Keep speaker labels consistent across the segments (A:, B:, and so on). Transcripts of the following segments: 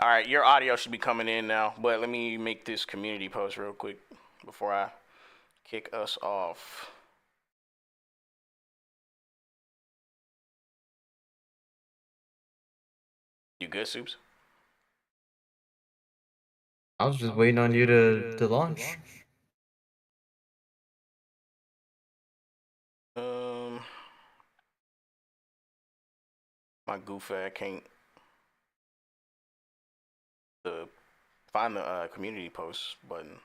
A: All right, your audio should be coming in now, but let me make this community post real quick before I kick us off. You good, Soups?
B: I was just waiting on you to launch.
A: Um, my goof ass can't find the community post button.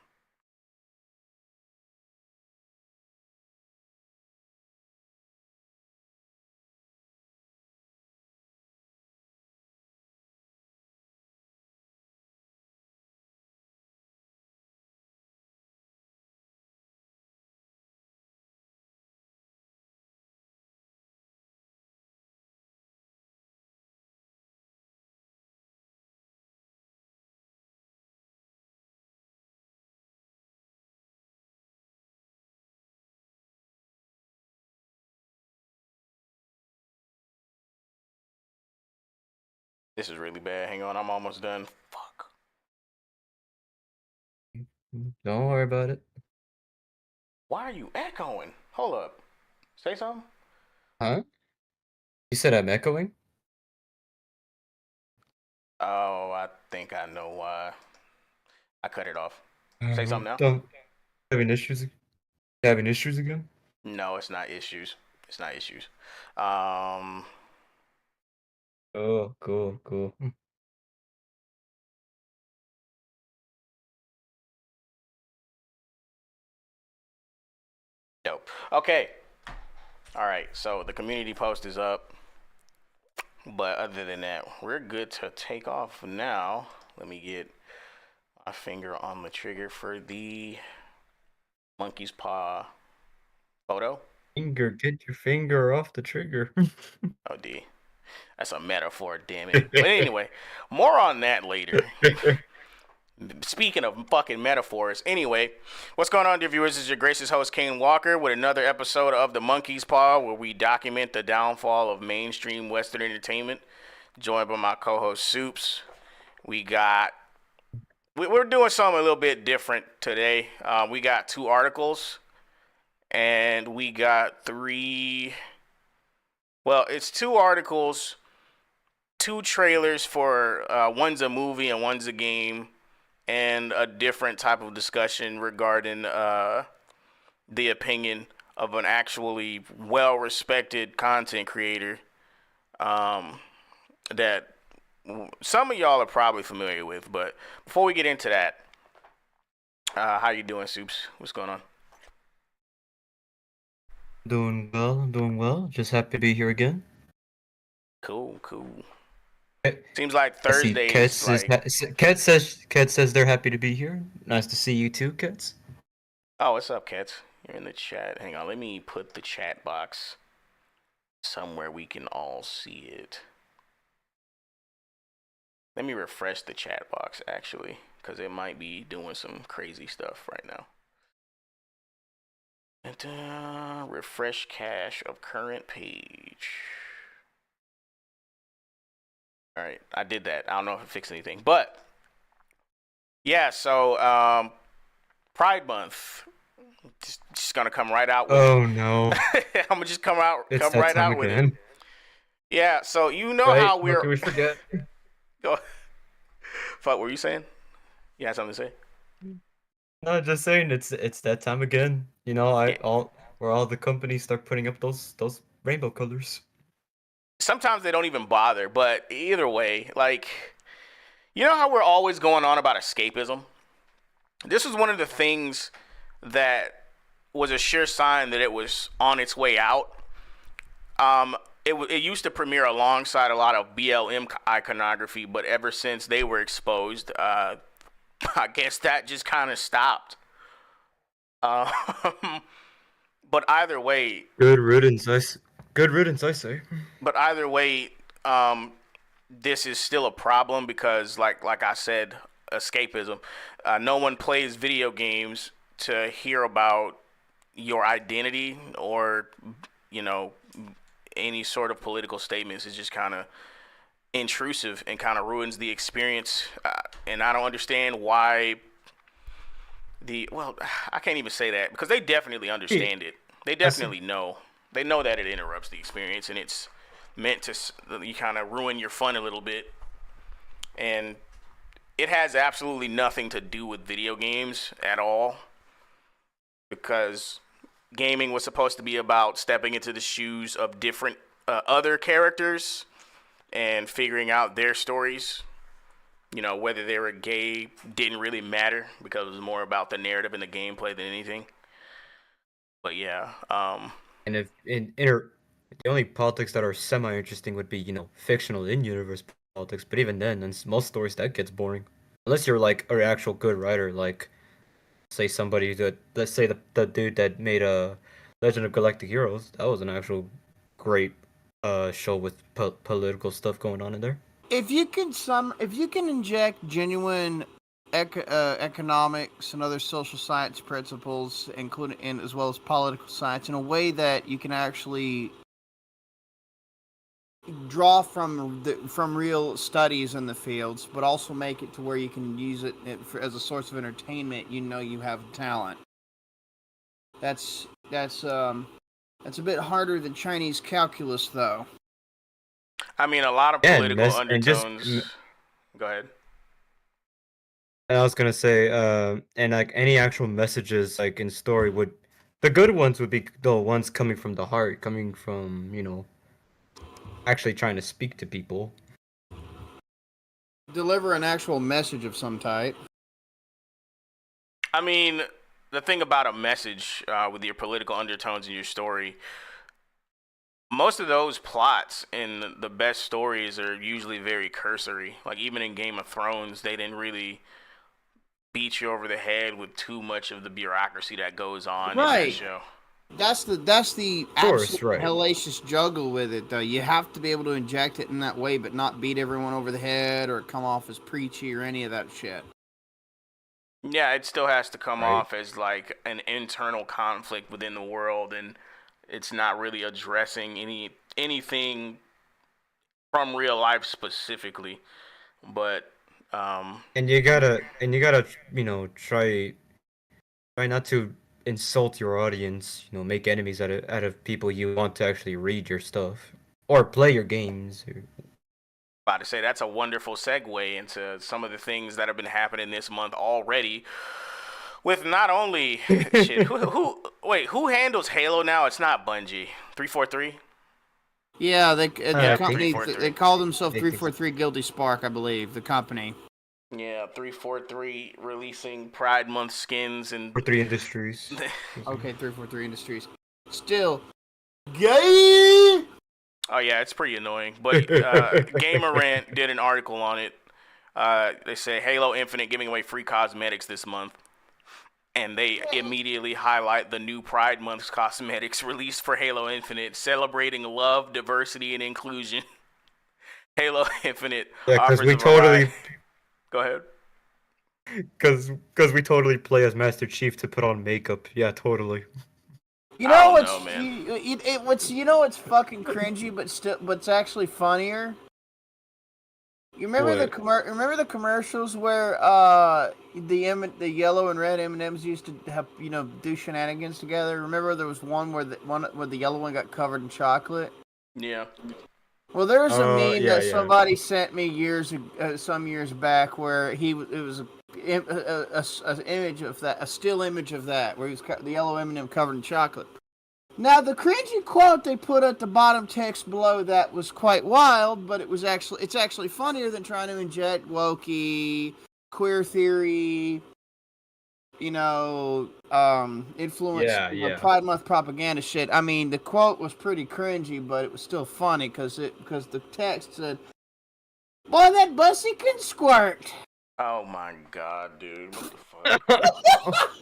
A: This is really bad. Hang on, I'm almost done. Fuck.
B: Don't worry about it.
A: Why are you echoing? Hold up. Say something.
B: Huh? You said I'm echoing?
A: Oh, I think I know why. I cut it off. Say something now.
B: Don't having issues. Having issues again?
A: No, it's not issues. It's not issues. Um,
B: Oh, cool, cool.
A: Dope. Okay. All right. So the community post is up. But other than that, we're good to take off now. Let me get my finger on the trigger for the monkey's paw photo.
B: Get your finger off the trigger.
A: Oh, D. That's a metaphor, damn it. But anyway, more on that later. Speaking of fucking metaphors, anyway, what's going on, dear viewers? This is your gracious host, Kaine Walker, with another episode of The Monkey's Paw, where we document the downfall of mainstream Western entertainment. Joined by my co-host, Soups. We're doing something a little bit different today. We got 2 articles, and we got 3. Well, it's 2 articles, 2 trailers for one's a movie and one's a game, and a different type of discussion regarding the opinion of an actually well-respected content creator that some of y'all are probably familiar with. But before we get into that, how you doing, Soups? What's going on?
B: Doing well, doing well. Just happy to be here again.
A: Cool, cool.
B: I
A: Seems like
B: I see
A: Thursdays, like,
B: Kat says they're happy to be here. Nice to see you too, Kats.
A: oh, what's up, Cats? You're in the chat. Hang on, let me put the chat box somewhere we can all see it. Let me refresh the chat box, actually, because it might be doing some crazy stuff right now. And refresh cache of current page. All right, I did that. I don't know if it fixed anything, but yeah. So Pride Month, just gonna come right out with
B: Oh no.
A: it. I'm gonna just come
B: It's that
A: right
B: time
A: out with it.
B: again.
A: Yeah. So you know
B: Right?
A: how
B: How
A: we're.
B: can we forget?
A: Go. Fuck. What were you saying? You had something to say?
B: No, just saying it's that time again. You know, I
A: Yeah.
B: all where all the companies start putting up those rainbow colors.
A: Sometimes they don't even bother, but either way, like, you know how we're always going on about escapism? This is one of the things that was a sure sign that it was on its way out. It used to premiere alongside a lot of BLM iconography, but ever since they were exposed, I guess that just kind of stopped. Um, but either way,
B: Good riddance, good riddance, I say.
A: but either way, um, this is still a problem because, like I said, escapism. No one plays video games to hear about your identity or, you know, any sort of political statements. It's just kind of intrusive and kind of ruins the experience. And I don't understand why I can't even say that because they definitely understand it. They definitely know. They know that it interrupts the experience and it's meant to you kind of ruin your fun a little bit. And it has absolutely nothing to do with video games at all because gaming was supposed to be about stepping into the shoes of different other characters and figuring out their stories. You know, whether they were gay didn't really matter because it was more about the narrative and the gameplay than anything. But yeah,
B: And if the only politics that are semi-interesting would be, fictional in-universe politics. But even then, in most stories, that gets boring. Unless you're like an actual good writer, like say somebody that, let's say the dude that made a Legend of Galactic Heroes. That was an actual great show with political stuff going on in there.
C: If you can inject genuine economics and other social science principles, including as well as political science, in a way that you can actually draw from real studies in the fields, but also make it to where you can use it as a source of entertainment, you have talent. That's a bit harder than Chinese calculus, though.
A: I mean, a lot of political undertones. Go ahead.
B: I was gonna say, and like any actual messages, like in story, the good ones would be the ones coming from the heart, coming from actually trying to speak to people,
C: deliver an actual message of some type.
A: I mean, the thing about a message with your political undertones in your story, most of those plots in the best stories are usually very cursory. Like even in Game of Thrones, they didn't really beat you over the head with too much of the bureaucracy that goes on in that show.
C: That's the absolute hellacious juggle with it, though. You have to be able to inject it in that way, but not beat everyone over the head or come off as preachy or any of that shit.
A: Yeah, it still has to come off as like an internal conflict within the world, and it's not really addressing anything from real life specifically. But
B: and you gotta try not to insult your audience, make enemies out of people you want to actually read your stuff or play your games.
A: About to say that's a wonderful segue into some of the things that have been happening this month already. With not only shit, who handles Halo now? It's not Bungie. 343.
C: Yeah, the company they call themselves 343 Guilty Spark, I believe. The company.
A: Yeah, 343 releasing Pride Month skins and
B: 343 Industries.
C: Okay, 343 Industries. Still gay.
A: Oh yeah, it's pretty annoying. But Gamer Rant did an article on it. They say Halo Infinite giving away free cosmetics this month, and they immediately highlight the new Pride Month cosmetics released for Halo Infinite, celebrating love, diversity, and inclusion. Halo Infinite offers a variety. Go ahead.
B: Because we totally play as Master Chief to put on makeup. Yeah, totally.
C: You know what's fucking cringy, but it's actually funnier. You remember the commercials where the yellow and red M&Ms used to have do shenanigans together? Remember there was one where the yellow one got covered in chocolate?
A: Yeah.
C: Well, there's a meme that somebody sent me some years back where it was an image of that, a still image of that, where he was the yellow M&M covered in chocolate. Now, the cringy quote they put at the bottom text below that was quite wild, but it's actually funnier than trying to inject wokey, queer theory, influence, Pride Month propaganda shit. I mean, the quote was pretty cringy, but it was still funny because the text said, "Boy, that bussy can squirt."
A: Oh my god, dude! What the fuck?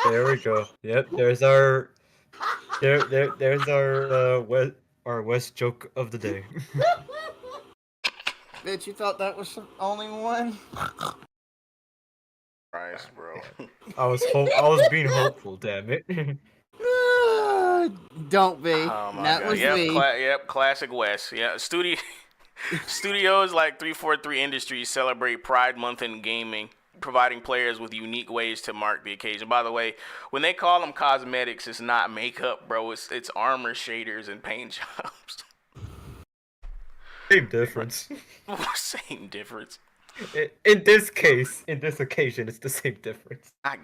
B: There we go. Yep, there's our West joke of the day.
C: Bitch, you thought that was the only one?
A: Christ, bro.
B: I was being hopeful, damn it.
C: Don't be.
A: Oh my
C: That
A: god.
C: was me.
A: Yep. Classic West. Yeah. Studios like 343 Industries celebrate Pride Month in gaming, providing players with unique ways to mark the occasion. By the way, when they call them cosmetics, it's not makeup, bro. It's armor shaders and paint jobs.
B: Same difference.
A: Same difference.
B: In this case, in this occasion, it's the same difference.
A: I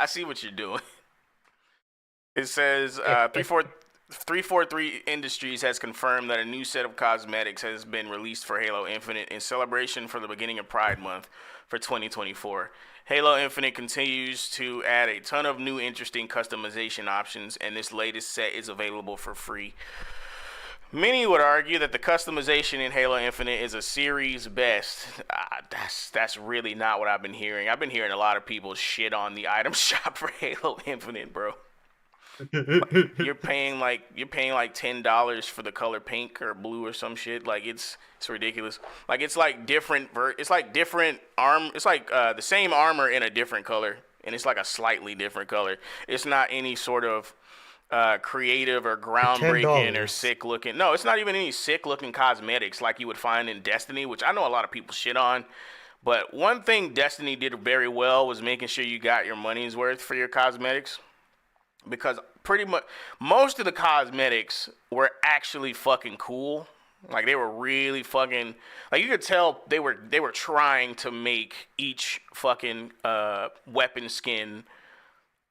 A: see what you're doing. It says 343 Industries has confirmed that a new set of cosmetics has been released for Halo Infinite in celebration for the beginning of Pride Month for 2024. Halo Infinite continues to add a ton of new interesting customization options, and this latest set is available for free. Many would argue that the customization in Halo Infinite is a series best. That's really not what I've been hearing. I've been hearing a lot of people shit on the item shop for Halo Infinite, bro. You're paying like $10 for the color pink or blue or some shit. Like it's ridiculous. Like it's like different it's like the same armor in a different color, and it's like a slightly different color. It's not any sort of creative or groundbreaking or sick looking. No, it's not even any sick looking cosmetics like you would find in Destiny, which I know a lot of people shit on. But one thing Destiny did very well was making sure you got your money's worth for your cosmetics, because pretty much most of the cosmetics were actually fucking cool. Like they were really fucking, like you could tell they were trying to make each fucking weapon skin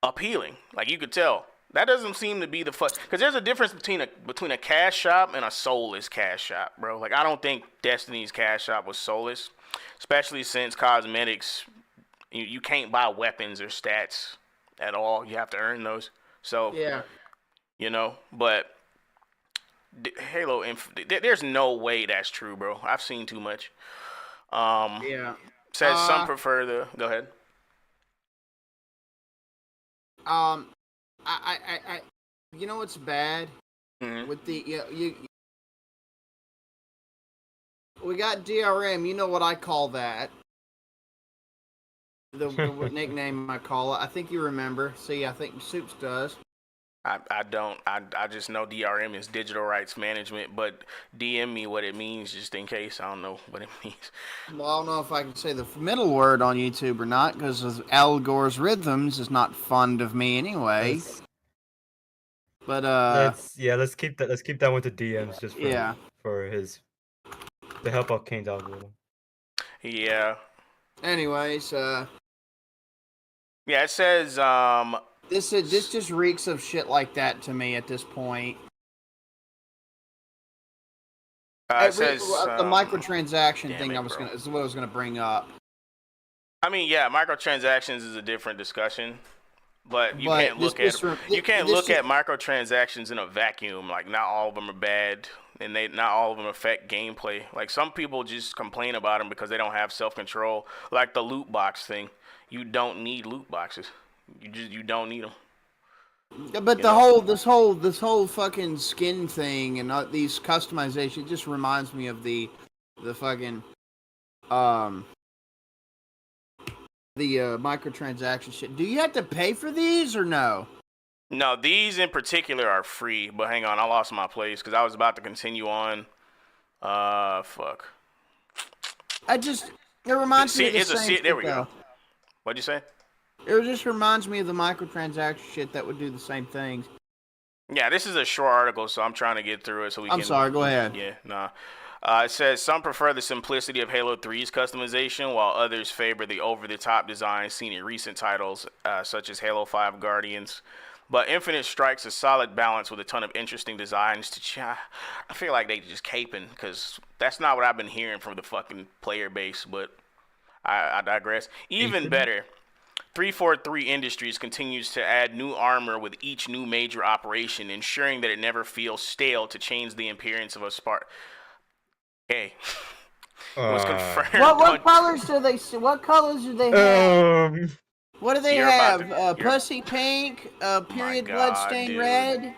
A: appealing. Like you could tell. That doesn't seem to be the fuck, because there's a difference between a cash shop and a soulless cash shop, bro. Like I don't think Destiny's cash shop was soulless, especially since cosmetics, you can't buy weapons or stats at all. You have to earn those. So
C: yeah,
A: but Halo Infinite, there's no way that's true, bro. I've seen too much.
C: Yeah.
A: Says some prefer the. Go ahead.
C: I you know what's bad with the we got DRM. You know what I call that? The nickname I call it. I think you remember. See, I think Soups does.
A: I don't. I just know DRM is digital rights management, but DM me what it means just in case. I don't know what it means.
C: Well, I don't know if I can say the middle word on YouTube or not, because Al Gore's Rhythms is not fond of me anyway. But
B: let's keep that one to DMs just for to help out Kaine's algorithm.
A: Yeah.
C: Anyways,
A: yeah, it says
C: this just reeks of shit like that to me at this point.
A: It says
C: the microtransaction thing is what I was gonna bring up.
A: I mean, yeah, microtransactions is a different discussion, but you can't look at microtransactions in a vacuum. Like not all of them are bad, and not all of them affect gameplay. Like some people just complain about them because they don't have self-control. Like the loot box thing, you don't need loot boxes. You don't need them.
C: Yeah, but this whole fucking skin thing and these customization just reminds me of the fucking microtransaction shit. Do you have to pay for these or no?
A: No, these in particular are free. But hang on, I lost my place because I was about to continue on. Fuck.
C: It reminds me of the same
A: there we go. What'd you say?
C: It just reminds me of the microtransaction shit that would do the same things.
A: Yeah, this is a short article, so I'm trying to get through it so we can.
C: I'm sorry, go ahead.
A: Yeah, nah. It says some prefer the simplicity of Halo 3's customization, while others favor the over-the-top design seen in recent titles, such as Halo 5 Guardians. But Infinite strikes a solid balance with a ton of interesting designs. I feel like they just caping, because that's not what I've been hearing from the fucking player base, but I digress. Even better, 343 Industries continues to add new armor with each new major operation, ensuring that it never feels stale to change the appearance of a spark. Okay. It was confirmed.
C: What colors do they have? What do they have? Pussy pink, period bloodstain red.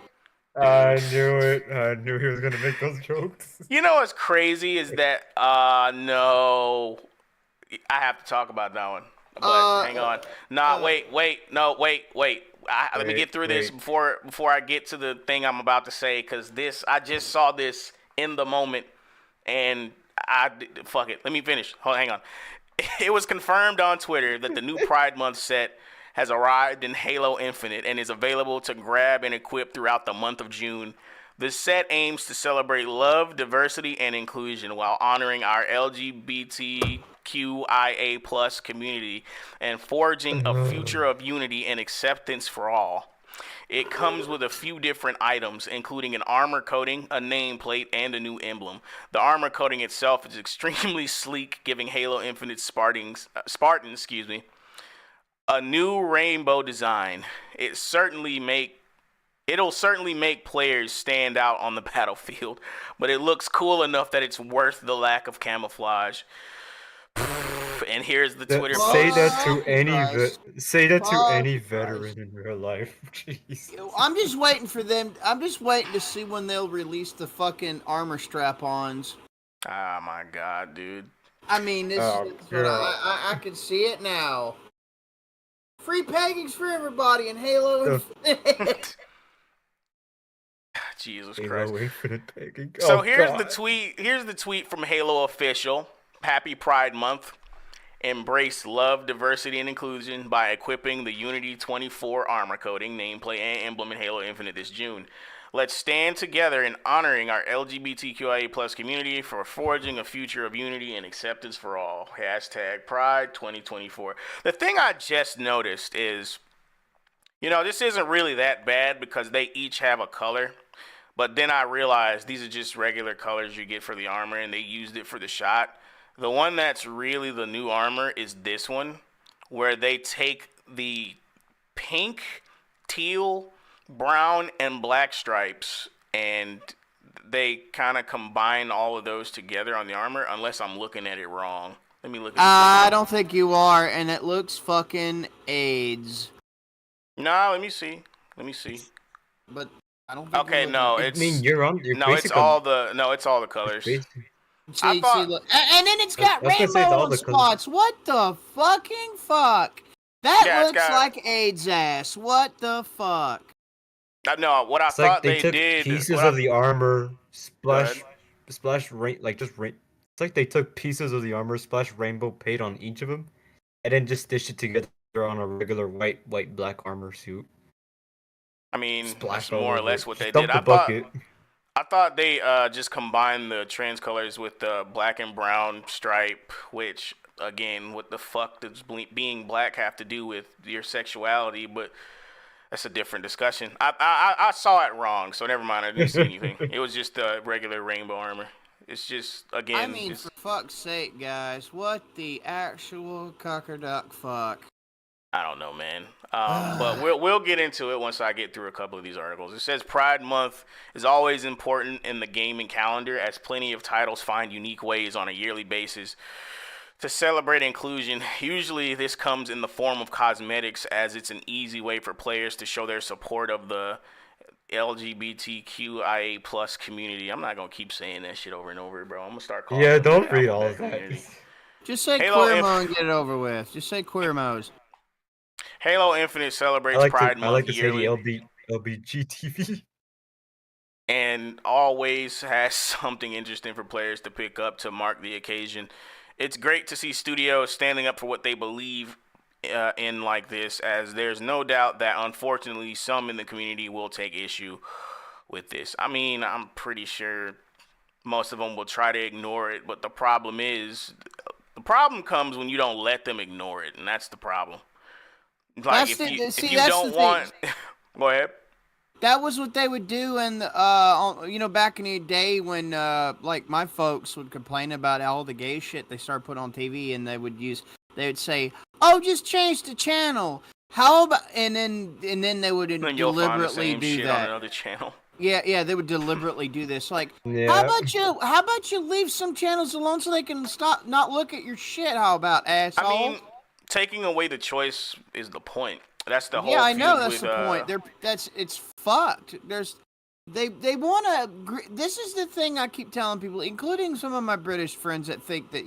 B: I knew it. I knew he was gonna make those jokes.
A: You know what's crazy is that no, I have to talk about that one. But hang on. Wait. let me get through this before I get to the thing I'm about to say, because I just saw this in the moment, and fuck it. Let me finish. Hang on. It was confirmed on Twitter that the new Pride Month set has arrived in Halo Infinite and is available to grab and equip throughout the month of June. The set aims to celebrate love, diversity, and inclusion while honoring our LGBTQIA plus community and forging a future of unity and acceptance for all. It comes with a few different items, including an armor coating, a nameplate, and a new emblem. The armor coating itself is extremely sleek, giving Halo Infinite Spartans, a new rainbow design. It'll certainly make players stand out on the battlefield, but it looks cool enough that it's worth the lack of camouflage. And here's the Twitter post.
B: Say that to any veteran in real life. Jeez.
C: I'm just waiting for them. I'm just waiting to see when they'll release the fucking armor strap-ons.
A: Oh my god, dude.
C: I mean, I can see it now. Free peggings for everybody in Halo Infinite.
A: Jesus Christ.
B: Infinite pegging.
A: So here's the tweet. Here's the tweet from Halo Official. Happy Pride Month. Embrace love, diversity, and inclusion by equipping the Unity 24 armor coating, nameplate, and emblem in Halo Infinite this June. Let's stand together in honoring our LGBTQIA plus community for forging a future of unity and acceptance for all. Hashtag Pride 2024. The thing I just noticed is, this isn't really that bad because they each have a color. But then I realized these are just regular colors you get for the armor, and they used it for the shot. The one that's really the new armor is this one, where they take the pink, teal, brown, and black stripes, and they kind of combine all of those together on the armor, unless I'm looking at it wrong. Let me look at it.
C: I don't think you are, and it looks fucking AIDS.
A: Nah, let me see.
C: But I don't think
A: okay, no, it's...
B: I mean, you're
A: it's all the colors.
C: See, look. And then it's got rainbow spots. What the fucking fuck? That looks like AIDS ass. What the fuck?
A: No, what I thought they did.
B: Pieces of the armor, splash rain, It's like they took pieces of the armor, splash rainbow paint on each of them, and then just stitched it together on a regular white black armor suit.
A: I mean, that's more or less what they
B: did.
A: I thought they just combined the trans colors with the black and brown stripe, which, again, what the fuck does being black have to do with your sexuality? But that's a different discussion. I saw it wrong, so never mind. I didn't see anything. It was just a regular rainbow armor. It's just, again...
C: I mean, for fuck's sake, guys, what the actual cockerduck fuck?
A: I don't know, man. But we'll get into it once I get through a couple of these articles. It says Pride Month is always important in the gaming calendar, as plenty of titles find unique ways on a yearly basis to celebrate inclusion. Usually this comes in the form of cosmetics, as it's an easy way for players to show their support of the LGBTQIA plus community. I'm not going to keep saying that shit over and over, bro. I'm going to start calling
B: it. Yeah, don't read all of that.
C: Just say Queermo and get it over with. Just say Queermos.
A: Halo Infinite celebrates Pride Month yearly.
B: I like to say the LBGTV.
A: And always has something interesting for players to pick up to mark the occasion. It's great to see studios standing up for what they believe in like this, as there's no doubt that unfortunately some in the community will take issue with this. I mean, I'm pretty sure most of them will try to ignore it, but the problem comes when you don't let them ignore it, and that's the problem. Like, if you don't want... Go ahead.
C: That was what they would do in back in the day when like my folks would complain about all the gay shit they started putting on TV, and they would say, "Oh, just change the channel." How about and then they would deliberately do
A: shit
C: that
A: on another channel.
C: Yeah, they would deliberately do this. Like, how about you leave some channels alone so they can not look at your shit? How about, asshole?
A: I mean, taking away the choice is the point. That's the whole.
C: Yeah, I know that's the point. It's fucked. They want to. This is the thing I keep telling people, including some of my British friends that think that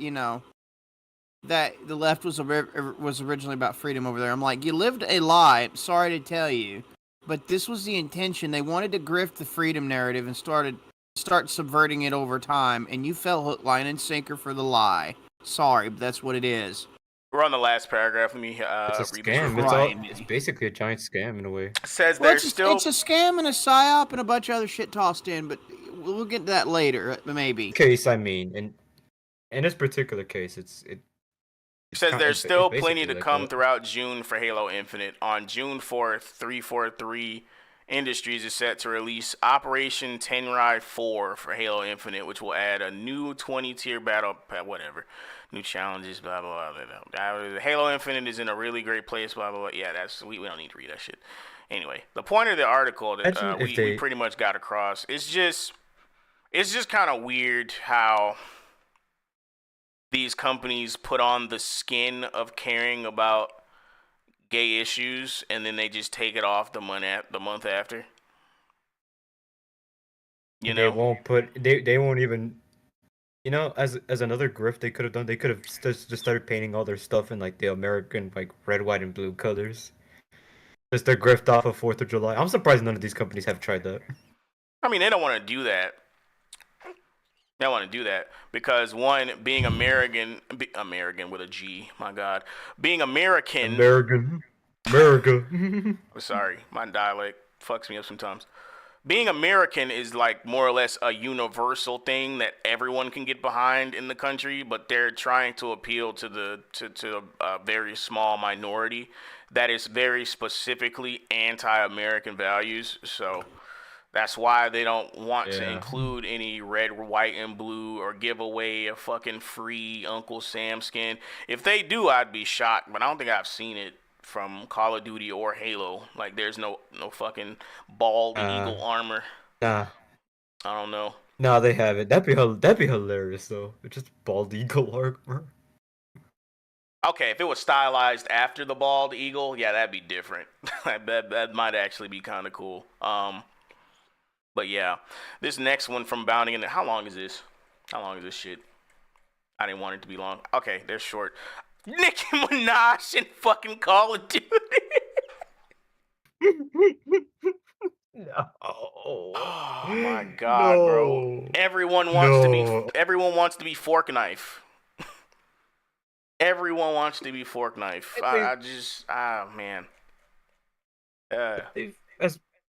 C: that the left was originally about freedom over there. I'm like, you lived a lie. Sorry to tell you, but this was the intention. They wanted to grift the freedom narrative and start subverting it over time, and you fell hook, line, and sinker for the lie. Sorry, but that's what it is.
A: We're on the last paragraph. Let me
B: it's a
A: read
B: scam. It's basically a giant scam in a way.
A: It says
C: it's a scam and a psyop and a bunch of other shit tossed in, but we'll get to that later, maybe.
B: Case, I mean, in this particular case, it
A: says there's still plenty to come throughout June for Halo Infinite. On June 4th, 343 Industries is set to release Operation Tenrai 4 for Halo Infinite, which will add a new 20-tier battle, whatever, new challenges, blah, blah, blah, blah. Halo Infinite is in a really great place, blah, blah, blah. Yeah, we don't need to read that shit. Anyway, the point of the article that we pretty much got across is just kind of weird how these companies put on the skin of caring about gay issues, and then they just take it off the month after. You know,
B: they won't even. You know, as another grift they could have done, they could have just started painting all their stuff in like the American like red, white, and blue colors. Just their grift off of 4th of July. I'm surprised none of these companies have tried that.
A: I mean, they don't want to do that. They don't want to do that because one, being American with a G, my God, being America. Sorry, my dialect fucks me up sometimes. Being American is like more or less a universal thing that everyone can get behind in the country, but they're trying to appeal to a very small minority that is very specifically anti-American values. So that's why they don't want to include any red, white, and blue or give away a fucking free Uncle Sam skin. If they do, I'd be shocked, but I don't think I've seen it from Call of Duty or Halo. Like, there's no fucking bald eagle armor.
B: Nah.
A: I don't know.
B: No, they haven't. That'd be hilarious, though. It's just bald eagle armor.
A: Okay, if it was stylized after the bald eagle, yeah, that'd be different. that might actually be kind of cool. But yeah, this next one from Bounty, and how long is this? How long is this shit? I didn't want it to be long. Okay, they're short. Nicki Minaj in fucking Call of Duty.
B: No.
A: Oh my God, bro! Everyone wants to be Fork Knife. Everyone wants to be Fork Knife. Man.
B: At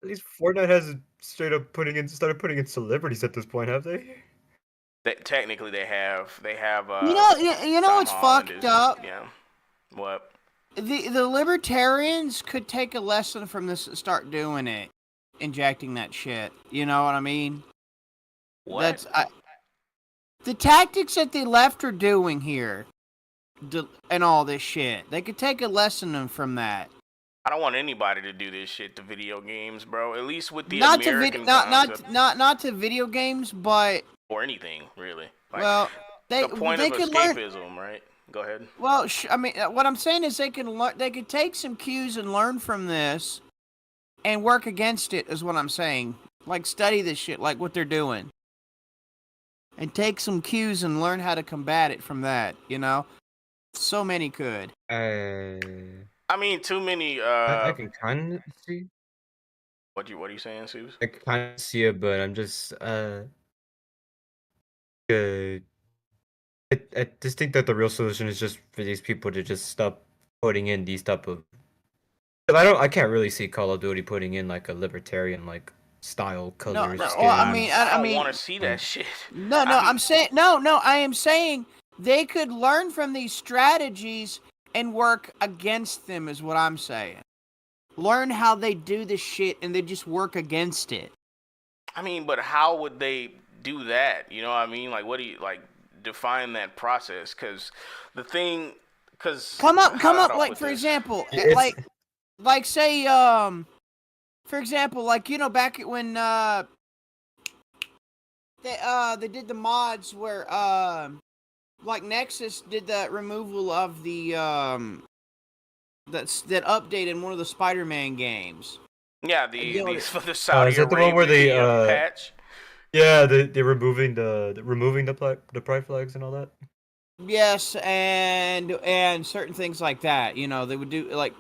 B: least Fortnite has started putting in celebrities at this point, have they?
A: Technically, they have.
C: You know what's fucked up?
A: Yeah. What?
C: The libertarians could take a lesson from this and start doing it, injecting that shit. You know what I mean?
A: What?
C: The tactics that the left are doing here, and all this shit. They could take a lesson from that.
A: I don't want anybody to do this shit to video games, bro. At least with the
C: not
A: American
C: concept. Not to video games, but
A: or anything really. Like,
C: well, the point of
A: escapism, right? Go ahead.
C: Well, I mean, what I'm saying is they could take some cues and learn from this, and work against it. Is what I'm saying. Like study this shit, like what they're doing, and take some cues and learn how to combat it from that. You know, so many could.
A: I mean, too many.
B: I can kind of see.
A: What are you saying, Suze?
B: I kind of see it, but I'm just I just think that the real solution is just for these people to just stop putting in these type of. I can't really see Call of Duty putting in like a libertarian like style colors.
C: No. Well, I mean,
A: I want to see that shit.
C: No. I'm saying no. I am saying they could learn from these strategies and work against them is what I'm saying. Learn how they do this shit and they just work against it.
A: I mean, but how would they do that? You know what I mean? Like, what do you define that process? Because the thing, come up. Like for example, like say for example, like you know back when they did the mods where like Nexus did the removal of the that update in one of the Spider-Man games. Yeah, the Saudi
B: is that the one where they
A: patch?
B: Yeah, they're removing the pride flags and all that.
C: Yes, and certain things like that. You know, they would do like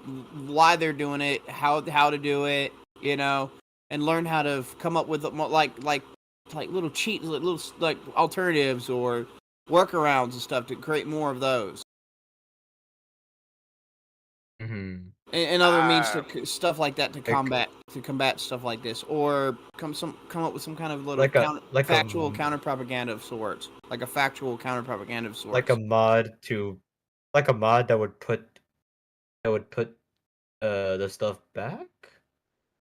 C: why they're doing it, how to do it. You know, and learn how to come up with like little cheat, little like alternatives or workarounds and stuff to create more of those.
B: Mm-hmm.
C: And other means
A: Uh,
C: to stuff like that
B: Like
C: to combat stuff like this, or come up with some kind of little factual counter propaganda of sorts, like a factual counter propaganda of
B: like
C: sorts.
B: a mod to like a mod that would put the stuff back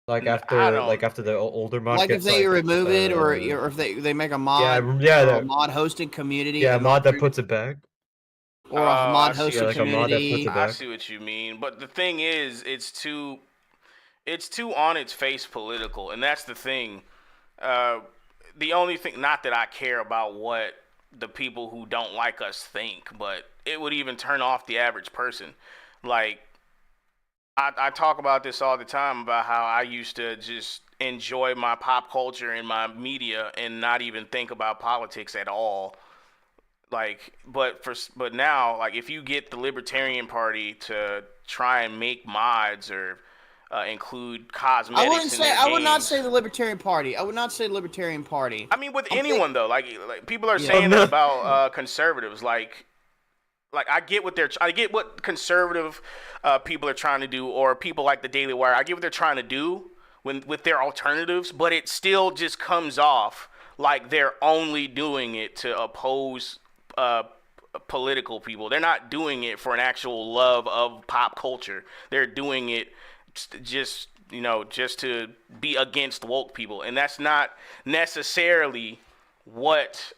A: I don't.
B: after the older mod
C: Like if
B: gets
C: they
B: like
C: remove it, or if they make a
B: yeah
C: mod,
B: yeah
C: mod hosted community,
B: yeah
C: a mod
B: mod that puts it back.
C: or a
A: Oh, I
C: mod
A: see
B: Yeah,
C: hosted
A: what
B: like
A: you
B: a mod
A: mean.
B: that puts
C: community.
B: it
A: I
B: back.
A: see what you mean. But the thing is, it's too on its face political, and that's the thing. Uh, the only thing, not that I care about what the people who don't like us think, but it would even turn off the average person. Like, I talk about this all the time about how I used to just enjoy my pop culture and my media and not even think about politics at all. Like, but now, like, if you get the Libertarian Party to try and make mods or include cosmetics in their
C: I would not say
A: games.
C: the Libertarian Party. I would not say the Libertarian Party.
A: I mean, with
C: I'm think
A: anyone though, like people are
C: yeah.
A: saying that about conservatives. Like I get what conservative people are trying to do, or people like the Daily Wire. I get what they're trying to do with their alternatives, but it still just comes off like they're only doing it to oppose political people. They're not doing it for an actual love of pop culture. They're doing it just just to be against woke people, and that's not necessarily what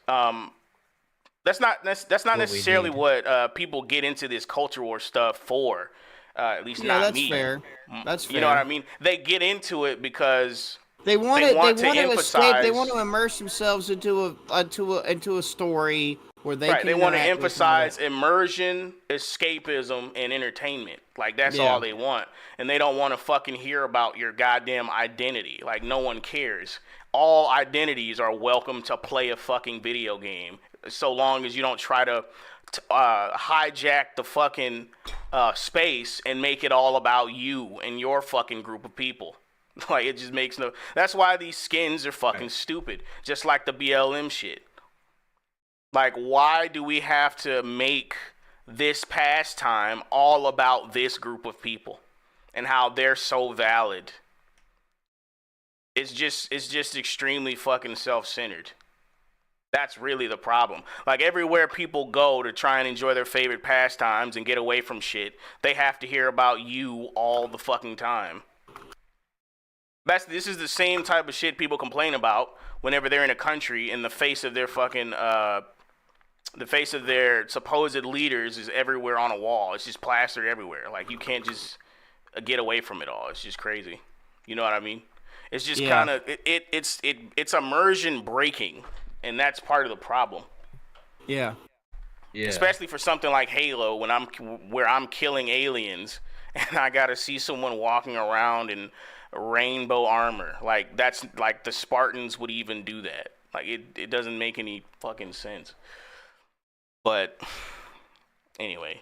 A: that's not
B: What we
A: necessarily
B: need.
A: what people get into this culture war stuff for. At least
C: Yeah,
A: not
C: that's
A: me.
C: fair. That's
A: You know what
C: fair.
A: I mean? They get into it because
C: They want
A: they
C: to. They
A: want to
C: want to escape. They want
A: emphasize.
C: to immerse themselves into a story where they
A: Right,
C: can
A: they want to
C: interact with all that.
A: emphasize immersion, escapism, and entertainment. Like that's
C: Yeah.
A: all they want, and they don't want to fucking hear about your goddamn identity. Like no one cares. All identities are welcome to play a fucking video game, so long as you don't try to hijack the fucking space and make it all about you and your fucking group of people. Like it just makes no. That's why these skins are fucking stupid. Just like the BLM shit. Like, why do we have to make this pastime all about this group of people and how they're so valid? It's just extremely fucking self-centered. That's really the problem. Like everywhere people go to try and enjoy their favorite pastimes and get away from shit, they have to hear about you all the fucking time. This is the same type of shit people complain about whenever they're in a country in the face of their fucking the face of their supposed leaders is everywhere on a wall. It's just plastered everywhere. Like you can't just get away from it all. It's just crazy. You know what I mean? It's just
C: Yeah.
A: kind of it's immersion breaking, and that's part of the problem.
C: Yeah.
B: Yeah.
A: Especially for something like Halo, where I'm killing aliens, and I gotta see someone walking around in rainbow armor. Like that's like the Spartans would even do that. Like it doesn't make any fucking sense. But anyway,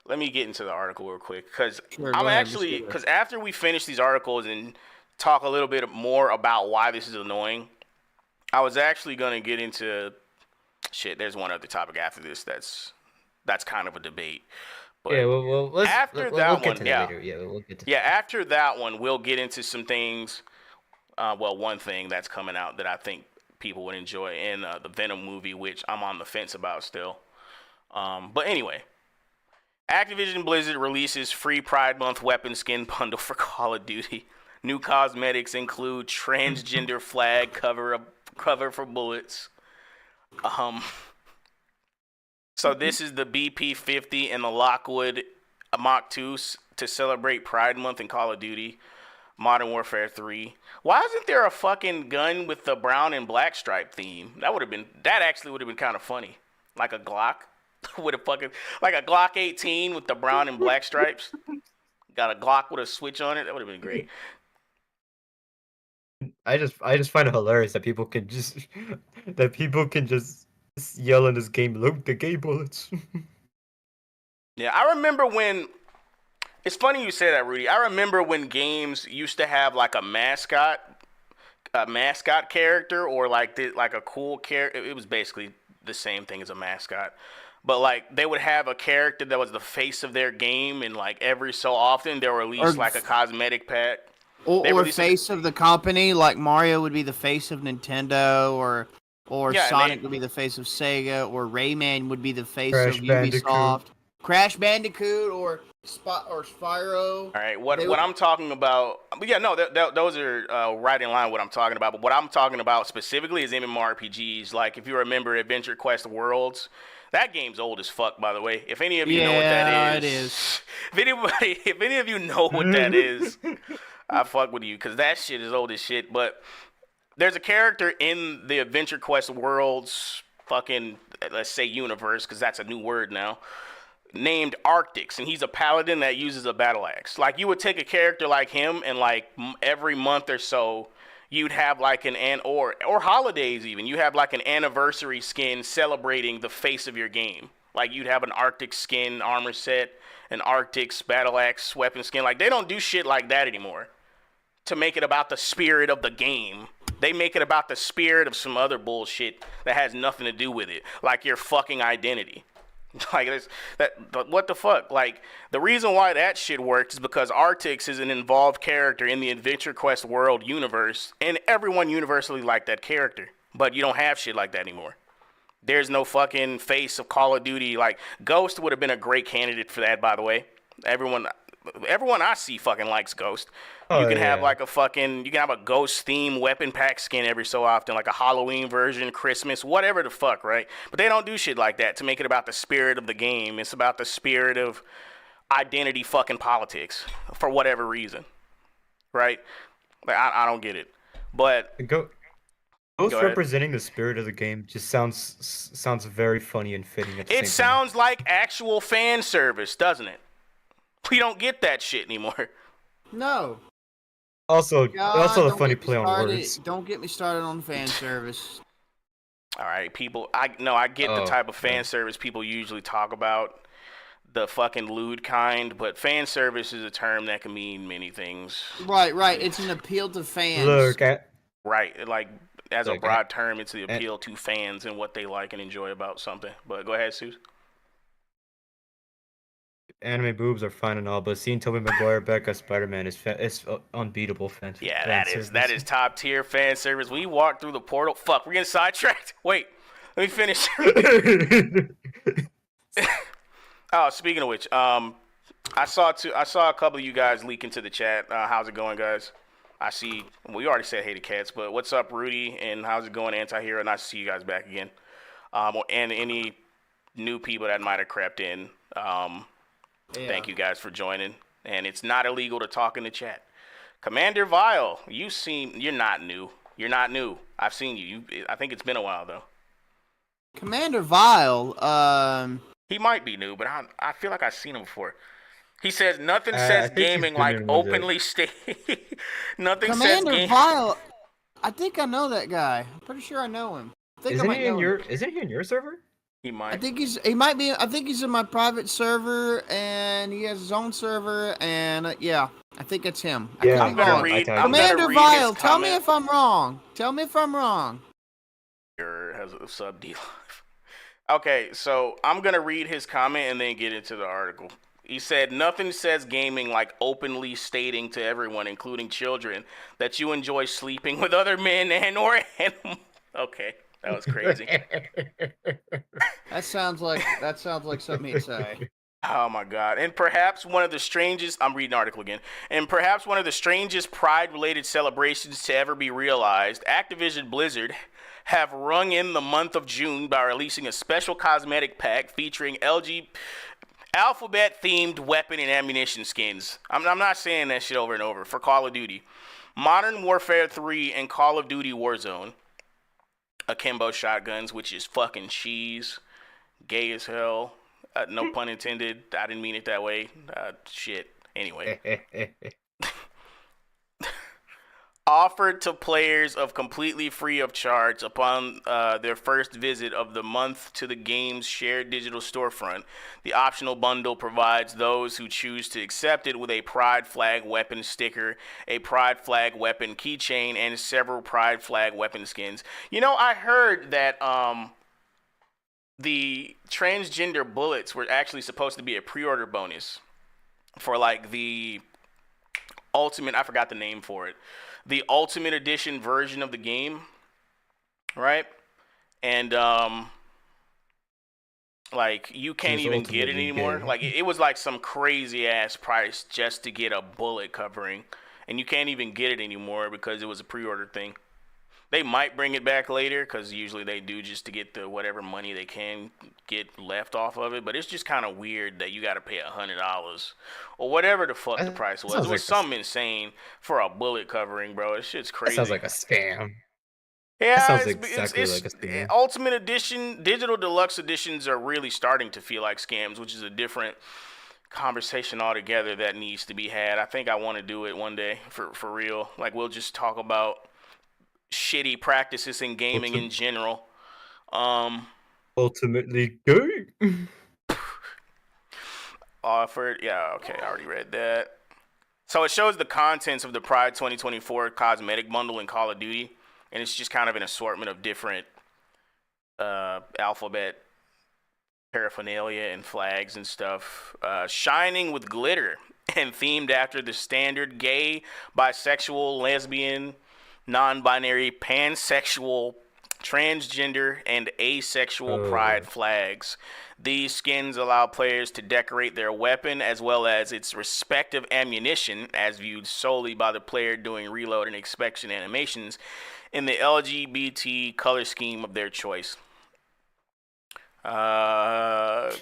A: let me get into the article real quick because
C: Sure,
A: I'm
C: go ahead.
A: actually because after we finish these articles and talk a little bit more about why this is annoying, I was actually gonna get into shit. There's one other topic after this that's kind of a debate. But
B: Yeah, well,
A: after
B: we'll
A: that
B: get
A: one,
B: to
A: yeah,
B: that later. Yeah, we'll get to
A: yeah. After that one, we'll get into some things. Well, one thing that's coming out that I think people would enjoy in the Venom movie, which I'm on the fence about still. But anyway, Activision Blizzard releases free Pride Month weapon skin bundle for Call of Duty. New cosmetics include transgender flag cover for bullets. So this is the BP-50 and the Lockwood Mach 2 to celebrate Pride Month in Call of Duty Modern Warfare 3. Why isn't there a fucking gun with the brown and black stripe theme? That actually would have been kind of funny. Like a Glock with a fucking like a Glock 18 with the brown and black stripes. Got a Glock with a switch on it. That would have been great.
B: I just find it hilarious that people can just Just yell in this game, look, the gay bullets.
A: Yeah, I remember when. It's funny you say that, Rudy. I remember when games used to have like a mascot character, or like a cool character. It was basically the same thing as a mascot, but like they would have a character that was the face of their game, and like every so often they would release like a cosmetic pack.
C: Or face of the company, like Mario would be the face of Nintendo, or Sonic would be the face of Sega, or Rayman would be the face of Ubisoft. Crash Bandicoot or Spyro.
A: All right, what I'm talking about, but yeah, no, those are right in line with what I'm talking about. But what I'm talking about specifically is MMORPGs. Like if you remember Adventure Quest Worlds, that game's old as fuck, by the way. If any of you know what that is,
C: it is.
A: If any of you know what that is, I fuck with you because that shit is old as shit. But there's a character in the Adventure Quest Worlds fucking, let's say, universe, because that's a new word now, named Arctix, and he's a paladin that uses a battle axe. Like you would take a character like him, and like every month or so, you'd have like or holidays even, you have like an anniversary skin celebrating the face of your game. Like you'd have an Arctix skin armor set, an Arctix battle axe weapon skin. Like they don't do shit like that anymore to make it about the spirit of the game. They make it about the spirit of some other bullshit that has nothing to do with it, like your fucking identity. Like what the fuck? Like the reason why that shit works is because Arctix is an involved character in the Adventure Quest world universe, and everyone universally liked that character. But you don't have shit like that anymore. There's no fucking face of Call of Duty. Like Ghost would have been a great candidate for that, by the way. Everyone I see fucking likes Ghost. You can have like you can have a Ghost themed weapon pack skin every so often, like a Halloween version, Christmas, whatever the fuck, right? But they don't do shit like that to make it about the spirit of the game. It's about the spirit of identity fucking politics for whatever reason, right? Like I don't get it. But
B: Ghost representing the spirit of the game just sounds very funny and fitting at the same time.
A: It sounds like actual fan service, doesn't it? We don't get that shit anymore.
C: No.
B: Also the funny play on words.
C: Don't get me started on fan service.
A: All right, people. I get the type of fan service people usually talk about, the fucking lewd kind, but fan service is a term that can mean many things.
C: Right. It's an appeal to fans.
A: Right, like as a broad term, it's the appeal to fans and what they like and enjoy about something. But go ahead, Seuss.
B: Anime boobs are fine and all, but seeing Tobey Maguire back as Spider-Man is unbeatable fan.
A: Yeah, that is top tier fan service. We walked through the portal. Fuck, we're getting sidetracked. Wait, let me finish. Oh, speaking of which, I saw a couple of you guys leak into the chat. How's it going, guys? I see. We already said hey to cats, but what's up, Rudy? And how's it going, Anti-Hero? Nice to see you guys back again. And any new people that might have crept in. Thank you guys for joining. And it's not illegal to talk in the chat. Commander Vile, you're not new. You're not new. I've seen you. I think it's been a while though.
C: Commander Vile,
A: he might be new, but I feel like I've seen him before. He says nothing says gaming like openly stating. Nothing
C: Commander
A: says gaming.
C: Commander Vile, I think I know that guy. I'm pretty sure I know him.
B: Isn't he in your server?
A: He might.
C: I think he might be. I think he's in my private server, and he has his own server, and yeah, I think it's him.
B: Yeah,
A: I'm gonna read.
C: Commander Vile, tell me if I'm wrong. Tell me if I'm wrong.
A: Has a sub D live. Okay, so I'm gonna read his comment and then get into the article. He said, nothing says gaming like openly stating to everyone, including children, that you enjoy sleeping with other men and or animals. Okay. That was crazy.
C: That sounds like something he'd say.
A: Oh my God. And perhaps one of the strangest, I'm reading an article again, and perhaps one of the strangest pride-related celebrations to ever be realized, Activision Blizzard have rung in the month of June by releasing a special cosmetic pack featuring LG alphabet-themed weapon and ammunition skins. I'm not saying that shit over and over. For Call of Duty, Modern Warfare 3 and Call of Duty Warzone. Akimbo shotguns, which is fucking cheese, gay as hell. No pun intended. I didn't mean it that way. Shit. Anyway. Offered to players of completely free of charge upon their first visit of the month to the game's shared digital storefront. The optional bundle provides those who choose to accept it with a Pride Flag weapon sticker, a Pride Flag weapon keychain, and several Pride Flag weapon skins. You know, I heard that the transgender bullets were actually supposed to be a pre-order bonus for like the ultimate, I forgot the name for it, the Ultimate Edition version of the game, right? And like you can't even get it anymore. Like it was like some crazy ass price just to get a bullet covering, and you can't even get it anymore because it was a pre-order thing. They might bring it back later because usually they do just to get the whatever money they can get left off of it. But it's just kind of weird that you got to pay $100 or whatever the fuck the price was. It was like something insane for a bullet covering, bro. This shit's crazy.
B: That sounds like a scam.
A: Yeah,
B: that sounds exactly like a scam.
A: Ultimate Edition, Digital Deluxe Editions are really starting to feel like scams, which is a different conversation altogether that needs to be had. I think I want to do it one day for real. Like we'll just talk about shitty practices in gaming in general.
B: Ultimately good.
A: Offered, yeah, okay, I already read that. So it shows the contents of the Pride 2024 cosmetic bundle in Call of Duty, and it's just kind of an assortment of different alphabet paraphernalia and flags and stuff. Shining with glitter and themed after the standard gay, bisexual, lesbian, non-binary, pansexual, transgender, and asexual pride flags. These skins allow players to decorate their weapon as well as its respective ammunition, as viewed solely by the player doing reload and inspection animations, in the LGBT color scheme of their choice. Bob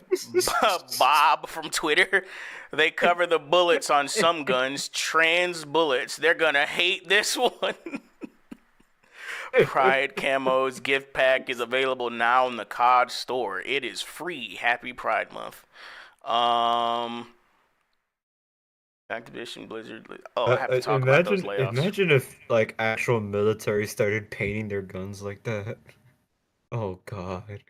A: from Twitter, they cover the bullets on some guns, trans bullets. They're gonna hate this one. Pride Camo's gift pack is available now in the COD store. It is free. Happy Pride Month. Activision Blizzard. Oh, I have to talk about those layoffs.
B: Imagine if like actual military started painting their guns like that. Oh God.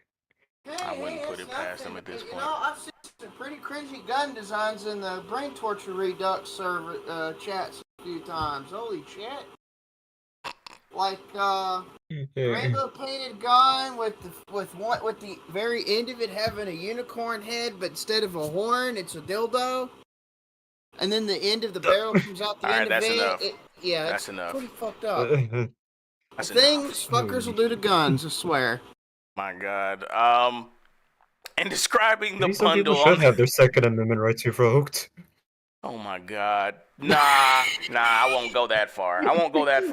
A: I wouldn't put it past them at this point.
C: You know, I've seen some pretty cringy gun designs in the Brain Torture Redux server chats a few times. Holy shit! Like rainbow painted gun with the very end of it having a unicorn head, but instead of a horn, it's a dildo. And then the end of the barrel comes out the end of it.
A: That's enough.
C: Pretty fucked up. Things fuckers will do to guns, I swear.
A: My God. And describing the
B: some
A: bundle.
B: People should have their Second Amendment rights revoked.
A: Oh my God. Nah, I won't go that far.
C: I won't go that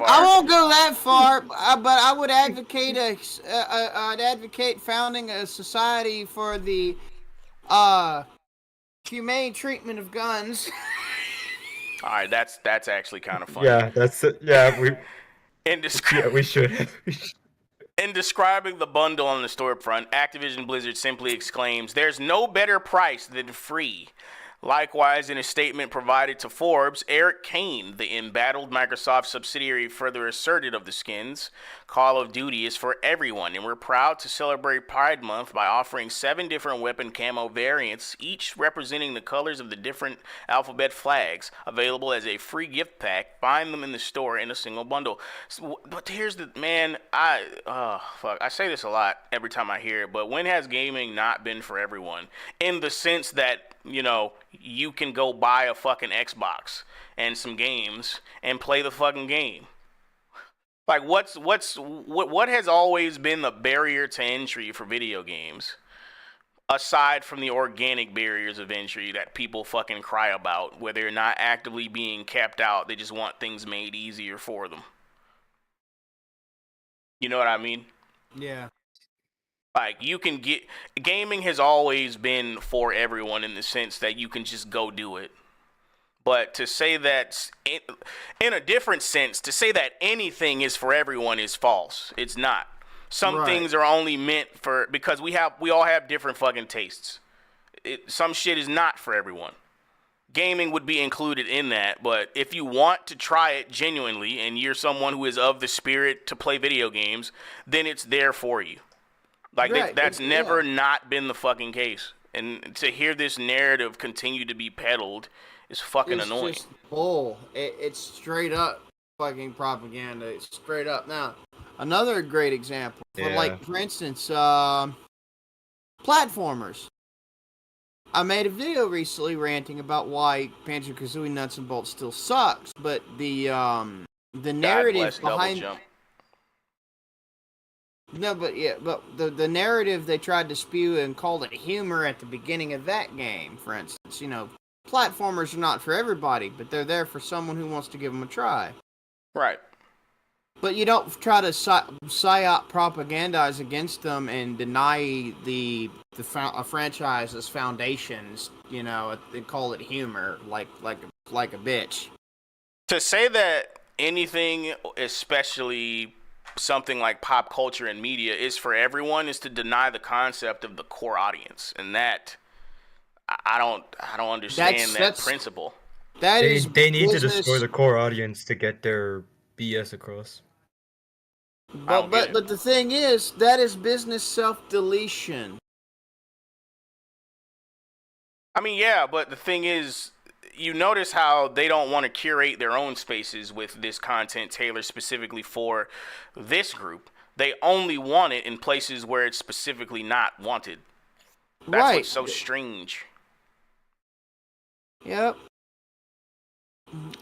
C: far, but I would advocate I'd advocate founding a society for the humane treatment of guns.
A: All right, that's actually kind of funny.
B: Yeah, that's it. Yeah, we should.
A: In describing the bundle on the storefront, Activision Blizzard simply exclaims, "There's no better price than free." Likewise, in a statement provided to Forbes, Eric Kaine, the embattled Microsoft subsidiary, further asserted of the skins, Call of Duty is for everyone, and we're proud to celebrate Pride Month by offering 7 different weapon camo variants, each representing the colors of the different alphabet flags, available as a free gift pack. Find them in the store in a single bundle. But here's the, man, I say this a lot every time I hear it, but when has gaming not been for everyone? In the sense that, you know, you can go buy a fucking Xbox and some games and play the fucking game. Like, what has always been the barrier to entry for video games, aside from the organic barriers of entry that people fucking cry about, where they're not actively being kept out, they just want things made easier for them. You know what I mean?
C: Yeah.
A: Like, you can get... Gaming has always been for everyone in the sense that you can just go do it. But to say that... In a different sense, to say that anything is for everyone is false. It's not. Some things are only meant for... Because we all have different fucking tastes. Some shit is not for everyone. gaming would be included in that. But if you want to try it genuinely and you're someone who is of the spirit to play video games, then it's there for you. Like,
C: Right.
A: that's never not been the fucking case. And to hear this narrative continue to be peddled is fucking annoying.
C: It's just bull. It's straight up fucking propaganda. It's straight up. Now, another great example, for instance, platformers. I made a video recently ranting about why Banjo-Kazooie Nuts and Bolts still sucks, but the narrative behind... No, but the narrative they tried to spew and called it humor at the beginning of that game, for instance, you know, platformers are not for everybody, but they're there for someone who wants to give them a try.
A: Right.
C: But you don't try to psyop propagandize against them and deny a franchise's foundations, you know, and call it humor like a bitch.
A: To say that anything, especially something like pop culture and media, is for everyone is to deny the concept of the core audience, and that I don't understand that principle.
B: They need to destroy the core audience to get their BS across.
C: But the thing is, that is business self-deletion.
A: I mean, yeah, but the thing is, you notice how they don't want to curate their own spaces with this content tailored specifically for this group. They only want it in places where it's specifically not wanted. That's what's so strange.
C: Yep.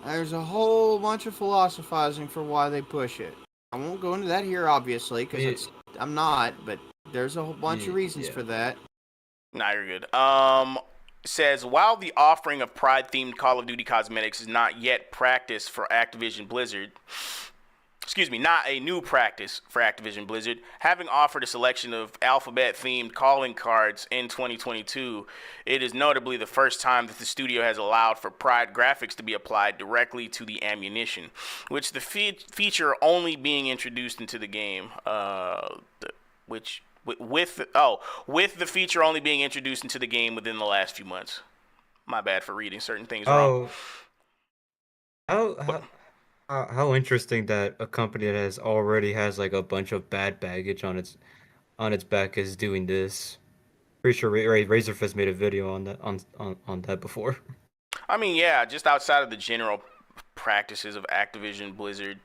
C: There's a whole bunch of philosophizing for why they push it. I won't go into that here, obviously, because I'm not, but there's a whole bunch of reasons for that.
A: Nah, you're good. Says, while the offering of Pride-themed Call of Duty cosmetics is not yet practiced for Activision Blizzard, not a new practice for Activision Blizzard, having offered a selection of alphabet-themed calling cards in 2022, it is notably the first time that the studio has allowed for Pride graphics to be applied directly to the ammunition, which the feature only being introduced into the game, with the feature only being introduced into the game within the last few months. My bad for reading certain things wrong.
B: How interesting that a company that already has like a bunch of bad baggage on its back is doing this. Pretty sure Razorfist made a video on that before.
A: I mean, yeah, just outside of the general practices of Activision Blizzard.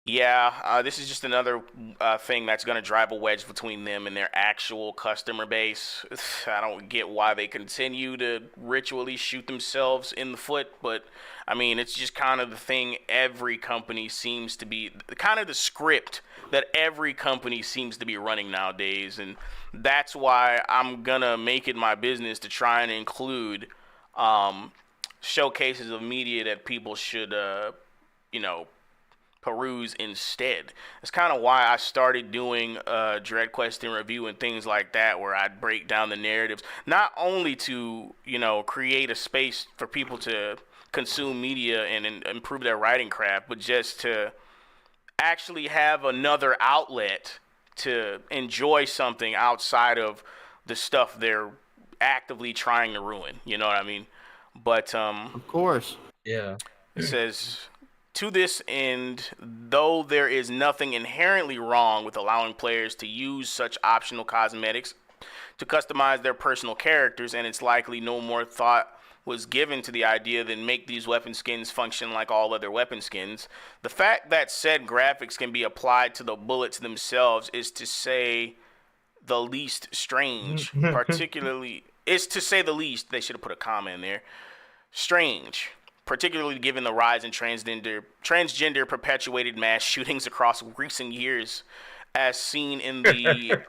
A: Yeah, this is just another thing that's going to drive a wedge between them and their actual customer base. I don't get why they continue to ritually shoot themselves in the foot, but I mean, it's just kind of the thing every company seems to be, kind of the script that every company seems to be running nowadays, and that's why I'm going to make it my business to try and include showcases of media that people should, peruse instead. That's kind of why I started doing Dread Quest in review and things like that, where I'd break down the narratives, not only to, create a space for people to consume media and improve their writing craft, but just to actually have another outlet to enjoy something outside of the stuff they're actively trying to ruin. You know what I mean? But
C: of course.
B: Yeah.
A: It says, to this end, though there is nothing inherently wrong with allowing players to use such optional cosmetics to customize their personal characters, and it's likely no more thought was given to the idea than make these weapon skins function like all other weapon skins, the fact that said graphics can be applied to the bullets themselves is to say the least strange, particularly, is to say the least, they should have put a comma in there, strange. Particularly given the rise in transgender perpetuated mass shootings across recent years, as seen in the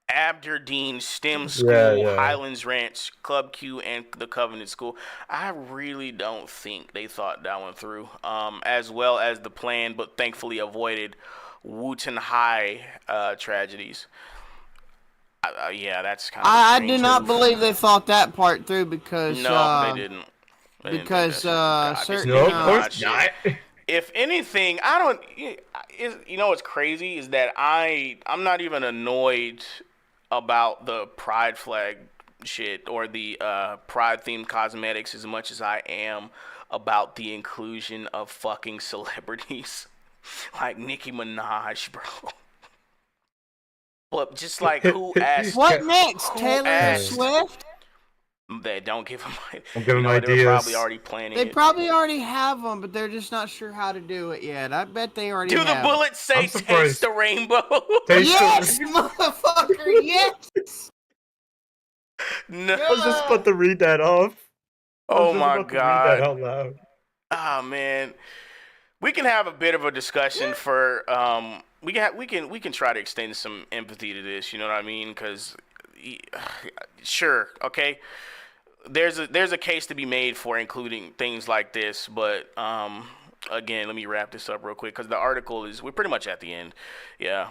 A: Aberdeen STEM School, Highlands Ranch, Club Q, and the Covenant School. I really don't think they thought that one through, as well as the planned but thankfully avoided Wooten High tragedies. That's kind of.
C: I do not believe they thought that part through because
A: no, they didn't.
C: Because certain.
B: No, of course not.
A: If anything, I don't. You know what's crazy is that I'm not even annoyed about the pride flag shit or the pride-themed cosmetics as much as I am about the inclusion of fucking celebrities like Nicki Minaj, bro. But just like who asked?
C: What next? Taylor Swift?
A: They don't give them.
B: Don't give them
A: ideas. They were probably already planning.
C: They probably already have them, but they're just not sure how to do it yet. I bet they already.
A: Do the bullets say "Taste the rainbow"?
C: Yes, motherfucker. Yes.
A: No.
B: I was just about to read that off.
A: Oh my god.
B: Read that out loud.
A: Oh man, we can have a bit of a discussion for we can try to extend some empathy to this. You know what I mean? Because sure, okay. There's a case to be made for including things like this, but again, let me wrap this up real quick because the article we're pretty much at the end. Yeah.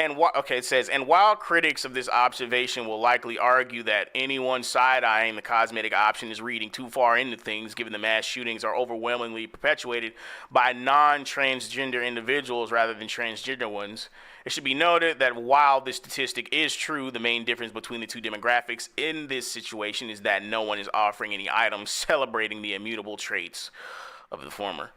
A: And it says, and while critics of this observation will likely argue that anyone side-eyeing the cosmetic option is reading too far into things, given the mass shootings are overwhelmingly perpetuated by non-transgender individuals rather than transgender ones, it should be noted that while this statistic is true, the main difference between the two demographics in this situation is that no one is offering any items celebrating the immutable traits of the former.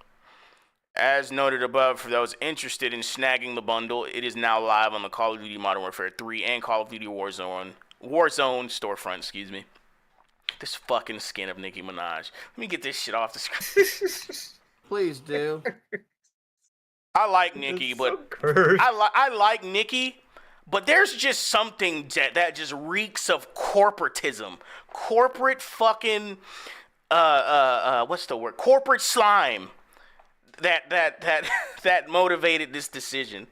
A: As noted above, for those interested in snagging the bundle, it is now live on the Call of Duty Modern Warfare 3 and Call of Duty Warzone storefront, excuse me. This fucking skin of Nicki Minaj. Let me get this shit off the screen.
C: Please do.
A: I like Nicki, but I like Nicki, but there's just something that just reeks of corporatism. Corporate fucking what's the word? Corporate slime. That motivated this decision.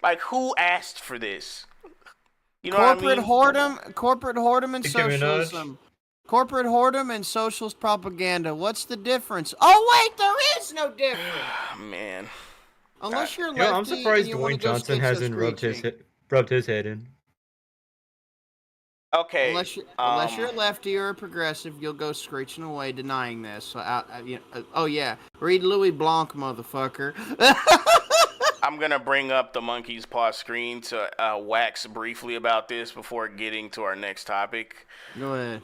A: Like, who asked for this? You know
C: corporate
A: what I mean?
C: Corporate whoredom and socialism. Corporate whoredom and socialist propaganda. What's the difference? Oh wait, there is no difference.
A: Man.
C: Unless you're lefty.
B: I'm surprised Dwayne Johnson hasn't rubbed his head in.
A: Okay.
C: Unless you're a lefty or a progressive, you'll go screeching away denying this. So, oh yeah, read Louis Blanc, motherfucker.
A: I'm gonna bring up the Monkey's Paw screen to wax briefly about this before getting to our next topic.
C: Go ahead.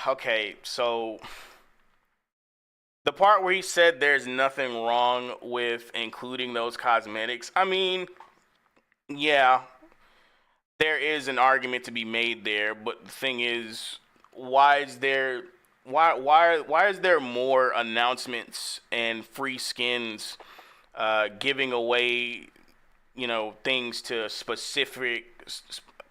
A: Okay, so the part where he said there's nothing wrong with including those cosmetics. I mean, yeah. There is an argument to be made there, but the thing is, why is there more announcements and free skins giving away, things to specific?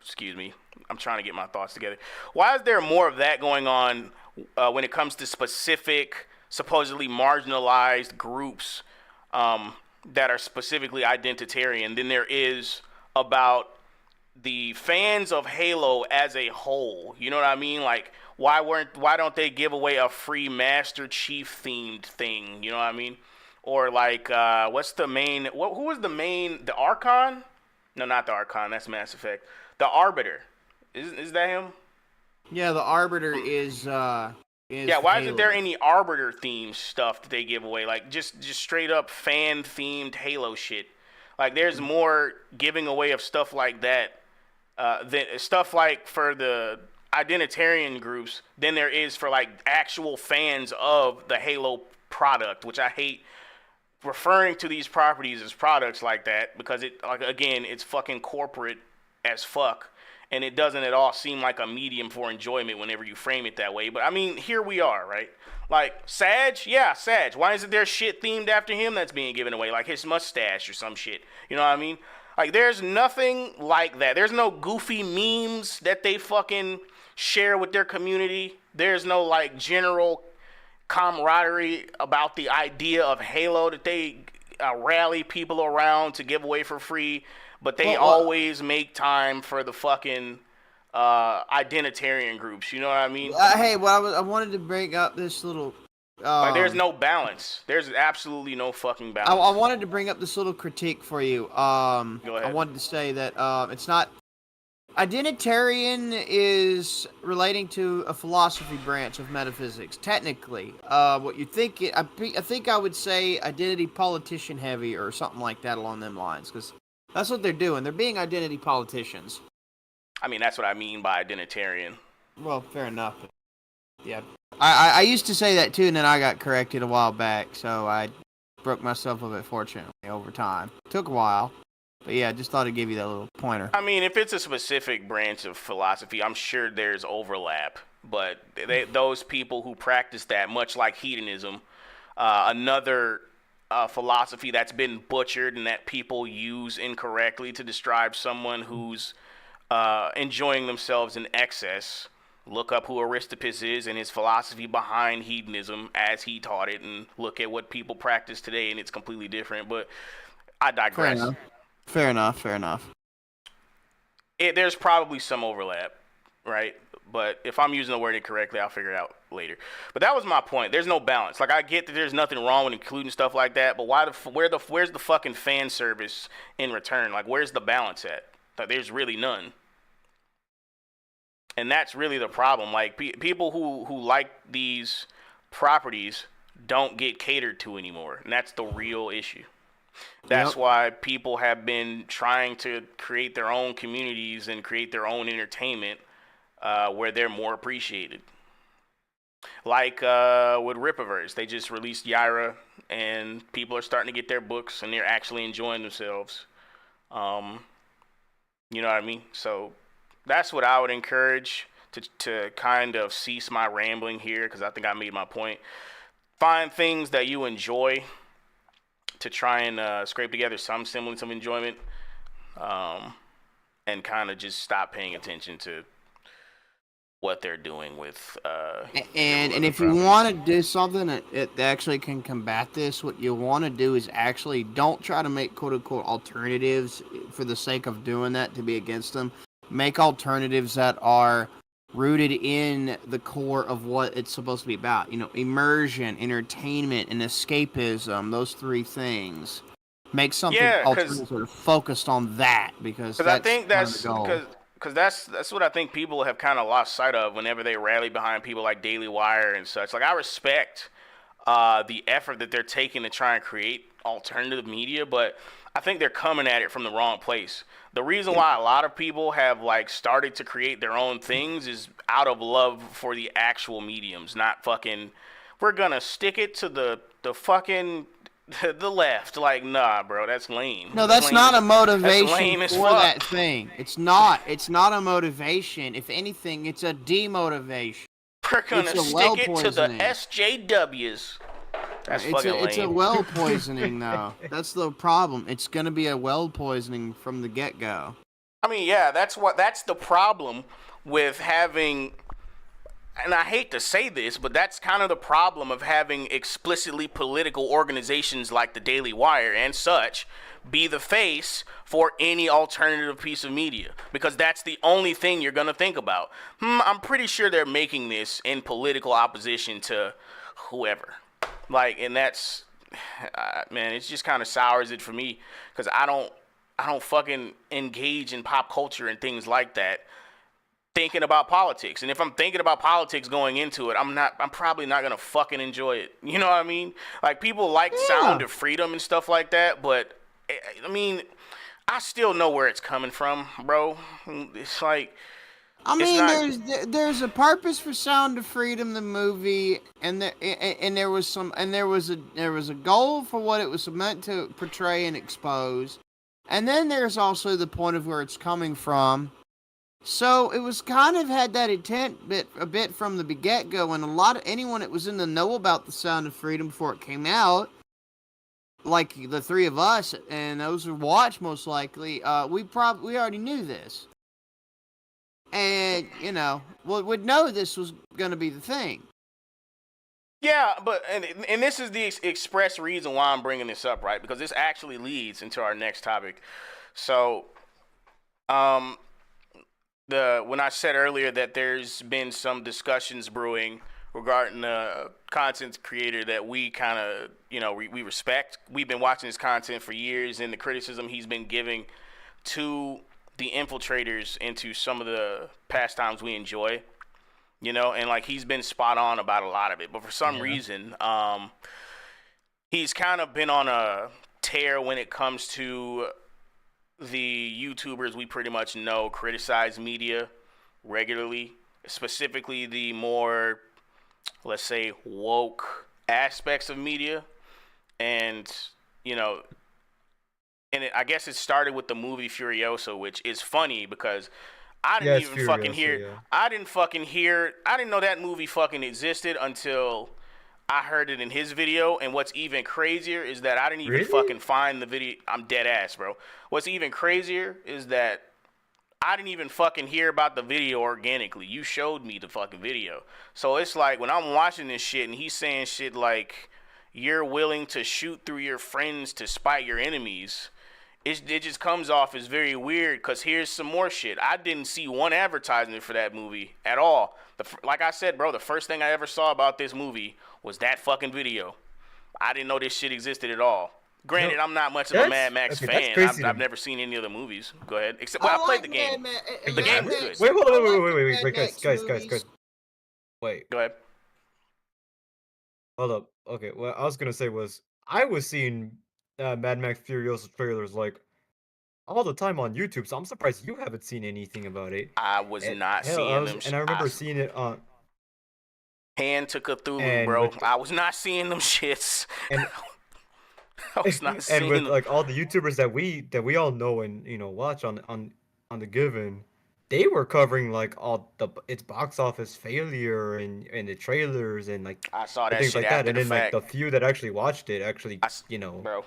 A: Excuse me, I'm trying to get my thoughts together. Why is there more of that going on when it comes to specific, supposedly marginalized groups that are specifically identitarian than there is about the fans of Halo as a whole? You know what I mean? Like, why don't they give away a free Master Chief themed thing? You know what I mean? Or like, what's the main? Who was the main? The Archon? No, not the Archon. That's Mass Effect. The Arbiter. Is that him?
C: Yeah, the Arbiter is.
A: Yeah. Why isn't there any Arbiter themed stuff that they give away? Like just straight up fan themed Halo shit. Like there's more giving away of stuff like that. Stuff like for the identitarian groups than there is for like actual fans of the Halo product, which I hate referring to these properties as products like that because it's fucking corporate as fuck, and it doesn't at all seem like a medium for enjoyment whenever you frame it that way. But I mean, here we are, right? Like Sag. Why isn't there shit themed after him that's being given away, like his mustache or some shit? You know what I mean? Like, there's nothing like that. There's no goofy memes that they fucking share with their community. There's no, like, general camaraderie about the idea of Halo that they rally people around to give away for free. But they always make time for the fucking identitarian groups. You know what I mean?
C: Hey, I wanted to bring up this little...
A: like, there's no balance. There's absolutely no fucking balance.
C: I wanted to bring up this little critique for you.
A: Go ahead.
C: I wanted to say that it's not... Identitarian is relating to a philosophy branch of metaphysics. Technically, what you think... I think I would say identity politician heavy or something like that along them lines. Because that's what they're doing. They're being identity politicians.
A: I mean, that's what I mean by identitarian.
C: Well, fair enough. Yeah. I used to say that too, and then I got corrected a while back, so I broke myself of it, fortunately, over time. Took a while. But yeah, I just thought I'd give you that little pointer.
A: I mean, if it's a specific branch of philosophy, I'm sure there's overlap. But those people who practice that, much like hedonism, another philosophy that's been butchered and that people use incorrectly to describe someone who's enjoying themselves in excess. Look up who Aristippus is and his philosophy behind hedonism as he taught it, and look at what people practice today, and it's completely different. But I digress.
C: Fair enough.
A: There's probably some overlap, right? But if I'm using the word incorrectly, I'll figure it out later. But that was my point. There's no balance. Like, I get that there's nothing wrong with including stuff like that, but where's the fucking fan service in return? Like, where's the balance at? Like, there's really none. And that's really the problem. Like, people who like these properties don't get catered to anymore, and that's the real issue. That's why people have been trying to create their own communities and create their own entertainment where they're more appreciated. Like with Rippaverse, they just released Yaira, and people are starting to get their books, and they're actually enjoying themselves. You know what I mean? So that's what I would encourage to kind of cease my rambling here, because I think I made my point. Find things that you enjoy to try and scrape together some semblance of enjoyment, and kind of just stop paying attention to what they're doing with
C: and if you want to do something that actually can combat this, what you want to do is actually don't try to make quote-unquote alternatives for the sake of doing that to be against them. Make alternatives that are rooted in the core of what it's supposed to be about. You know, immersion, entertainment, and escapism, those three things. Make something alternative sort of focused on that, because
A: I think that's because that's what I think people have kind of lost sight of whenever they rally behind people like Daily Wire and such. Like, I respect the effort that they're taking to try and create alternative media, but I think they're coming at it from the wrong place. The reason why a lot of people have like started to create their own things is out of love for the actual mediums, not fucking, we're gonna stick it to the fucking the left. Like, nah, bro, that's lame.
C: No, that's not a motivation for that thing. It's not a motivation. If anything, it's a demotivation.
A: We're gonna stick it to the SJWs. That's fucking lame.
C: It's a well poisoning, though. That's the problem. It's gonna be a well poisoning from the get-go.
A: I mean, yeah, that's the problem with having, and I hate to say this, but that's kind of the problem of having explicitly political organizations like the Daily Wire and such be the face for any alternative piece of media, because that's the only thing you're gonna think about. I'm pretty sure they're making this in political opposition to whoever. Like, and that's, man, it just kind of sours it for me, because I don't fucking engage in pop culture and things like that thinking about politics. And if I'm thinking about politics going into it, I'm probably not gonna fucking enjoy it. You know what I mean? Like, people like Sound of Freedom and stuff like that, but I mean, I still know where it's coming from, bro. It's like,
C: I mean, there's a purpose for Sound of Freedom, the movie, and there was a goal for what it was meant to portray and expose, and then there's also the point of where it's coming from. So it was kind of had that intent a bit from the get-go, and anyone that was in the know about the Sound of Freedom before it came out, like the three of us and those who watched most likely, we already knew this. And, you know, would know this was going to be the thing.
A: Yeah, but and this is the express reason why I'm bringing this up, right? Because this actually leads into our next topic. So, when I said earlier that there's been some discussions brewing regarding a content creator that we kind of, you know, we respect. We've been watching his content for years, and the criticism he's been giving to the infiltrators into some of the pastimes we enjoy, you know, and like, he's been spot on about a lot of it, but for some reason, he's kind of been on a tear when it comes to the YouTubers we pretty much know criticize media regularly, specifically the more, let's say, woke aspects of media. And, you know, I guess it started with the movie Furiosa, which is funny because I didn't even
B: Furiosa,
A: fucking hear.
B: Yeah.
A: I didn't know that movie fucking existed until I heard it in his video. And what's even crazier is that I didn't even fucking find the video. I'm dead ass, bro. What's even crazier is that I didn't even fucking hear about the video organically. You showed me the fucking video. So it's like when I'm watching this shit and he's saying shit like, you're willing to shoot through your friends to spite your enemies. It just comes off as very weird because here's some more shit. I didn't see one advertisement for that movie at all. Like I said, bro, the first thing I ever saw about this movie was that fucking video. I didn't know this shit existed at all. Granted, I'm not much of a Mad Max fan. I've never seen any of the movies. Go ahead. Except, well, I played the game. The game was good.
B: Wait, hold on, wait, guys. Wait.
A: Go ahead.
B: Hold up. Okay, what I was gonna say was I was seeing Mad Max Furiosa trailers like all the time on YouTube, so I'm surprised you haven't seen anything about it.
A: I was not seeing them.
B: And I remember seeing it on
A: Hand to Cthulhu, bro. I was not seeing them shits.
B: And
A: I was not seeing
B: and with
A: them.
B: like all the YouTubers that we all know and watch on the Given, they were covering like all its box office failure and the trailers and like
A: I saw that
B: things
A: shit
B: like
A: after
B: that, and
A: the
B: then
A: fact.
B: like the few that actually watched it
A: bro,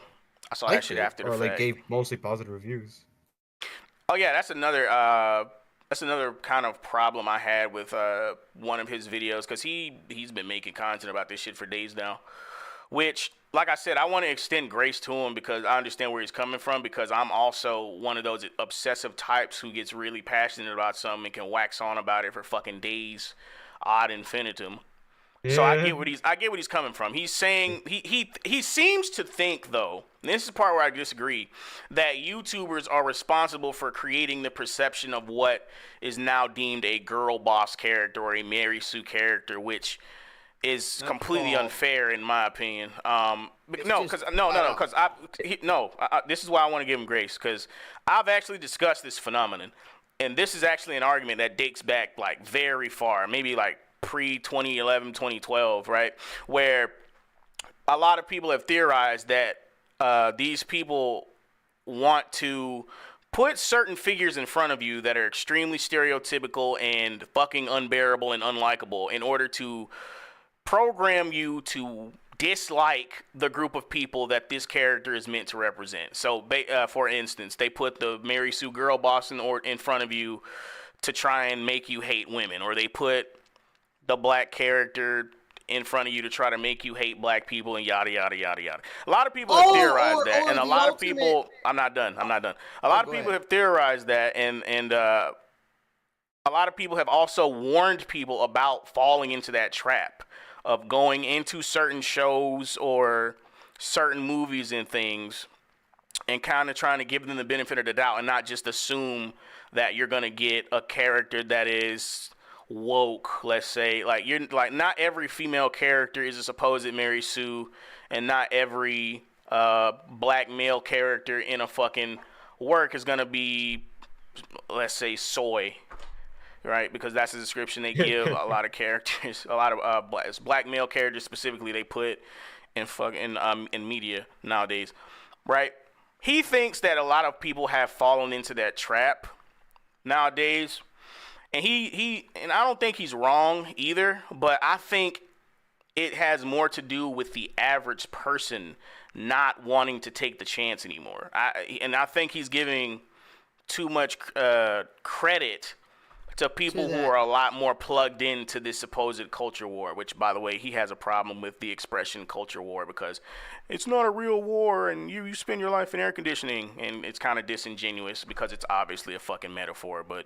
A: I saw that shit after the
B: fact, or like
A: fact.
B: gave mostly positive reviews.
A: Oh yeah, that's another kind of problem I had with one of his videos because he's been making content about this shit for days now, which, like I said, I want to extend grace to him because I understand where he's coming from, because I'm also one of those obsessive types who gets really passionate about something and can wax on about it for fucking days ad infinitum. Yeah. So I get what he's coming from. He's saying he seems to think, though, and this is the part where I disagree, that YouTubers are responsible for creating the perception of what is now deemed a girl boss character or a Mary Sue character, which is completely unfair in my opinion. This is why I want to give him grace, because I've actually discussed this phenomenon, and this is actually an argument that dates back like very far, maybe like pre-2011, 2012, right? Where a lot of people have theorized that these people want to put certain figures in front of you that are extremely stereotypical and fucking unbearable and unlikable in order to program you to dislike the group of people that this character is meant to represent. So, for instance, they put the Mary Sue girl boss in front of you to try and make you hate women, or they put the black character in front of you to try to make you hate black people, and yada yada yada yada. A lot of people have theorized that, and a lot of people. I'm not done. A lot of people have theorized that, and a lot of people have also warned people about falling into that trap of going into certain shows or certain movies and things and kind of trying to give them the benefit of the doubt and not just assume that you're going to get a character that is woke, let's say. Like, you're like, not every female character is a supposed Mary Sue, and not every black male character in a fucking work is going to be, let's say, soy. Right, because that's the description they give a lot of characters, a lot of black male characters specifically they put in media nowadays, right? He thinks that a lot of people have fallen into that trap nowadays, and and I don't think he's wrong either, but I think it has more to do with the average person not wanting to take the chance anymore. I think he's giving too much credit to people who are a lot more plugged into this supposed culture war, which, by the way, he has a problem with the expression culture war because it's not a real war and you spend your life in air conditioning, and it's kind of disingenuous because it's obviously a fucking metaphor. But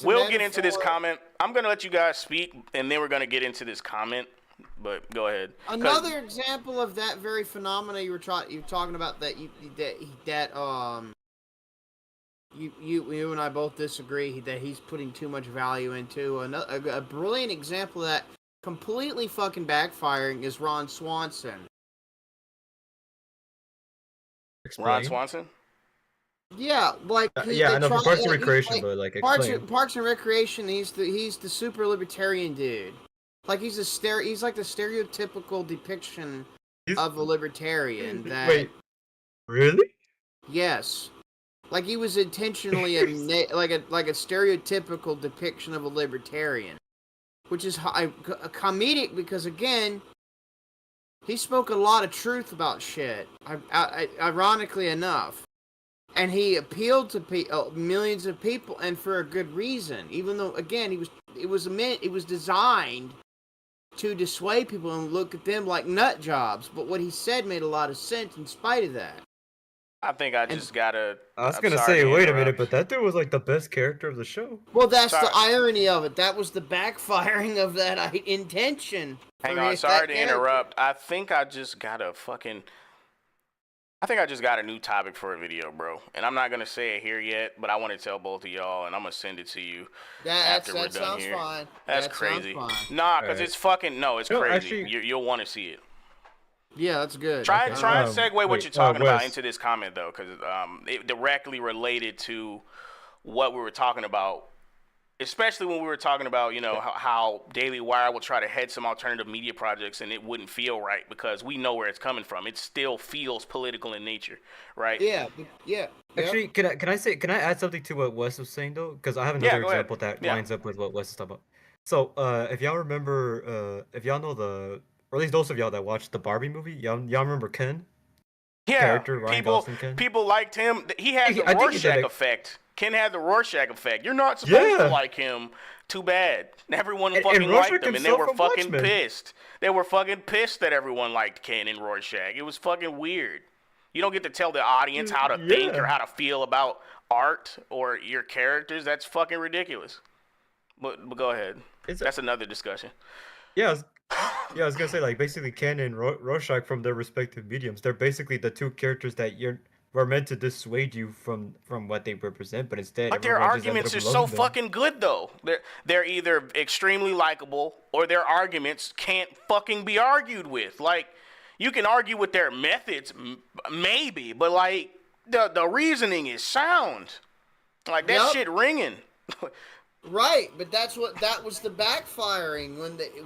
A: we'll get into this comment. I'm going to let you guys speak, and then we're going to get into this comment. But go ahead.
C: Another example of that very phenomena you were talking about that you and I both disagree that he's putting too much value into. A brilliant example of that completely fucking backfiring is Ron Swanson.
A: Explain. Ron Swanson?
C: Yeah, like
B: I know for Parks and Recreation, but like explain.
C: Parks and Recreation, he's the super libertarian dude. Like he's like the stereotypical depiction of a libertarian.
B: Wait, really?
C: Yes, like he was intentionally like a stereotypical depiction of a libertarian, which is comedic because again, he spoke a lot of truth about shit. Ironically enough. And he appealed to millions of people, and for a good reason. Even though, again, it was designed to dissuade people and look at them like nut jobs. But what he said made a lot of sense in spite of that.
A: I think I just gotta.
B: I was gonna say, wait a minute, but that dude was like the best character of the show.
C: Well, that's the irony of it. That was the backfiring of that intention.
A: Hang on, sorry to interrupt. I think I just got a new topic for a video, bro. And I'm not going to say it here yet, but I want to tell both of y'all, and I'm going to send it to you after we're done here.
C: Fine.
A: That's crazy. Nah, because it's fucking, it's crazy.
B: Actually,
A: you'll want to see it.
C: Yeah, that's good.
A: Try and segue what you're talking about into this comment, though, because it directly related to what we were talking about. Especially when we were talking about, how Daily Wire will try to head some alternative media projects and it wouldn't feel right because we know where it's coming from. It still feels political in nature, right?
C: Yeah.
B: Actually, can I add something to what Wes was saying though? Because I have another example that lines up with what Wes is talking about. So, if y'all remember, if y'all know or at least those of y'all that watched the Barbie movie, y'all remember Ken?
A: Yeah,
B: Character, Ryan Gosling Ken?
A: People liked him. He had the Rorschach effect. Ken had the Rorschach effect. You're not supposed to like him. Too bad. Everyone fucking liked him, and they were fucking pissed. They were fucking pissed that everyone liked Ken and Rorschach. It was fucking weird. You don't get to tell the audience how to think or how to feel about art or your characters. That's fucking ridiculous. But go ahead. That's another discussion.
B: Yeah, I was gonna say, like, basically Ken and Rorschach from their respective mediums, they're basically the two characters that were meant to dissuade you from what they represent, but instead.
A: But their arguments are so fucking good, though. They're either extremely likable or their arguments can't fucking be argued with. Like, you can argue with their methods, maybe, but like the reasoning is sound. Like that shit ringing.
C: Right, but that was the backfiring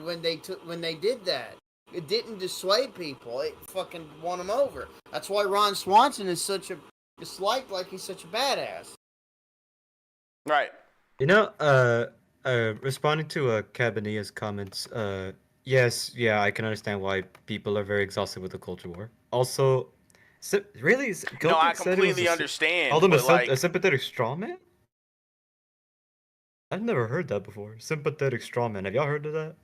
C: when they did that. It didn't dissuade people. It fucking won them over. That's why Ron Swanson is such a disliked, like he's such a badass.
A: Right.
B: Responding to Cabania's comments, yes, I can understand why people are very exhausted with the culture war. Also, really?
A: No, I completely understand.
B: Called him a sympathetic strawman? I've never heard that before. Sympathetic strawman. Have y'all heard of that?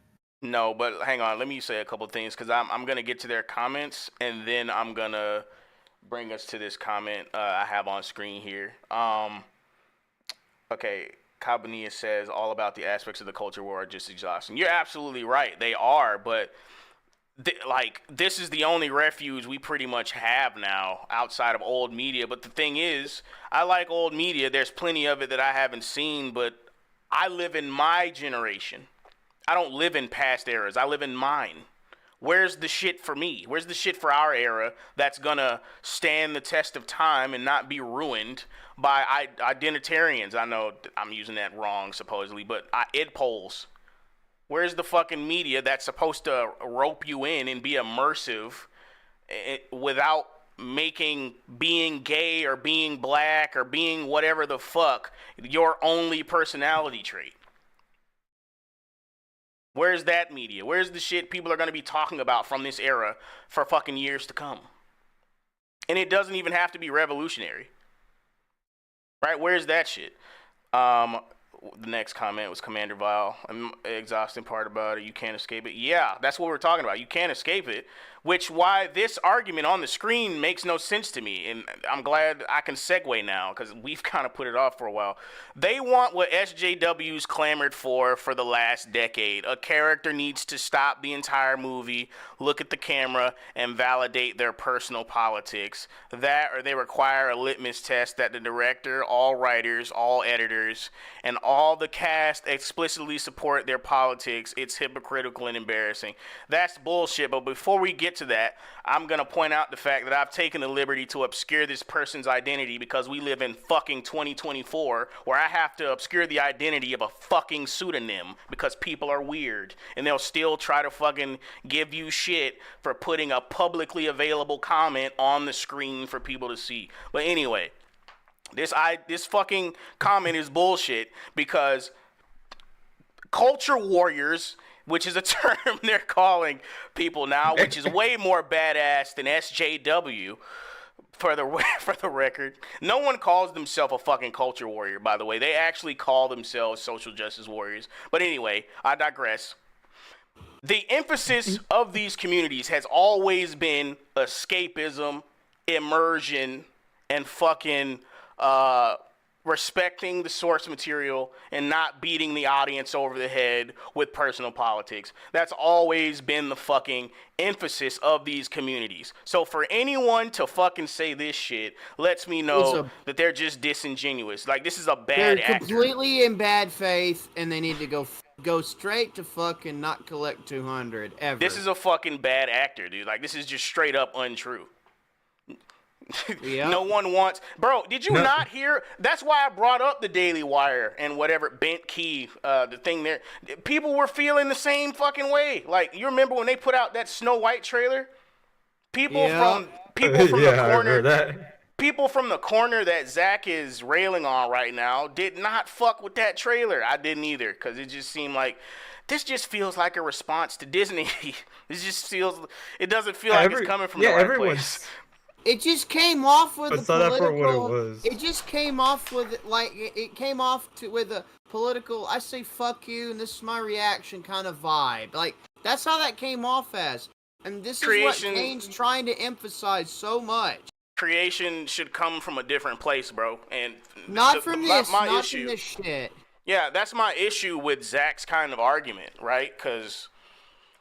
A: No, but hang on. Let me say a couple things because I'm going to get to their comments and then I'm going to bring us to this comment I have on screen here. Okay, Cabania says all about the aspects of the culture war are just exhausting. You're absolutely right. They are, but this is the only refuge we pretty much have now outside of old media. But the thing is, I like old media. There's plenty of it that I haven't seen, but I live in my generation. I don't live in past eras. I live in mine. Where's the shit for me? Where's the shit for our era that's gonna stand the test of time and not be ruined by identitarians? I know I'm using that wrong, supposedly, but id polls. Where's the fucking media that's supposed to rope you in and be immersive without making being gay or being black or being whatever the fuck your only personality trait? Where's that media? Where's the shit people are going to be talking about from this era for fucking years to come? And it doesn't even have to be revolutionary. Right? Where's that shit? The next comment was Commander Vile. Exhausting part about it. You can't escape it. Yeah, that's what we're talking about. You can't escape it. Why this argument on the screen makes no sense to me. And I'm glad I can segue now because we've kind of put it off for a while. They want what SJWs clamored for the last decade. A character needs to stop the entire movie, look at the camera, and validate their personal politics. That or they require a litmus test that the director, all writers, all editors, and all the cast explicitly support their politics. It's hypocritical and embarrassing. That's bullshit. But before we get get to that, I'm going to point out the fact that I've taken the liberty to obscure this person's identity because we live in fucking 2024 where I have to obscure the identity of a fucking pseudonym because people are weird and they'll still try to fucking give you shit for putting a publicly available comment on the screen for people to see. But anyway, this fucking comment is bullshit because culture warriors, which is a term they're calling people now, which is way more badass than SJW, for the record. No one calls themselves a fucking culture warrior, by the way. They actually call themselves social justice warriors. But anyway, I digress. The emphasis of these communities has always been escapism, immersion, and fucking respecting the source material and not beating the audience over the head with personal politics. That's always been the fucking emphasis of these communities. So for anyone to fucking say this shit lets me know that they're just disingenuous. Like, this is a bad actor.
C: They're completely in bad faith, and they need to go straight to fucking not collect 200 ever.
A: This is a fucking bad actor, dude. Like, this is just straight up untrue. Yep. No one wants... Bro, did you not hear? That's why I brought up the Daily Wire and whatever, Bent Key, the thing there. People were feeling the same fucking way. Like, you remember when they put out that Snow White trailer? People from the corner... People from the corner that Zach is railing on right now did not fuck with that trailer. I didn't either, because it just seemed like... This just feels like a response to Disney. It doesn't feel like it's coming from the right place.
C: It just came off with the political.
B: What it was.
C: It just came off with it came off with a political. I say fuck you, and this is my reaction kind of vibe. Like, that's how that came off as, and this is what Kaine's trying to emphasize so much.
A: Creation should come from a different place, bro, and
C: not from this shit.
A: Yeah, that's my issue with Zach's kind of argument, right? Because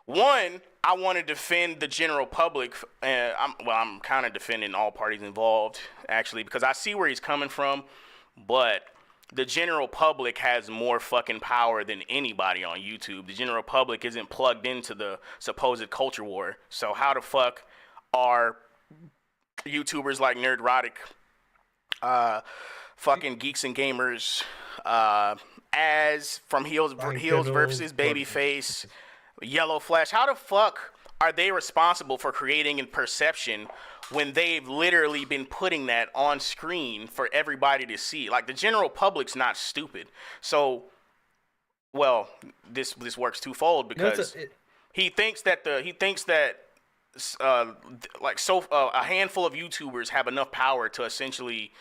A: one, I want to defend the general public, and I'm kind of defending all parties involved, actually, because I see where he's coming from, but the general public has more fucking power than anybody on YouTube. The general public isn't plugged into the supposed culture war, so how the fuck are YouTubers like Nerdrotic, fucking Geeks and Gamers, as from Heels versus Babyface, Yellow Flash, how the fuck are they responsible for creating a perception when they've literally been putting that on screen for everybody to see? Like, the general public's not stupid. So, well, this works twofold because he thinks that a handful of YouTubers have enough power to essentially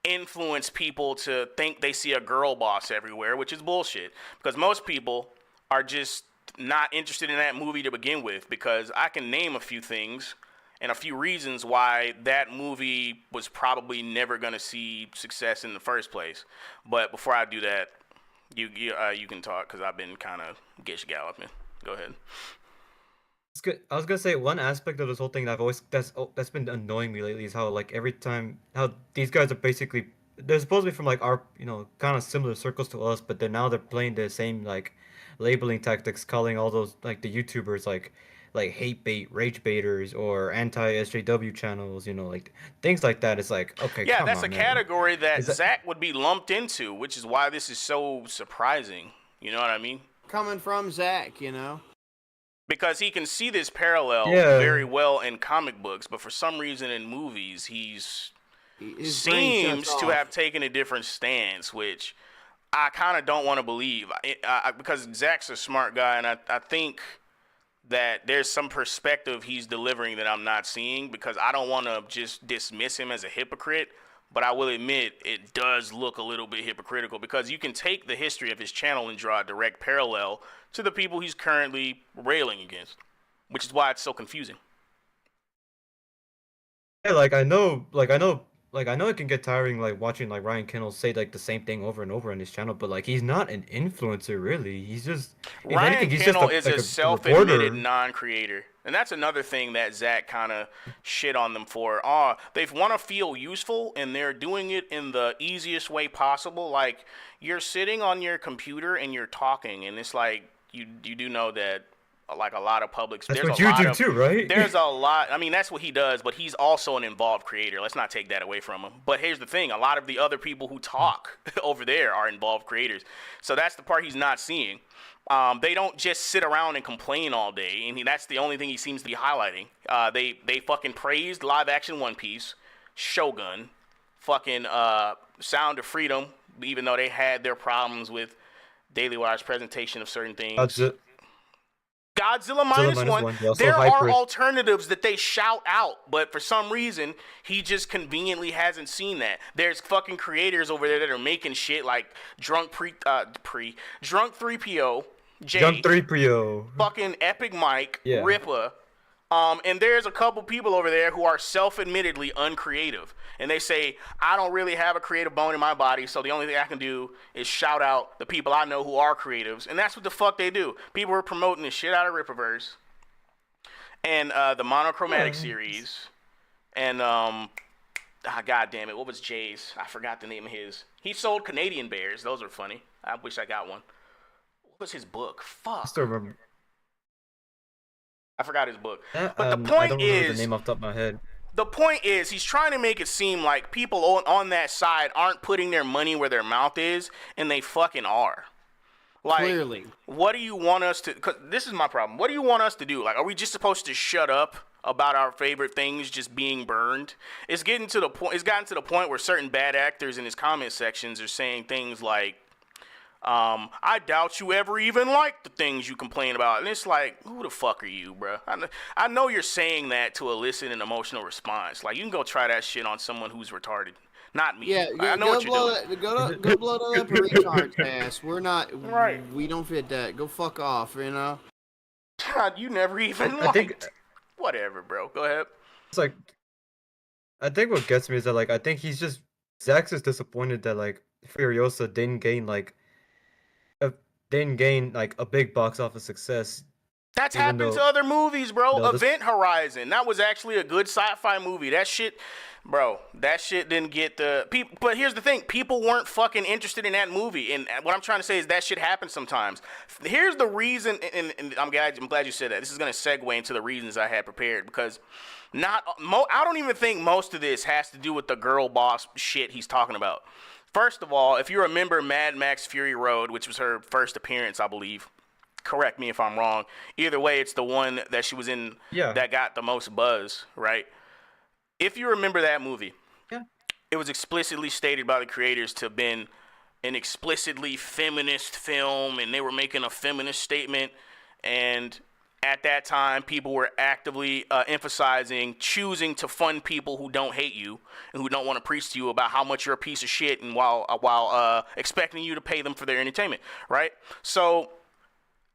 A: influence people to think they see a girl boss everywhere, which is bullshit, because most people are just not interested in that movie to begin with, because I can name a few things and a few reasons why that movie was probably never going to see success in the first place. But before I do that, you can talk, because I've been kind of gish-galloping. Go ahead.
B: It's good. I was gonna say, one aspect of this whole thing that's been annoying me lately is how, like, every time how these guys are basically, they're supposed to be from, like, our, kind of similar circles to us, but they're playing the same, like, labeling tactics, calling all those, like, the YouTubers like hate bait, rage baiters, or anti-SJW channels, like things like that. It's like, okay,
A: yeah,
B: come
A: that's
B: on,
A: a
B: man.
A: category that Zach would be lumped into, which is why this is so surprising. You know what I mean?
C: Coming from Zach,
A: because he can see this parallel very well in comic books, but for some reason in movies seems to have taken a different stance, which I kind of don't want to believe, because Zach's a smart guy, and I think that there's some perspective he's delivering that I'm not seeing, because I don't want to just dismiss him as a hypocrite, but I will admit it does look a little bit hypocritical, because you can take the history of his channel and draw a direct parallel to the people he's currently railing against, which is why it's so confusing.
B: Yeah, I know it can get tiring, like, watching, like, Ryan Kendall say, like, the same thing over and over on his channel, but, like, he's not an influencer, really. He's just...
A: Ryan Kendall is a self-admitted non-creator. And that's another thing that Zach kind of shit on them for. They want to feel useful, and they're doing it in the easiest way possible. Like, you're sitting on your computer and you're talking, and it's like, you do know that like a lot of public.
B: That's
A: There's
B: what
A: a
B: you
A: lot
B: do
A: of,
B: too, right?
A: There's a lot. I mean, that's what he does, but he's also an involved creator. Let's not take that away from him. But here's the thing: a lot of the other people who talk over there are involved creators. So that's the part he's not seeing. They don't just sit around and complain all day, and that's the only thing he seems to be highlighting. They fucking praised live action One Piece, Shogun, fucking Sound of Freedom, even though they had their problems with Daily Wire's presentation of certain things. Godzilla minus one. There are alternatives that they shout out, but for some reason, he just conveniently hasn't seen that. There's fucking creators over there that are making shit like Drunk 3PO, Jay,
B: Drunk 3PO,
A: fucking Epic Mike, Rippa. And there's a couple people over there who are self-admittedly uncreative. And they say, I don't really have a creative bone in my body, so the only thing I can do is shout out the people I know who are creatives. And that's what the fuck they do. People are promoting the shit out of Rippaverse and the monochromatic series. And, God damn it, what was Jay's? I forgot the name of his. He sold Canadian bears. Those are funny. I wish I got one. What was his book? Fuck.
B: I still remember.
A: I forgot his book. But the point
B: I don't remember the name off the top of my head.
A: The point is, he's trying to make it seem like people on that side aren't putting their money where their mouth is, and they fucking are. Like, clearly. What do you want us to... Because this is my problem. What do you want us to do? Like, are we just supposed to shut up about our favorite things just being burned? It's gotten to the point where certain bad actors in his comment sections are saying things like, I doubt you ever even like the things you complain about. And it's like, who the fuck are you, bro? I know you're saying that to elicit an emotional response. Like, you can go try that shit on someone who's retarded. Not me.
C: Yeah,
A: I know what you're doing.
C: Go blow up a retard's ass. We're not, right. We don't fit that. Go fuck off, you know?
A: God, you never even liked. Whatever, bro. Go ahead.
B: It's like, I think what gets me is that, like, I think Zax is disappointed that, like, Furiosa didn't gain a big box office success.
A: That's happened to other movies, bro. Event Horizon. That was actually a good sci-fi movie. That shit, bro, that shit didn't get the people. But here's the thing. People weren't fucking interested in that movie. And what I'm trying to say is that shit happens sometimes. Here's the reason, and I'm glad you said that. This is going to segue into the reasons I had prepared. Because I don't even think most of this has to do with the girl boss shit he's talking about. First of all, if you remember Mad Max Fury Road, which was her first appearance, I believe. Correct me if I'm wrong. Either way, it's the one that she was in that got the most buzz, right? If you remember that movie, it was explicitly stated by the creators to have been an explicitly feminist film, and they were making a feminist statement. And at that time, people were actively emphasizing choosing to fund people who don't hate you and who don't want to preach to you about how much you're a piece of shit, and while expecting you to pay them for their entertainment, right? So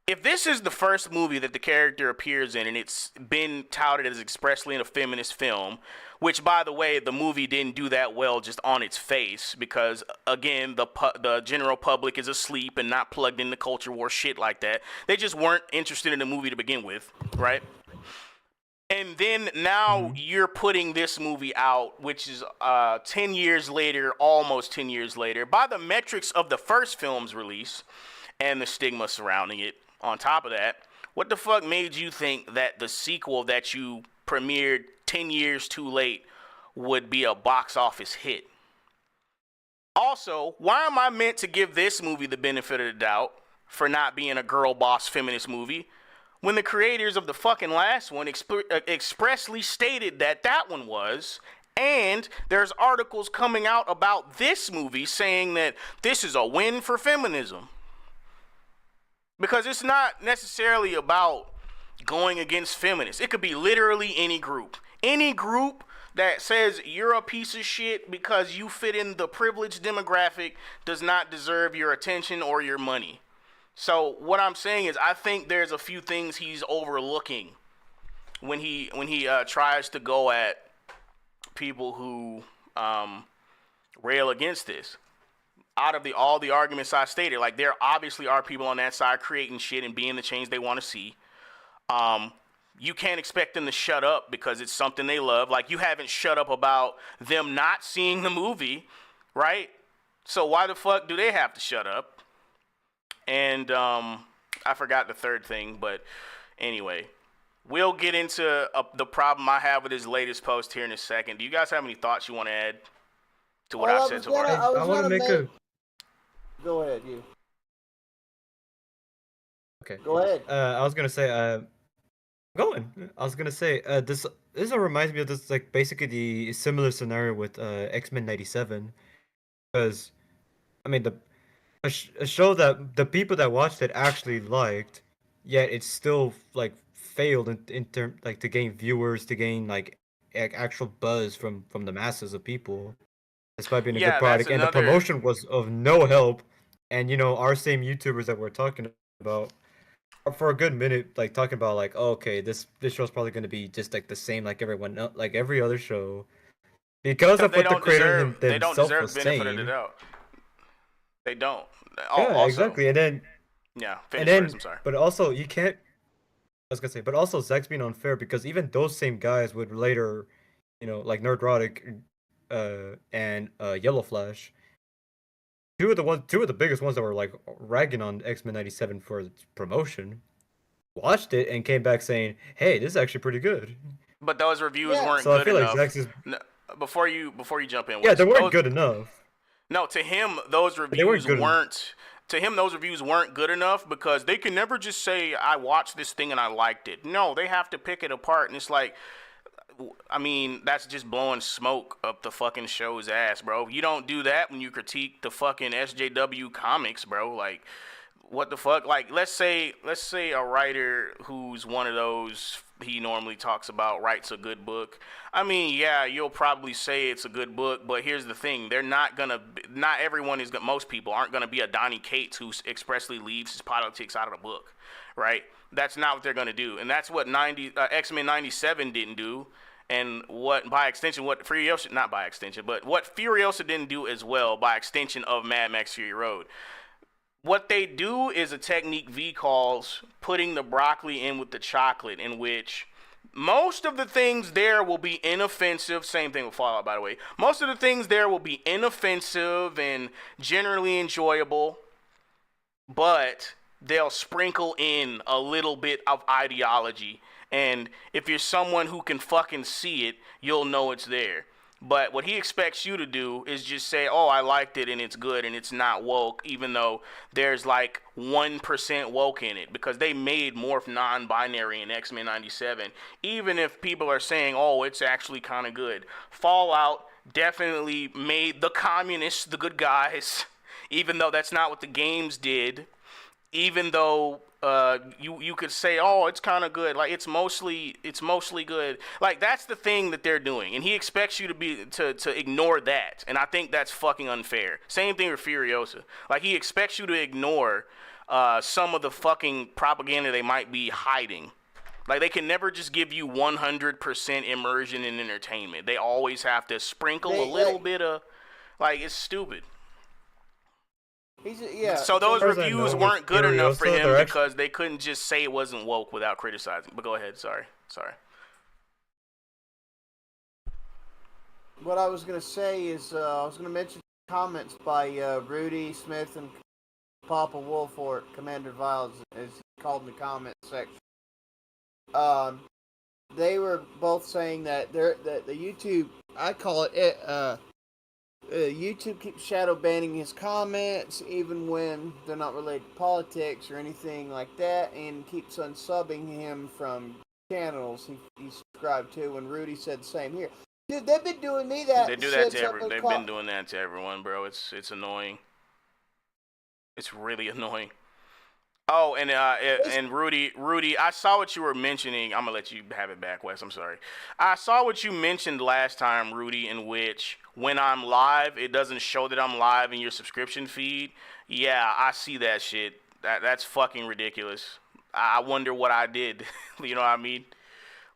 A: if this is the first movie that the character appears in, and it's been touted as expressly in a feminist film, which, by the way, the movie didn't do that well just on its face because, again, the general public is asleep and not plugged into culture war shit like that. They just weren't interested in the movie to begin with, right? And then now you're putting this movie out, which is 10 years later, almost 10 years later, by the metrics of the first film's release and the stigma surrounding it. On top of that, what the fuck made you think that the sequel that you premiered 10 years too late would be a box office hit? Also, why am I meant to give this movie the benefit of the doubt for not being a girl boss feminist movie when the creators of the fucking last one expressly stated that one was, and there's articles coming out about this movie saying that this is a win for feminism? Because it's not necessarily about going against feminists. It could be literally any group. Any group that says you're a piece of shit because you fit in the privileged demographic does not deserve your attention or your money. So what I'm saying is I think there's a few things he's overlooking when he tries to go at people who rail against this. Out of all the arguments I stated, like, there obviously are people on that side creating shit and being the change they want to see. You can't expect them to shut up because it's something they love. Like, you haven't shut up about them not seeing the movie, right? So why the fuck do they have to shut up? And I forgot the third thing, but Anyway, we'll get into the problem I have with his latest post here in a second. Do you guys have any thoughts you want to add to what I've said so far?
B: I want to make a...
C: Go ahead, you.
B: Okay.
C: Go ahead.
B: I was gonna say, this reminds me of this, like, basically the similar scenario with X-Men '97, because I mean a show that the people that watched it actually liked, yet it still like failed in term like to gain viewers, to gain like actual buzz from the masses of people, despite being a good product, and the promotion was of no help. And our same YouTubers that we're talking about for a good minute, like talking about like, oh, okay, this show's probably going to be just like the same like everyone else, like every other show, because of what the creator themselves was saying.
A: Benefit of the doubt. They don't.
B: Yeah, exactly. And then
A: first, I'm sorry.
B: But also you can't. I was gonna say, but also Zach's being unfair, because even those same guys would later, like Nerdrotic, and Yellow Flash, two of the biggest ones that were like ragging on X-Men '97 for its promotion, watched it and came back saying, "Hey, this is actually pretty good."
A: But those reviews weren't good enough.
B: Like Zach's is...
A: Before you jump in,
B: yeah, they weren't good enough.
A: No, to him those reviews weren't. To him, those reviews weren't good enough, because they can never just say, I watched this thing and I liked it. No, they have to pick it apart. And it's like, I mean, that's just blowing smoke up the fucking show's ass, bro. You don't do that when you critique the fucking SJW comics, bro. Like, what the fuck? Like, let's say a writer who's one of those he normally talks about writes a good book. I mean, yeah, you'll probably say it's a good book, but here's the thing. Most people aren't going to be a Donny Cates who expressly leaves his politics out of the book, right? That's not what they're going to do. And that's what X-Men '97 didn't do. And what Furiosa didn't do as well, by extension of Mad Max Fury Road. What they do is a technique V calls putting the broccoli in with the chocolate, in which most of the things there will be inoffensive. Same thing with Fallout, by the way. Most of the things there will be inoffensive and generally enjoyable, but they'll sprinkle in a little bit of ideology. And if you're someone who can fucking see it, you'll know it's there. But what he expects you to do is just say, oh, I liked it and it's good and it's not woke, even though there's like 1% woke in it, because they made Morph non-binary in X-Men '97. Even if people are saying, oh, it's actually kind of good. Fallout definitely made the communists the good guys, even though that's not what the games did. Even though you could say, oh, it's kind of good, like it's mostly good. Like, that's the thing that they're doing, and he expects you to ignore that, and I think that's fucking unfair. Same thing with Furiosa. Like, he expects you to ignore some of the fucking propaganda they might be hiding. Like, they can never just give you 100% immersion in entertainment. They always have to sprinkle a little bit of, like, it's stupid. So those reviews weren't good enough for him, because they couldn't just say it wasn't woke without criticizing. But go ahead, sorry.
C: What I was going to say is, I was going to mention comments by Rudy Smith and Papa Wolf, or Commander Viles, as he called in the comment section. They were both saying that the YouTube, I call it, YouTube keeps shadow banning his comments, even when they're not related to politics or anything like that, and keeps unsubbing him from channels he subscribed to. And Rudy said the same here. Dude, they've been doing me that.
A: They do that to everyone. They've been doing that to everyone, bro. It's annoying. It's really annoying. Oh, and Rudy, I saw what you were mentioning. I'm gonna let you have it back, Wes. I'm sorry. I saw what you mentioned last time, Rudy, in which when I'm live, it doesn't show that I'm live in your subscription feed. Yeah, I see that shit. That's fucking ridiculous. I wonder what I did. You know what I mean?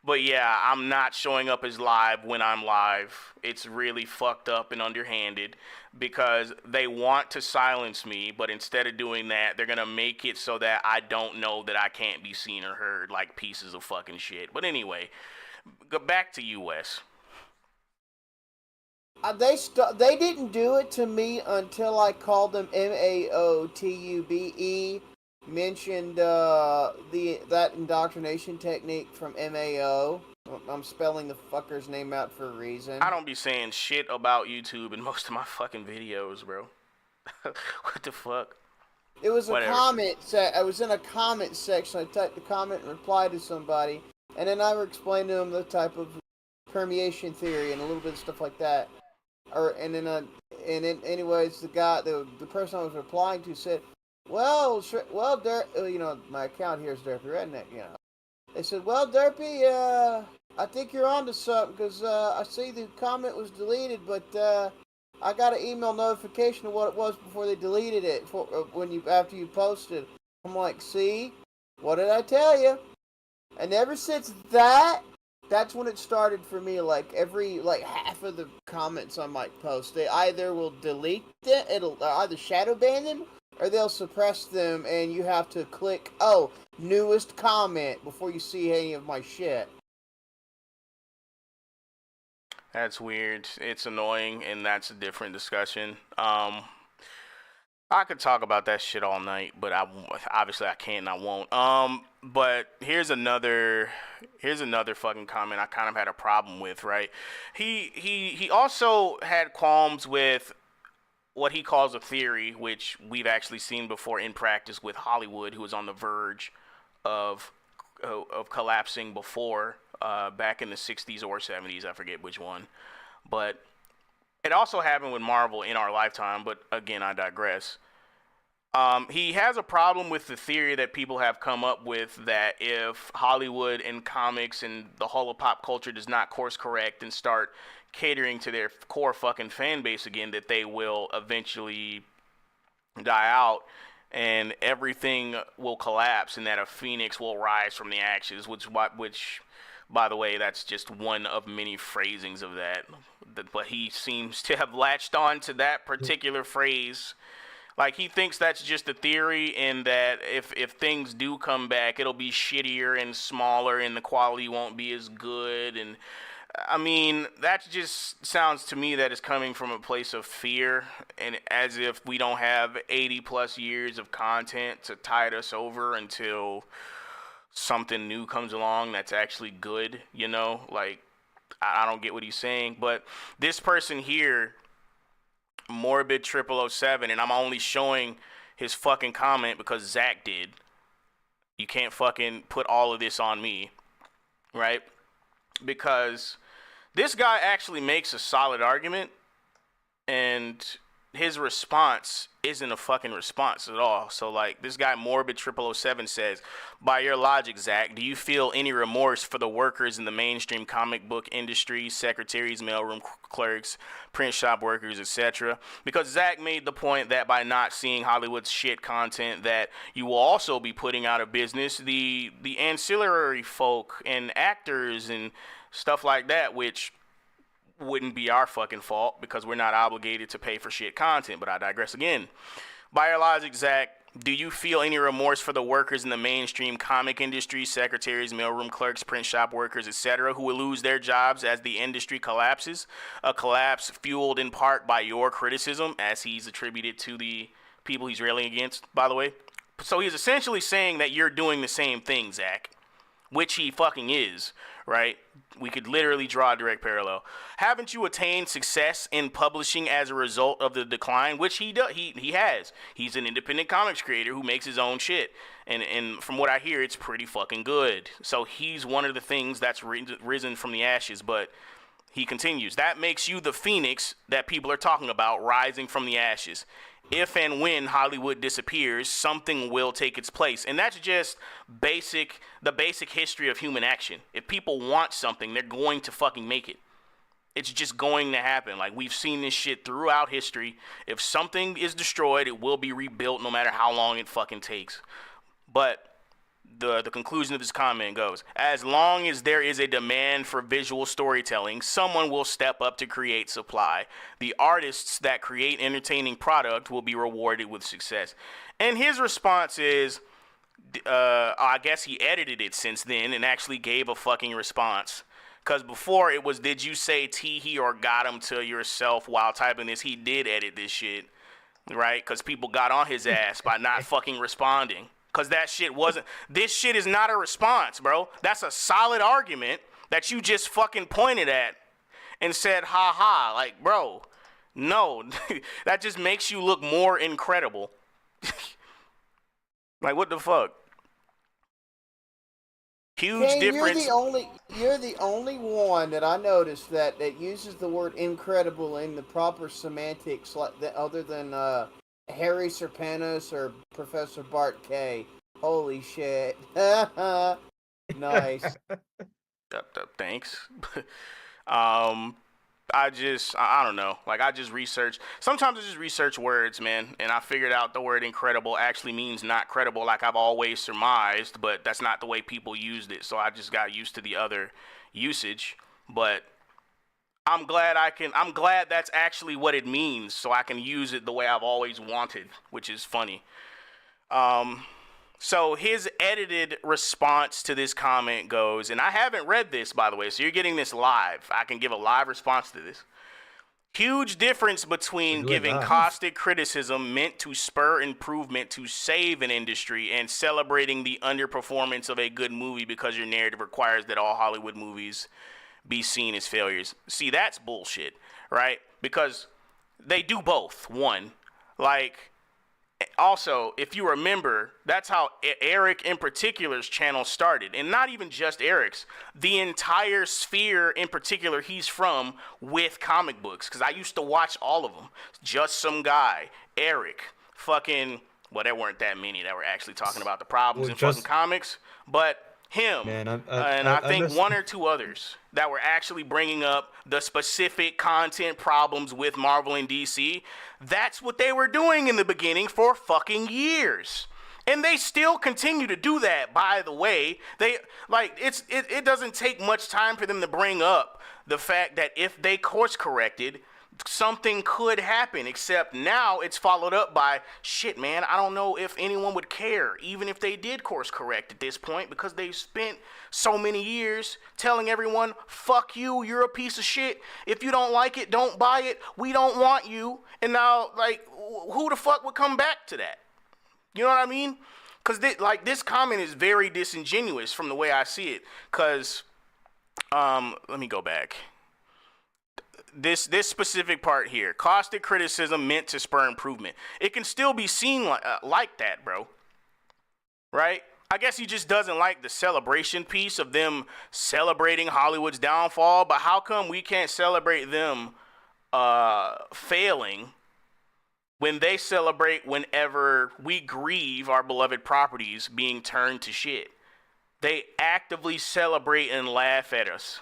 A: But yeah, I'm not showing up as live when I'm live. It's really fucked up and underhanded, because they want to silence me, but instead of doing that, they're going to make it so that I don't know that I can't be seen or heard, like pieces of fucking shit. But anyway, go back to you, Wes.
C: They didn't do it to me until I called them MAOTUBE, mentioned that indoctrination technique from MAO. I'm spelling the fucker's name out for a reason.
A: I don't be saying shit about YouTube in most of my fucking videos, bro. What the fuck?
C: It was a comment. I was in a comment section. I typed the comment and replied to somebody, and then I explained to them the type of permeation theory and a little bit of stuff like that. Anyways, the person I was replying to said, "Well, my account here is Derpy Redneck. They said, well, Derpy, I think you're onto something because I see the comment was deleted, but I got an email notification of what it was before they deleted it after you posted." I'm like, see, what did I tell you? And ever since that's when it started for me. Like half of the comments I might post, they either will delete it, it'll either shadow ban them, or they'll suppress them, and you have to click, newest comment before you see any of my shit.
A: That's weird. It's annoying, and that's a different discussion. I could talk about that shit all night, but obviously I can't and I won't. But here's another fucking comment I kind of had a problem with, right? He also had qualms with what he calls a theory, which we've actually seen before in practice with Hollywood, who was on the verge of collapsing before, back in the 60s or 70s, I forget which one. But it also happened with Marvel in our lifetime, but again, I digress. He has a problem with the theory that people have come up with that if Hollywood and comics and the whole of pop culture does not course correct and start catering to their core fucking fan base again, that they will eventually die out and everything will collapse and that a phoenix will rise from the ashes, which by the way, that's just one of many phrasings of that. But he seems to have latched on to that particular phrase. Like, he thinks that's just a theory, and that if things do come back, it'll be shittier and smaller, and the quality won't be as good. And I mean, that just sounds to me that it's coming from a place of fear, and as if we don't have 80 plus years of content to tide us over until something new comes along that's actually good, Like, I don't get what he's saying. But this person here, Morbid 0007, and I'm only showing his fucking comment because Zach did. You can't fucking put all of this on me, right? Because this guy actually makes a solid argument, and his response isn't a fucking response at all. So, like, this guy Morbid 0007 says, by your logic, Zach, do you feel any remorse for the workers in the mainstream comic book industry, secretaries, mailroom clerks, print shop workers, etc.? Because Zach made the point that by not seeing Hollywood's shit content, that you will also be putting out of business the ancillary folk and actors and stuff like that, which wouldn't be our fucking fault because we're not obligated to pay for shit content. But I digress again. By your logic, Zach, do you feel any remorse for the workers in the mainstream comic industry, secretaries, mailroom clerks, print shop workers, etc., who will lose their jobs as the industry collapses? A collapse fueled in part by your criticism, as he's attributed to the people he's railing against, by the way. So he's essentially saying that you're doing the same thing, Zach, which he fucking is, right? We could literally draw a direct parallel. Haven't you attained success in publishing as a result of the decline? Which he does. He has. He's an independent comics creator who makes his own shit. And from what I hear, it's pretty fucking good. So he's one of the things that's risen from the ashes. But he continues. That makes you the phoenix that people are talking about, rising from the ashes. If and when Hollywood disappears, something will take its place. And that's just the basic history of human action. If people want something, they're going to fucking make it. It's just going to happen. Like, we've seen this shit throughout history. If something is destroyed, it will be rebuilt no matter how long it fucking takes. But the conclusion of this comment goes, as long as there is a demand for visual storytelling, someone will step up to create supply. The artists that create entertaining product will be rewarded with success. And his response is, I guess he edited it since then and actually gave a fucking response. Because before it was, did you say tee-hee or got him to yourself while typing this? He did edit this shit, right? Because people got on his ass by not fucking responding Because that shit wasn't. This shit is not a response, bro. That's a solid argument that you just fucking pointed at and said, ha ha. Like, bro, no. That just makes you look more incredible. Like, what the fuck? Huge
C: Kaine,
A: difference.
C: You're the only one that I noticed that uses the word incredible in the proper semantics, like other than Harry Serpanos or Professor Bart K. Holy shit! Nice.
A: Thanks. I don't know. Like, I just research. Sometimes I just research words, man, and I figured out the word incredible actually means not credible, like I've always surmised, but that's not the way people used it. So I just got used to the other usage. But I'm glad that's actually what it means, so I can use it the way I've always wanted, which is funny. So his edited response to this comment goes, and I haven't read this, by the way, so you're getting this live. I can give a live response to this. Huge difference between giving caustic criticism meant to spur improvement to save an industry and celebrating the underperformance of a good movie because your narrative requires that all Hollywood movies be seen as failures. See, that's bullshit, right? Because they do both. One, like... Also, if you remember, that's how Eric in particular's channel started. And not even just Eric's. The entire sphere in particular he's from with comic books. Because I used to watch all of them. Just Some Guy, Eric, fucking... Well, there weren't that many that were actually talking about the problems in fucking comics. But him,
B: man,
A: I think one or two others that were actually bringing up the specific content problems with Marvel and DC. That's what they were doing in the beginning for fucking years. And they still continue to do that, by the way. It doesn't take much time for them to bring up the fact that if they course corrected, something could happen, except now it's followed up by, shit, man, I don't know if anyone would care, even if they did course correct at this point, because they've spent so many years telling everyone, fuck you, you're a piece of shit. If you don't like it, don't buy it. We don't want you. And now, like, who the fuck would come back to that? You know what I mean? Because, this comment is very disingenuous from the way I see it. Because, let me go back. This specific part here, caustic criticism meant to spur improvement. It can still be seen like that, bro. Right? I guess he just doesn't like the celebration piece of them celebrating Hollywood's downfall. But how come we can't celebrate them failing when they celebrate whenever we grieve our beloved properties being turned to shit? They actively celebrate and laugh at us.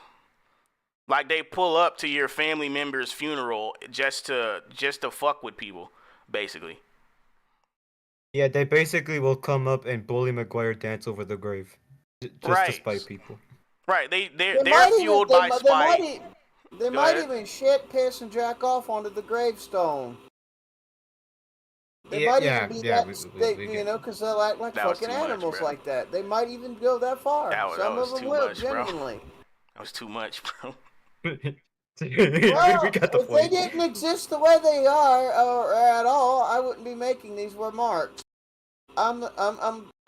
A: Like, they pull up to your family member's funeral just to fuck with people, basically.
B: Yeah, they basically will come up and bully Maguire dance over the grave, just to spite people.
A: Right, they're fueled by spite.
C: They might even shit, piss, and jack off onto the gravestone. They might even be that, you know, because they're like fucking animals like that. They might even go that far. Some of them will, genuinely.
A: That was too much, bro.
C: Well, if they didn't exist the way they are or at all, I wouldn't be making these remarks. I'm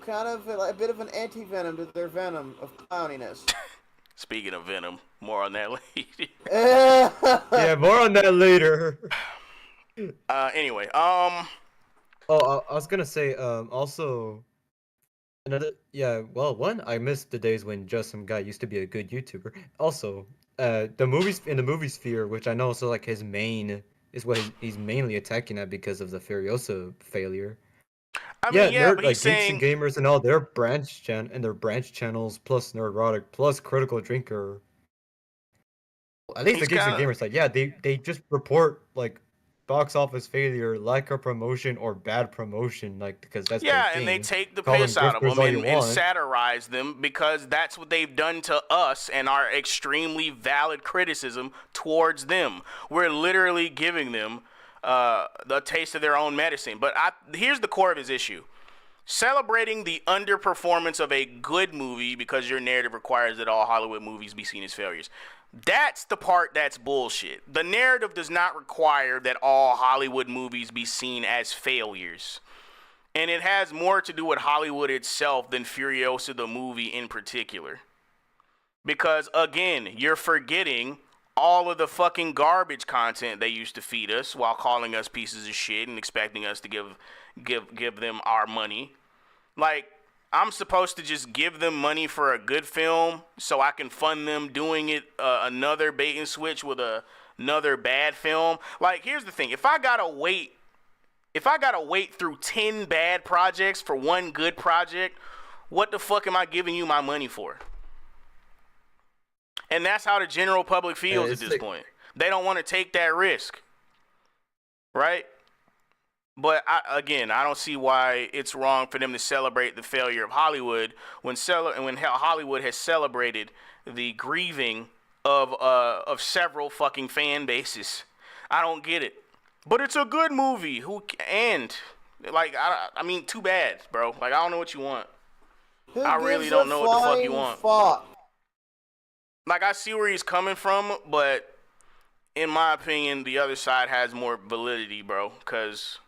C: kind of a bit of an anti-venom to their venom of clowniness.
A: Speaking of venom, more on that later.
B: Yeah, more on that later.
A: Anyway,
B: Oh, I was gonna say, also, one, I missed the days when Just Some Guy used to be a good YouTuber. Also, the movie sphere, which I know is like his main, is what he's mainly attacking at because of the Furiosa failure.
A: I mean, but he's
B: like
A: saying...
B: Geeks and Gamers and all their branch channels, plus Nerdotic, plus Critical Drinker. At least the Geeks and Gamers side, they just report like box office failure, lack of promotion, or bad promotion, like, because that's their thing.
A: And they take the piss out of them and satirize them because that's what they've done to us and our extremely valid criticism towards them. We're literally giving them the taste of their own medicine. But here's the core of his issue. Celebrating the underperformance of a good movie because your narrative requires that all Hollywood movies be seen as failures. That's the part that's bullshit. The narrative does not require that all Hollywood movies be seen as failures. And it has more to do with Hollywood itself than Furiosa the movie in particular. Because, again, you're forgetting all of the fucking garbage content they used to feed us while calling us pieces of shit and expecting us to give them our money. Like, I'm supposed to just give them money for a good film so I can fund them doing it another bait and switch with another bad film. Like, here's the thing. If I gotta wait through 10 bad projects for one good project, what the fuck am I giving you my money for? And that's how the general public feels at this point. They don't want to take that risk. Right? But I don't see why it's wrong for them to celebrate the failure of Hollywood when Hollywood has celebrated the grieving of several fucking fan bases. I don't get it. But it's a good movie. I mean, too bad, bro. Like, I don't know what you want. I really don't know what the fuck you want.
C: Fuck?
A: Like, I see where he's coming from, but in my opinion, the other side has more validity, bro. Because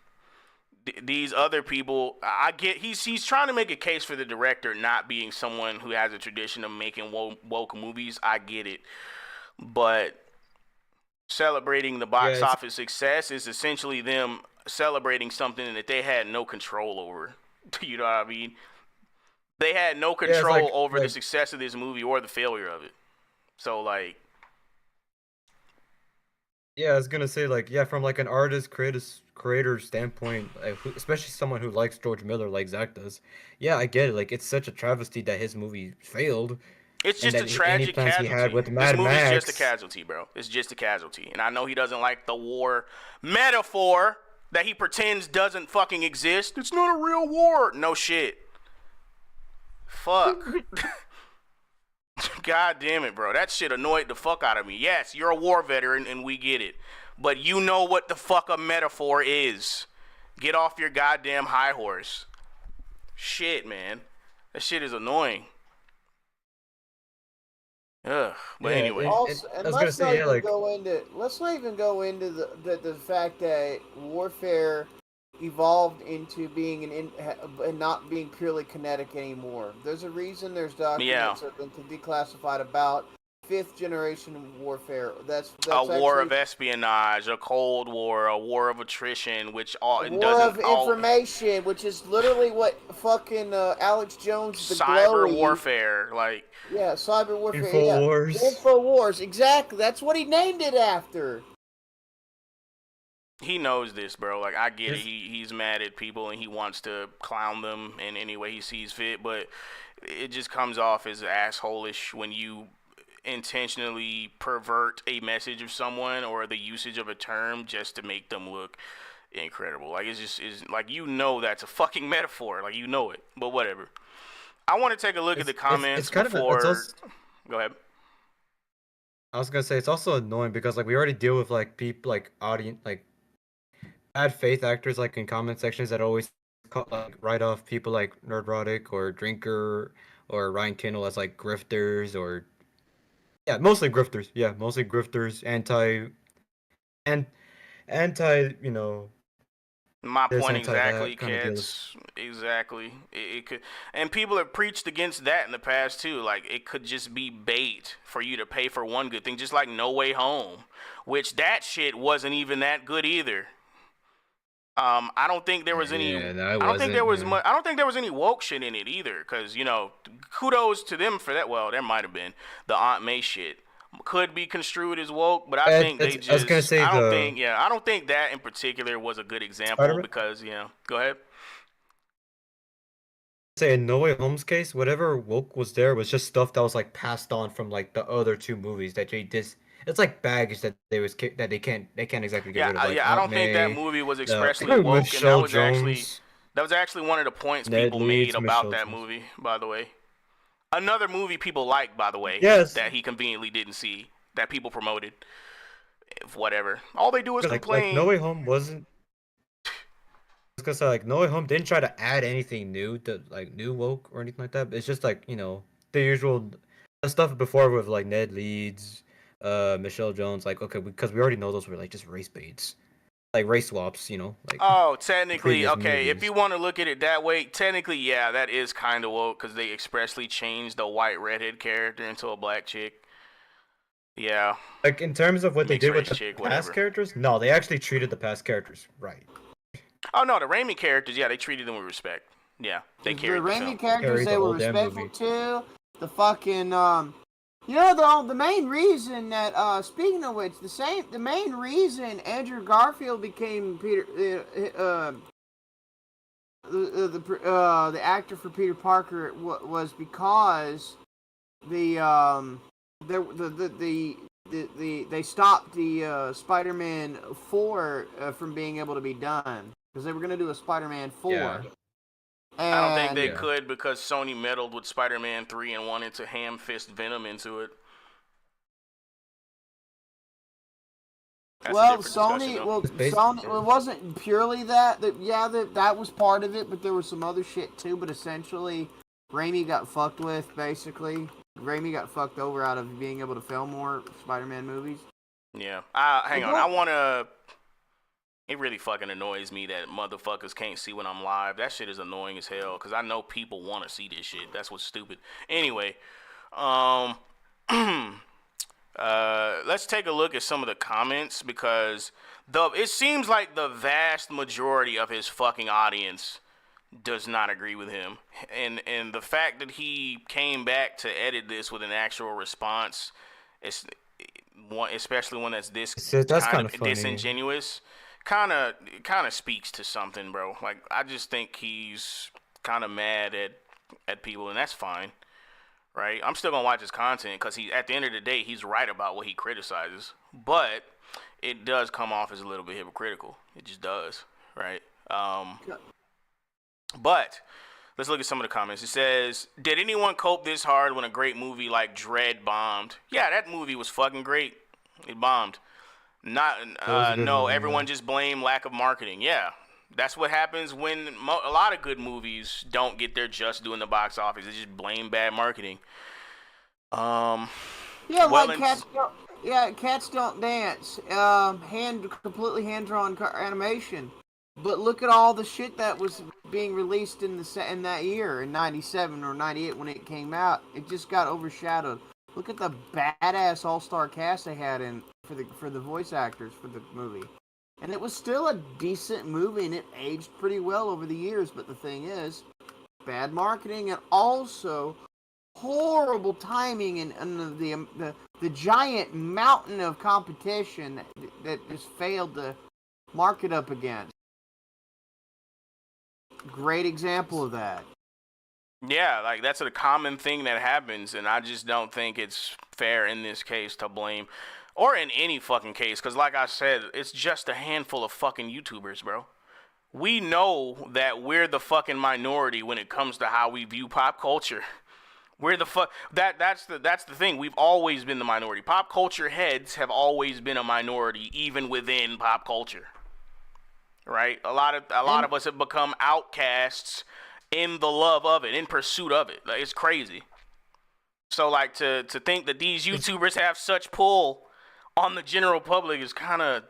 A: these other people, I get he's trying to make a case for the director not being someone who has a tradition of making woke movies. I get it, but celebrating the box office success is essentially them celebrating something that they had no control over. You know what I mean? They had no control over the success of this movie or the failure of it. So, like...
B: Yeah, I was gonna say, like, yeah, from, like, an artist, creator standpoint, especially someone who likes George Miller like Zach does, yeah, I get it. Like, it's such a travesty that his movie failed.
A: It's just a tragic casualty. This movie's just a casualty, bro. It's just a casualty. And I know he doesn't like the war metaphor that he pretends doesn't fucking exist. It's not a real war. No shit. Fuck. God damn it, bro. That shit annoyed the fuck out of me. Yes, you're a war veteran and we get it. But you know what the fuck a metaphor is. Get off your goddamn high horse. Shit, man. That shit is annoying. Ugh. But anyway.
C: Also, and let's not even go into the fact that warfare evolved into being and not being purely kinetic anymore. There's a reason there's documents that have been declassified about 5th generation warfare. That's
A: a war of espionage, a Cold War, a war of attrition, which all
C: a war of information, which is literally what fucking Alex Jones, the
A: cyber warfare, like
C: cyber warfare,
B: Info
C: wars, exactly. That's what he named it after.
A: He knows this, bro. Like, I get it. He's mad at people and he wants to clown them in any way he sees fit, but it just comes off as asshole-ish when you intentionally pervert a message of someone or the usage of a term just to make them look incredible. Like, it's like, you know, that's a fucking metaphor. Like, you know it, but whatever. I want to take a look at the comments before. Go ahead.
B: I was gonna say it's also annoying because, like, we already deal with, like, people, like, audience, like, bad faith actors, like, in comment sections that always write off people like Nerdrotic or Drinker or Ryan Kindle as, like, grifters or mostly grifters, anti, you know.
A: My point exactly, kids. Exactly. It could, and people have preached against that in the past too. Like, it could just be bait for you to pay for one good thing, just like No Way Home, which that shit wasn't even that good either. I don't think there was any. I don't think there was any woke shit in it either. Cause, you know, kudos to them for that. Well, there might have been the Aunt May shit could be construed as woke, but I think they just.
B: I was gonna say
A: I don't think that in particular was a good example because Go ahead.
B: Say in No Way Home's case, whatever woke was there was just stuff that was, like, passed on from, like, the other two movies that they just. It's like baggage that they can't exactly get rid of. Like,
A: I don't think that movie was expressly woke, and that was actually one of the points people made about that movie. By the way, another movie people like, by the way, that he conveniently didn't see, that people promoted. Whatever, all they do is complain.
B: Like, No Way Home wasn't. I was gonna say, like, No Way Home didn't try to add anything new to, like, new woke or anything like that. It's just, like, you know, the usual stuff before with, like, Ned Leeds. Michelle Jones, like, okay, because we already know those were, like, just race baits. like race swaps, you know. Like
A: oh, technically, okay.
B: movies.
A: If you want to look at it that way, technically, yeah, that is kind of woke because they expressly changed the white redhead character into a black chick. Yeah.
B: Like in terms of what they did with the
A: chick,
B: past
A: whatever.
B: characters, no, they actually treated the past characters right.
A: Oh no, the Raimi characters, yeah, they treated them with respect. Yeah, they carried
C: the Raimi characters. They were respectful too. The fucking you know the main reason that speaking of which, the main reason Andrew Garfield became Peter the actor for Peter Parker was because they stopped the Spider-Man 4 from being able to be done because they were going to do a Spider-Man 4.
B: Yeah.
A: And I don't think they could because Sony meddled with Spider-Man 3 and wanted to ham-fist Venom into it. That's
C: Sony, it wasn't purely that. That was part of it, but there was some other shit too. But essentially, Raimi got fucked with, basically. Raimi got fucked over out of being able to film more Spider-Man movies.
A: Yeah. Hang on. I want to... It really fucking annoys me that motherfuckers can't see when I'm live. That shit is annoying as hell because I know people want to see this shit. That's what's stupid. Anyway, let's take a look at some of the comments because it seems like the vast majority of his fucking audience does not agree with him. And the fact that he came back to edit this with an actual response, especially one that's kind of disingenuous, kind of speaks to something, bro. Like, I just think he's kind of mad at people, and that's fine, right? I'm still gonna watch his content because at the end of the day, he's right about what he criticizes, but it does come off as a little bit hypocritical. It just does, right? But let's look at some of the comments. It says, did anyone cope this hard when a great movie like Dread bombed? Yeah, that movie was fucking great. It bombed. No, everyone just blame lack of marketing. Yeah, that's what happens when a lot of good movies don't get their just due in the box office. They just blame bad marketing.
C: Cats Don't Dance. Completely hand-drawn animation. But look at all the shit that was being released in that year, in '97 or '98 when it came out. It just got overshadowed. Look at the badass all-star cast they had for the voice actors for the movie. And it was still a decent movie, and it aged pretty well over the years. But the thing is, bad marketing and also horrible timing and the giant mountain of competition that just failed to market up against. Great example of that.
A: Yeah, like that's a common thing that happens, and I just don't think it's fair in this case to blame, or in any fucking case, because like I said, it's just a handful of fucking YouTubers, bro. We know that we're the fucking minority when it comes to how we view pop culture. We're the that's the thing. We've always been the minority. Pop culture heads have always been a minority, even within pop culture. Right? A lot of us have become outcasts in the love of it, in pursuit of it. Like, it's crazy. So, like, to think that these YouTubers have such pull on the general public is kind of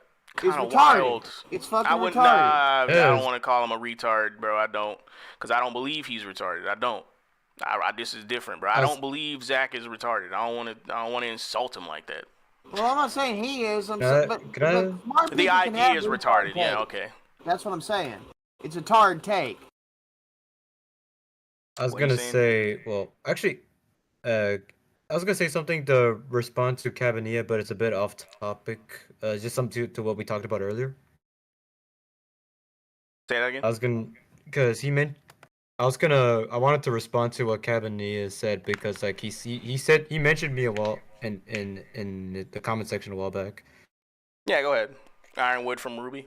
A: wild.
C: It's fucking retarded.
A: I don't want to call him a retard, bro. I don't, because I don't believe he's retarded. I don't. This is different, bro. I don't believe Zach is retarded. I don't want to insult him like that.
C: Well, I'm not saying he is. I'm saying, but
A: the idea is retarded. Yeah, okay.
C: That's what I'm saying. It's a tard take.
B: I was gonna say, well, actually, I was gonna say something to respond to Cabanilla, but it's a bit off topic. Just something to what we talked about earlier.
A: Say that again.
B: I wanted to respond to what Cabanilla said because like he mentioned me a while in the comment section a while back.
A: Yeah, go ahead. Ironwood from Ruby.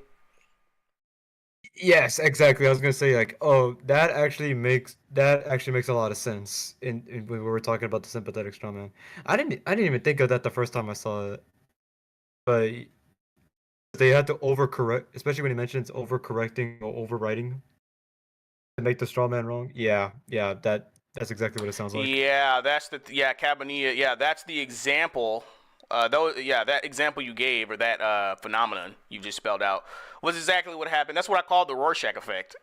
B: Yes, exactly. I was gonna say like, oh, that actually makes a lot of sense in when we were talking about the sympathetic strawman. I didn't even think of that the first time I saw it, but they had to overcorrect, especially when he mentions overcorrecting or overwriting to make the strawman wrong. Yeah, that's exactly what it sounds like.
A: Yeah, Cabanilla. Yeah, that's the example that example you gave, or that phenomenon you just spelled out, was exactly what happened. That's what I called the Rorschach effect.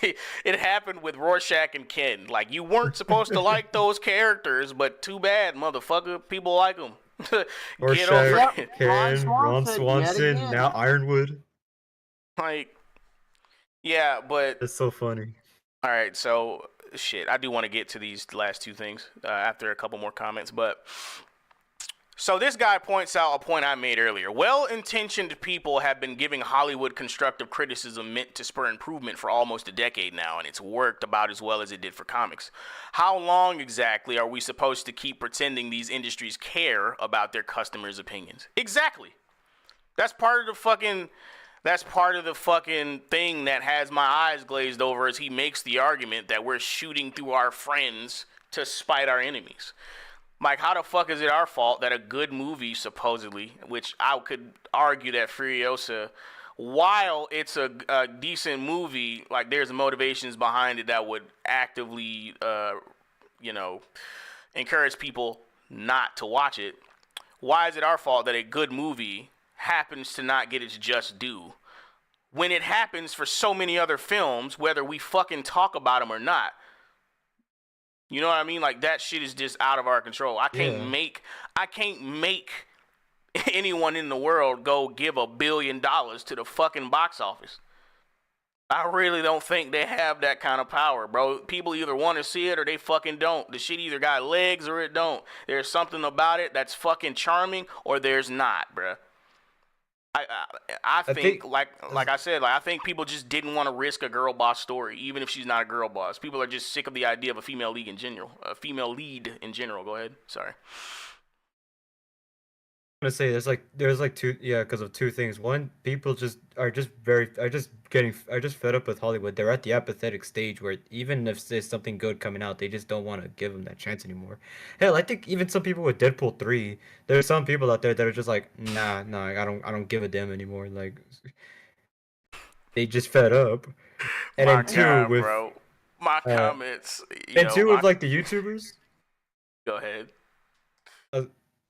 A: It happened with Rorschach and Ken. Like, you weren't supposed to like those characters, but too bad, motherfucker. People like them. Get over it.
B: Ken, Ron Swanson, now Ironwood.
A: Like, yeah, but
B: it's so funny.
A: All right, so shit, I do want to get to these last two things after a couple more comments, but so this guy points out a point I made earlier. Well-intentioned people have been giving Hollywood constructive criticism meant to spur improvement for almost a decade now, and it's worked about as well as it did for comics. How long exactly are we supposed to keep pretending these industries care about their customers' opinions? Exactly. That's part of the fucking thing that has my eyes glazed over, as he makes the argument that we're shooting through our friends to spite our enemies. Like, how the fuck is it our fault that a good movie, supposedly, which I could argue that Furiosa, while it's a decent movie, like, there's motivations behind it that would actively, encourage people not to watch it. Why is it our fault that a good movie happens to not get its just due when it happens for so many other films, whether we fucking talk about them or not? You know what I mean? Like, that shit is just out of our control. I can't make anyone in the world go give $1 billion to the fucking box office. I really don't think they have that kind of power, bro. People either want to see it or they fucking don't. The shit either got legs or it don't. There's something about it that's fucking charming, or there's not, bro. I think like I said, I think people just didn't want to risk a girl boss story, even if she's not a girl boss. People are just sick of the idea of a female lead in general. Go ahead. Sorry.
B: I'm gonna say there's two, because of two things. One, people are just fed up with Hollywood. They're at the apathetic stage where even if there's something good coming out, they just don't want to give them that chance anymore. Hell, I think even some people with Deadpool 3, there's some people out there that are just like, nah, I don't give a damn anymore. Like, they just fed up. And then two, with
A: bro, my comments.
B: And two, with like the YouTubers.
A: Go ahead.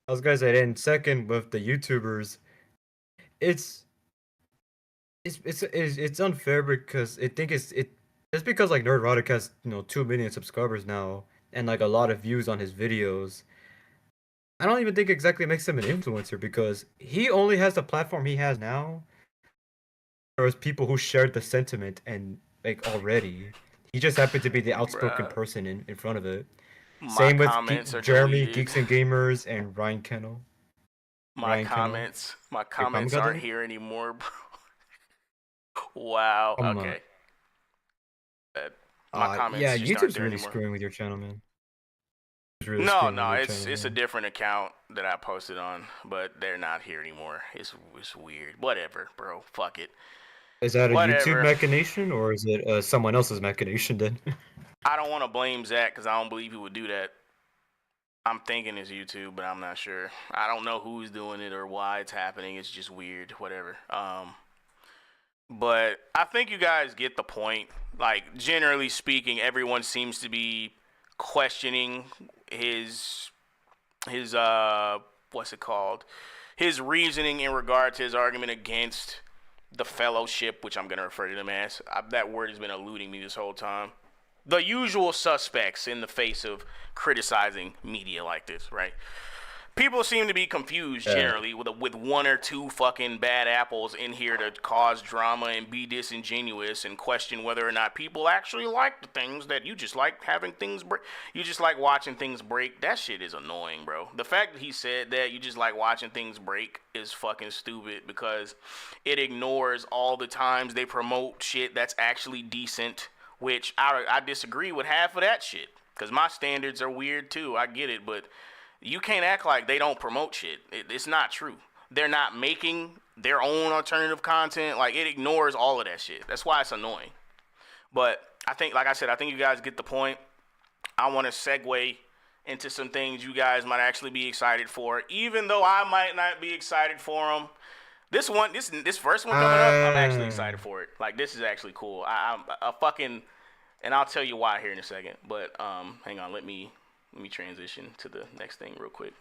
B: I was gonna say, and second, with the YouTubers, it's unfair because it's because like Nerdrotic has 2 million subscribers now and like a lot of views on his videos. I don't even think exactly makes him an influencer, because he only has the platform he has now. There was people who shared the sentiment and like already. He just happened to be the outspoken person in front of it. Same with Jeremy, Geeks and Gamers, and Ryan Kennel.
A: My comments aren't here anymore, bro. Wow. Okay. My comments.
B: Yeah, YouTube's really screwing with your channel, man.
A: It's a different account that I posted on, but they're not here anymore. It's weird. Whatever, bro. Fuck it.
B: Is that a YouTube machination, or is it someone else's machination then?
A: I don't want to blame Zach because I don't believe he would do that. I'm thinking it's YouTube, but I'm not sure. I don't know who's doing it or why it's happening. It's just weird, whatever. But I think you guys get the point. Like, generally speaking, everyone seems to be questioning his what's it called? His reasoning in regard to his argument against the fellowship, which I'm going to refer to them as. That word has been eluding me this whole time. The usual suspects in the face of criticizing media like this, right? People seem to be confused generally with one or two fucking bad apples in here to cause drama and be disingenuous and question whether or not people actually like the things that you just like having things break. You just like watching things break. That shit is annoying, bro. The fact that he said that you just like watching things break is fucking stupid, because it ignores all the times they promote shit that's actually decent, which I disagree with half of that shit, because my standards are weird too. I get it, but you can't act like they don't promote shit. It's not true. They're not making their own alternative content. Like, it ignores all of that shit. That's why it's annoying. But I think, like I said, I think you guys get the point. I want to segue into some things you guys might actually be excited for, even though I might not be excited for them. This first one coming up, I'm actually excited for it. Like, this is actually cool. I'm a fucking, and I'll tell you why here in a second. But hang on, let me transition to the next thing real quick.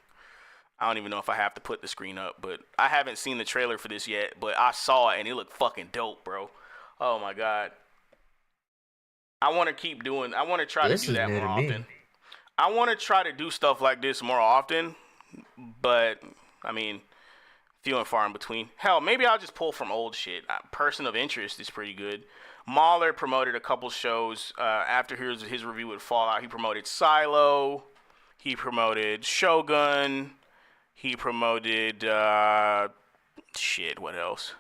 A: I don't even know if I have to put the screen up, but I haven't seen the trailer for this yet, but I saw it and it looked fucking dope, bro. Oh my god. I want to try to do that more often. I want to try to do stuff like this more often, but I mean, few and far in between. Hell, maybe I'll just pull from old shit. Person of Interest is pretty good. Mahler promoted a couple shows after his review with Fallout. He promoted Silo. He promoted Shogun. He promoted shit. What else?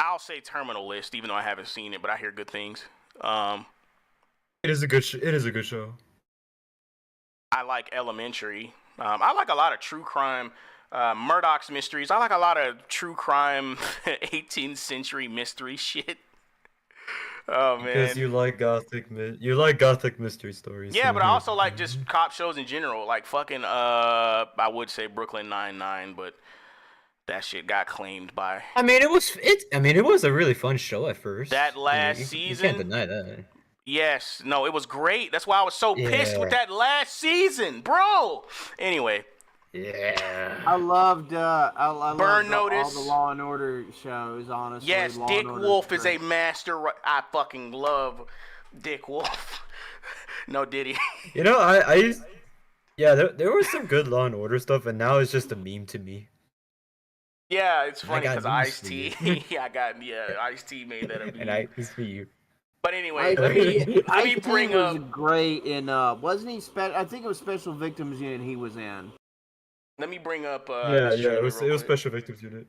A: I'll say Terminal List, even though I haven't seen it, but I hear good things.
B: It is a good show.
A: I like Elementary. I like a lot of true crime. Murdoch's Mysteries. I like a lot of true crime 18th century mystery shit. Oh man.
B: Because you like gothic mystery stories.
A: Yeah, but I also like just cop shows in general. Like fucking I would say Brooklyn Nine-Nine, but that shit got claimed by.
B: I mean, it was a really fun show at first.
A: That last season.
B: You can't deny that.
A: Yes, no, it was great. That's why I was so pissed with that last season, bro. Anyway.
B: Yeah.
C: I loved
A: Burn Notice.
C: All the Law and Order shows, honestly.
A: Yes,
C: Law
A: Dick
C: and
A: Wolf is a master. I fucking love Dick Wolf. No Diddy.
B: You know, there was some good Law and Order stuff, and now it's just a meme to me.
A: Yeah, it's funny because Ice-T. Ice-T made that a meme.
B: And I see you.
A: But anyway, let me bring up.
C: Was great in wasn't he? I think it was Special Victims Unit he was in.
A: Let me bring up.
B: It was Special Victims Unit.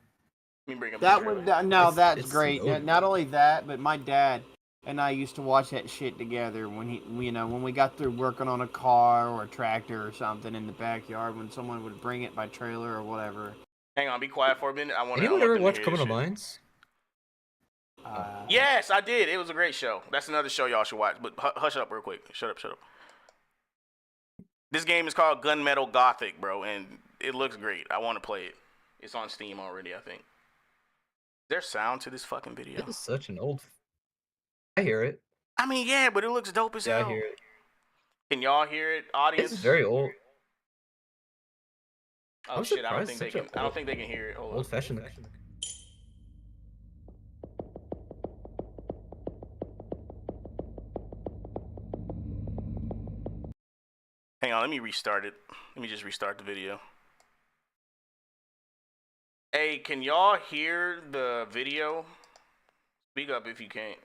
A: Let me bring up
C: that one. That's great. So not only that, but my dad and I used to watch that shit together when we got through working on a car or a tractor or something in the backyard when someone would bring it by trailer or whatever.
A: Hang on, be quiet for a minute.
B: Anyone ever watch Criminal Minds?
A: Yes, I did. It was a great show. That's another show y'all should watch. But hush up real quick. Shut up. This game is called Gunmetal Gothic, bro, and it looks great. I want to play it. It's on Steam already, I think. Is there sound to this fucking video?
B: It is such an old. I hear it.
A: I mean, yeah, but it looks dope as hell.
B: Yeah, I hear it.
A: Can y'all hear it, audience?
B: It's very old.
A: Oh shit! I don't think they can hear it. Hold on.
B: Old-fashioned.
A: Hang on, let me restart it. Let me just restart the video. Hey, can y'all hear the video? Speak up if you can't.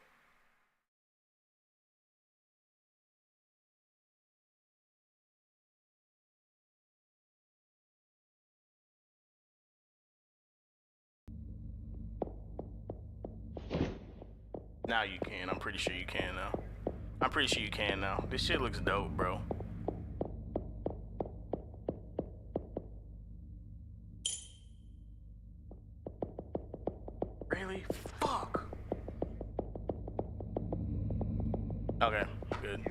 A: Now you can. I'm pretty sure you can now. This shit looks dope, bro. Really? Fuck. Okay, good.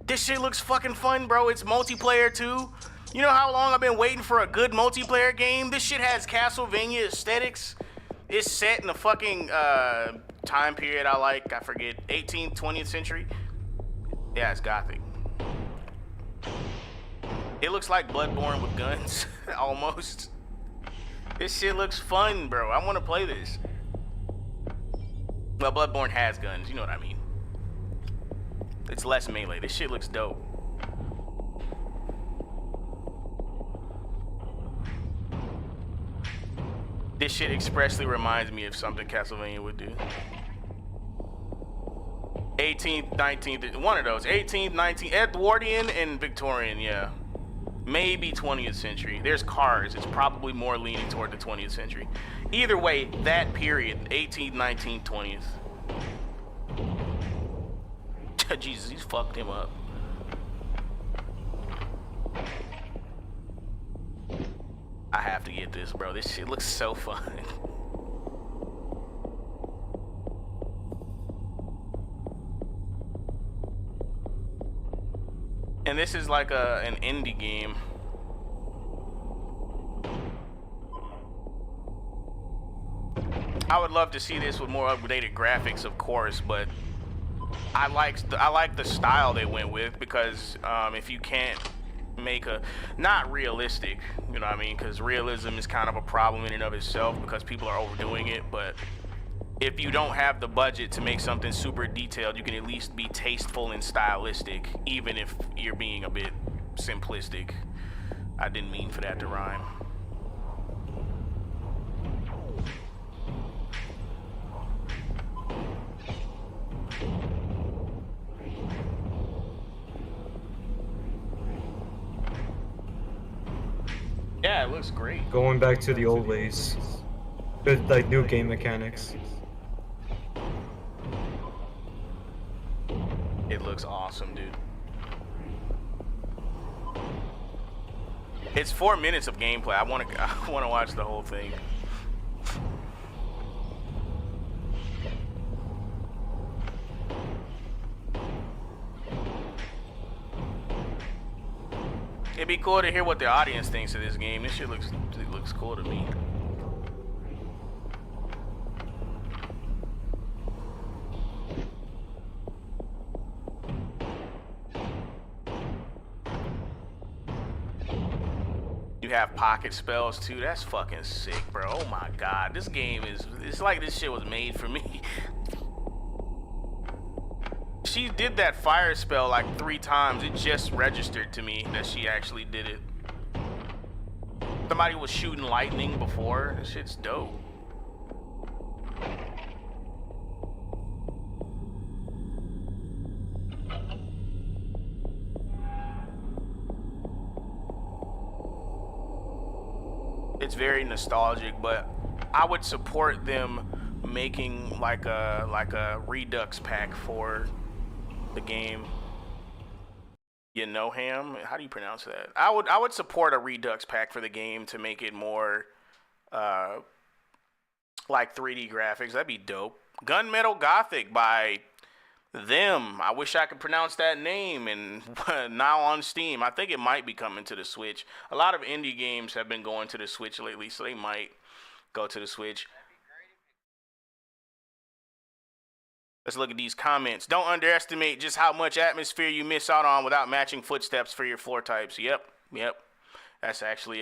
A: This shit looks fucking fun, bro. It's multiplayer too. You know how long I've been waiting for a good multiplayer game? This shit has Castlevania aesthetics. It's set in the fucking time period I like. I forget, 18th, 20th century. Yeah, it's gothic. It looks like Bloodborne with guns, almost. This shit looks fun, bro. I want to play this. Well, Bloodborne has guns, you know what I mean. It's less melee. This shit looks dope. This shit expressly reminds me of something Castlevania would do. 18th, 19th, one of those. 18th, 19th, Edwardian and Victorian, yeah. Maybe 20th century. There's cars. It's probably more leaning toward the 20th century. Either way, that period, 18th, 19th, 20th. Jesus, he's fucked him up. I have to get this, bro. This shit looks so fun. And this is like an indie game. I would love to see this with more updated graphics, of course, but I like the style they went with because if you can't make a not realistic, you know what I mean? Because realism is kind of a problem in and of itself because people are overdoing it. But if you don't have the budget to make something super detailed, you can at least be tasteful and stylistic, even if you're being a bit simplistic. I didn't mean for that to rhyme. Yeah, it looks great.
B: Going back to the old ways. With like new game mechanics.
A: It looks awesome, dude. It's 4 minutes of gameplay. I want to watch the whole thing. It'd be cool to hear what the audience thinks of this game. This shit looks cool to me. You have pocket spells too. That's fucking sick, bro. Oh my god, this game it's like this shit was made for me. She did that fire spell like 3 times. It just registered to me that she actually did it. Somebody was shooting lightning before. This shit's dope. It's very nostalgic, but I would support them making like a Redux pack for the game. You know, Ham? How do you pronounce that? I would support a Redux pack for the game to make it more like 3D graphics. That'd be dope. Gunmetal Gothic by them. I wish I could pronounce that name. And now on Steam. I think it might be coming to the Switch. A lot of indie games have been going to the Switch lately, so they might go to the Switch. Let's look at these comments. Don't underestimate just how much atmosphere you miss out on without matching footsteps for your floor types. Yep. That's actually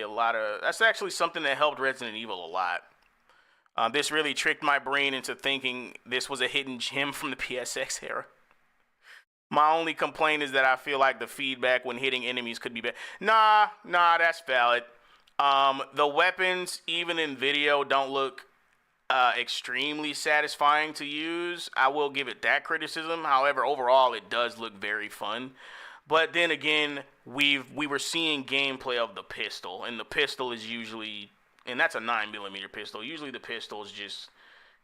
A: something that helped Resident Evil a lot. This really tricked my brain into thinking this was a hidden gem from the PSX era. My only complaint is that I feel like the feedback when hitting enemies could be better. Nah, that's valid. The weapons, even in video, don't look extremely satisfying to use. I will give it that criticism. However, overall, it does look very fun. But then again, we were seeing gameplay of the pistol, and the pistol is usually, and that's a 9mm pistol. Usually the pistol is just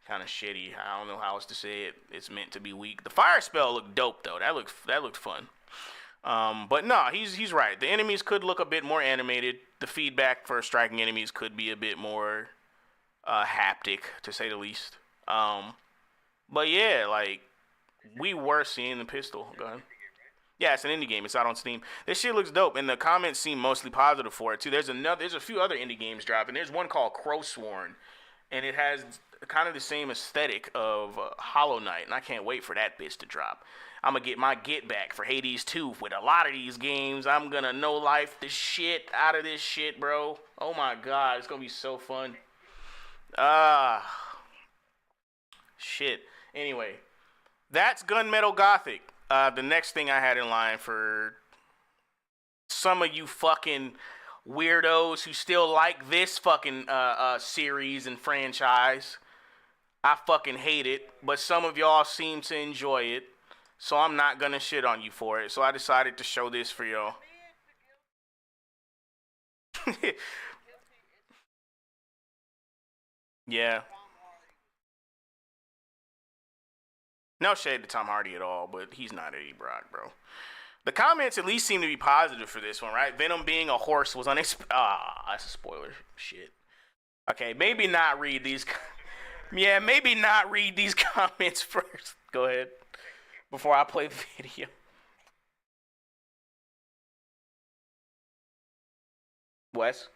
A: kind of shitty. I don't know how else to say it. It's meant to be weak. The fire spell looked dope though. That looked fun. But no, he's right. The enemies could look a bit more animated. The feedback for striking enemies could be a bit more haptic, to say the least. But yeah, like, we were seeing the pistol. Go ahead. Yeah, it's an indie game. It's out on Steam. This shit looks dope, and the comments seem mostly positive for it too. There's a few other indie games dropping. There's one called Crowsworn, and it has kind of the same aesthetic of Hollow Knight, and I can't wait for that bitch to drop. I'm gonna get my get back for Hades 2 with a lot of these games. I'm gonna no life the shit out of this shit, bro. Oh my god, it's gonna be so fun. Shit. Anyway, that's Gunmetal Gothic. The next thing I had in line for some of you fucking weirdos who still like this fucking series and franchise. I fucking hate it, but some of y'all seem to enjoy it, so I'm not gonna shit on you for it. So I decided to show this for y'all. Yeah. No shade to Tom Hardy at all, but he's not Eddie Brock, bro. The comments at least seem to be positive for this one, right? Venom being a horse was unexpected. That's a spoiler. Shit. Okay, maybe not read these. Yeah, maybe not read these comments first. Go ahead. Before I play the video. Wes?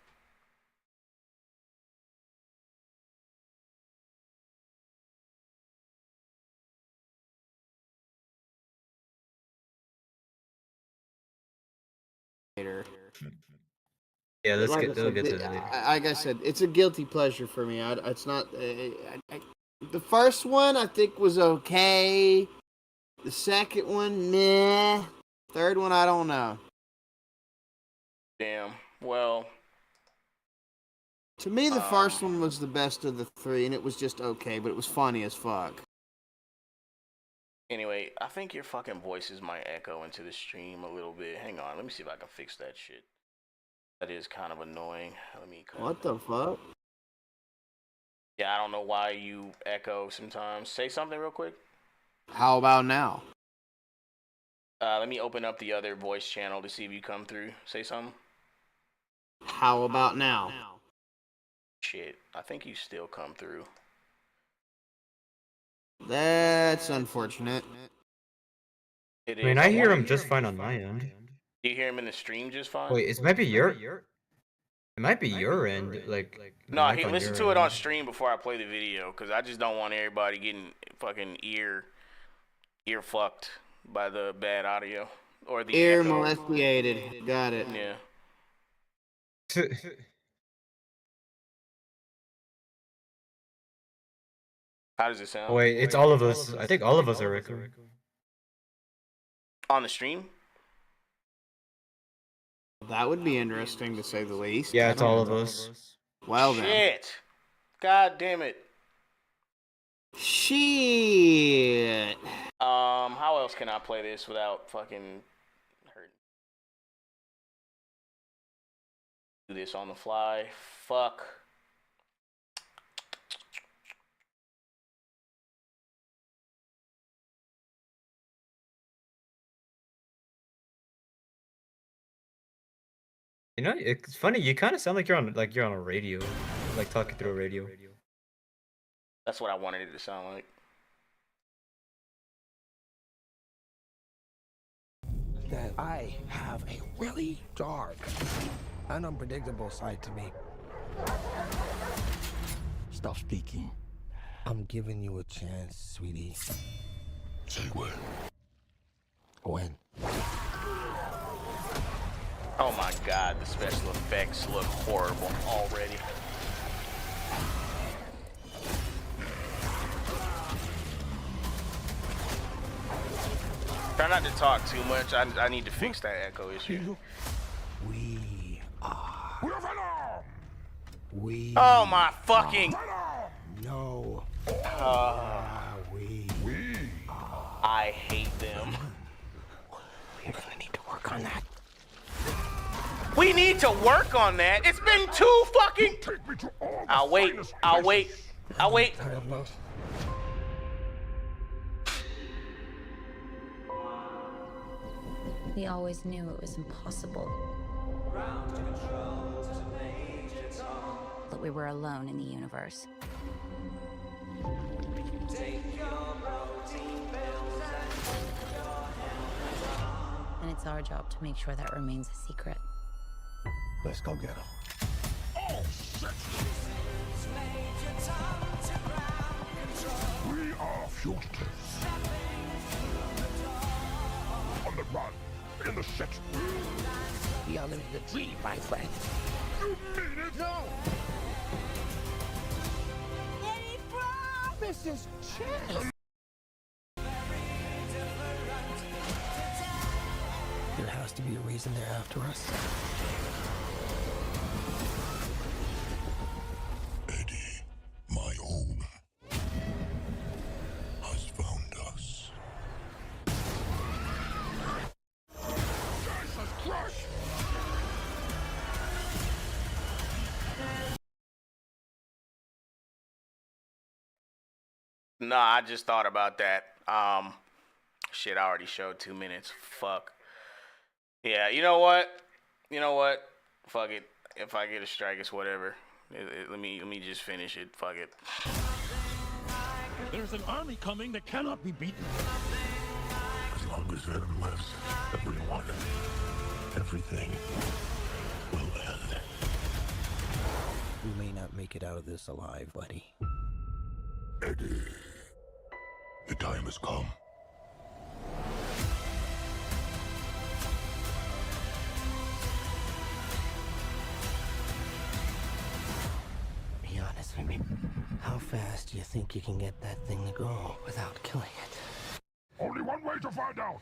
B: Yeah, let's
C: like
B: get to that later.
C: Like I said, it's a guilty pleasure for me. It's not. The first one I think was okay. The second one, meh. Third one, I don't know.
A: Damn. Well.
C: To me, the first one was the best of the three, and it was just okay, but it was funny as fuck.
A: Anyway, I think your fucking voices might echo into the stream a little bit. Hang on, let me see if I can fix that shit. That is kind of annoying. Let me.
C: What the fuck?
A: Yeah, I don't know why you echo sometimes. Say something real quick.
C: How about now?
A: Let me open up the other voice channel to see if you come through. Say something.
C: How about now?
A: Shit, I think you still come through.
C: That's unfortunate.
A: It is.
B: I mean, I hear him just fine on my end.
A: Do you hear him in the stream just fine?
B: Wait, it might be your end. Like
A: no, he listen to it on stream before I play the video, because I just don't want everybody getting fucking ear fucked by the bad audio or the
C: ear
A: echo.
C: molestiated. Got it.
A: Yeah. How does it sound?
B: Wait, it's all of us. I think all of us are echoing.
A: On the stream?
C: That would be interesting to say the least.
B: Yeah, it's all of us.
C: Well then.
A: Shit. God damn it.
C: Shit.
A: How else can I play this without fucking hurting? Do this on the fly. Fuck.
B: You know, it's funny. You kind of sound like you're on a radio, like talking through a radio.
A: That's what I wanted it to sound like.
D: That I have a really dark and unpredictable side to me. Stop speaking. I'm giving you a chance, sweetie.
E: Say when.
D: When?
A: Oh my god, the special effects look horrible already. Try not to talk too much. I need to fix that echo issue.
D: We are. We.
A: Oh my fucking.
D: No. We.
A: I hate them.
D: We're gonna need to work on that.
A: We need to work on that. It's been too fucking. I'll wait. I'll wait. I'll wait.
F: We always knew it was impossible. That we were alone in the universe. And it's our job to make sure that remains a secret.
D: Let's go get him.
E: Oh, shit! We are fugitives. On the run, in the shit.
D: We are living the dream, my friend.
E: You mean it?
D: No! Any promises, chance? There has to be a reason they're after us.
E: Eddie, my own, has found us. Jesus Christ!
A: No, I just thought about that. Shit, I already showed 2 minutes. Fuck. Yeah, you know what? Fuck it. If I get a strike, it's whatever. Let me just finish it. Fuck it.
G: There's an army coming that cannot be beaten.
E: As long as Venom lives, everyone, everything will end.
D: We may not make it out of this alive, buddy.
E: Eddie, the time has come.
D: How fast do you think you can get that thing to go without killing it?
E: Only one way to find out.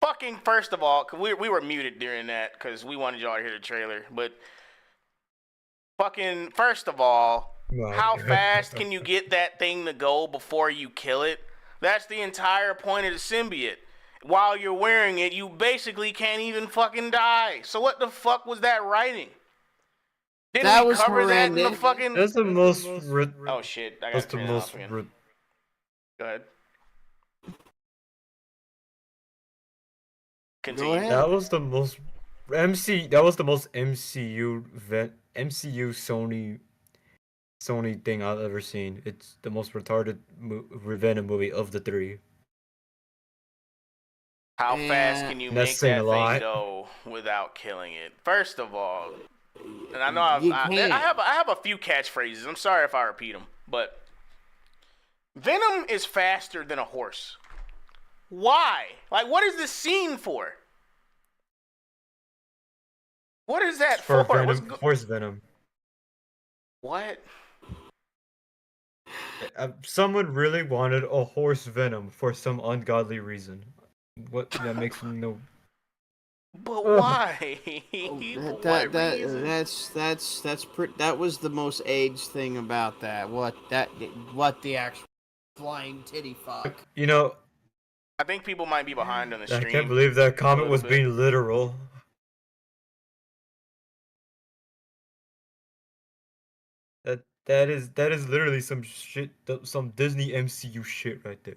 A: Fucking first of all, 'cause we were muted during that because we wanted y'all to hear the trailer. But fucking first of all, how fast can you get that thing to go before you kill it? That's the entire point of the symbiote. While you're wearing it, you basically can't even fucking die. So what the fuck was that writing? Didn't
C: That
A: we
C: was
A: cover that in the
C: horrendous.
A: fucking?
B: That's the most.
A: Oh shit! I
B: That's
A: got
B: the
A: to turn it
B: most.
A: off again. Go ahead. Continue.
C: ahead.
B: That was the most That was the most MCU Sony thing I've ever seen. It's the most retarded Venom movie of the three.
A: How fast can you make
B: That's saying
A: that
B: a lot.
A: thing go without killing it? First of all, and I know
C: You
A: I
C: can't.
A: have a few catchphrases. I'm sorry if I repeat them, but Venom is faster than a horse. Why? Like, what is this scene for? What is that
B: For
A: for?
B: Venom, horse Venom.
A: What?
B: Someone really wanted a horse Venom for some ungodly reason. What that makes no.
A: But why?
C: That was the most aged thing about that. What the actual flying titty fuck.
B: You know,
A: I think people might be behind on the stream.
B: I can't believe that comment was
A: little bit.
B: being literal. That is literally some shit, some Disney MCU shit right there.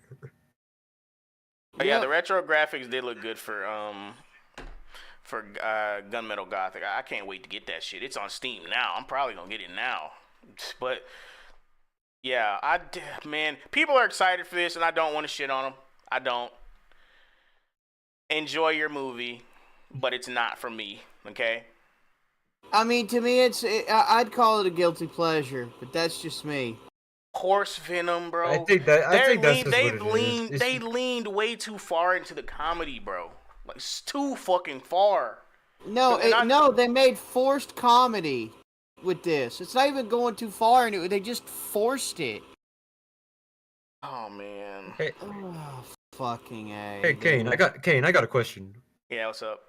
A: But yeah, the retro graphics did look good for Gunmetal Gothic. I can't wait to get that shit. It's on Steam now. I'm probably gonna get it now. But yeah, man, people are excited for this, and I don't want to shit on them. I don't. Enjoy your movie, but it's not for me. Okay.
C: I mean, to me, I'd call it a guilty pleasure, but that's just me.
A: Horse Venom, bro.
B: I think that's just what it is.
A: They leaned way too far into the comedy, bro. Like, it's too fucking far.
C: No, they made forced comedy with this. It's not even going too far into it. They just forced it.
A: Oh man.
B: Hey,
C: Oh, fucking A.
B: hey, Kaine, I got a question.
A: Yeah, what's up?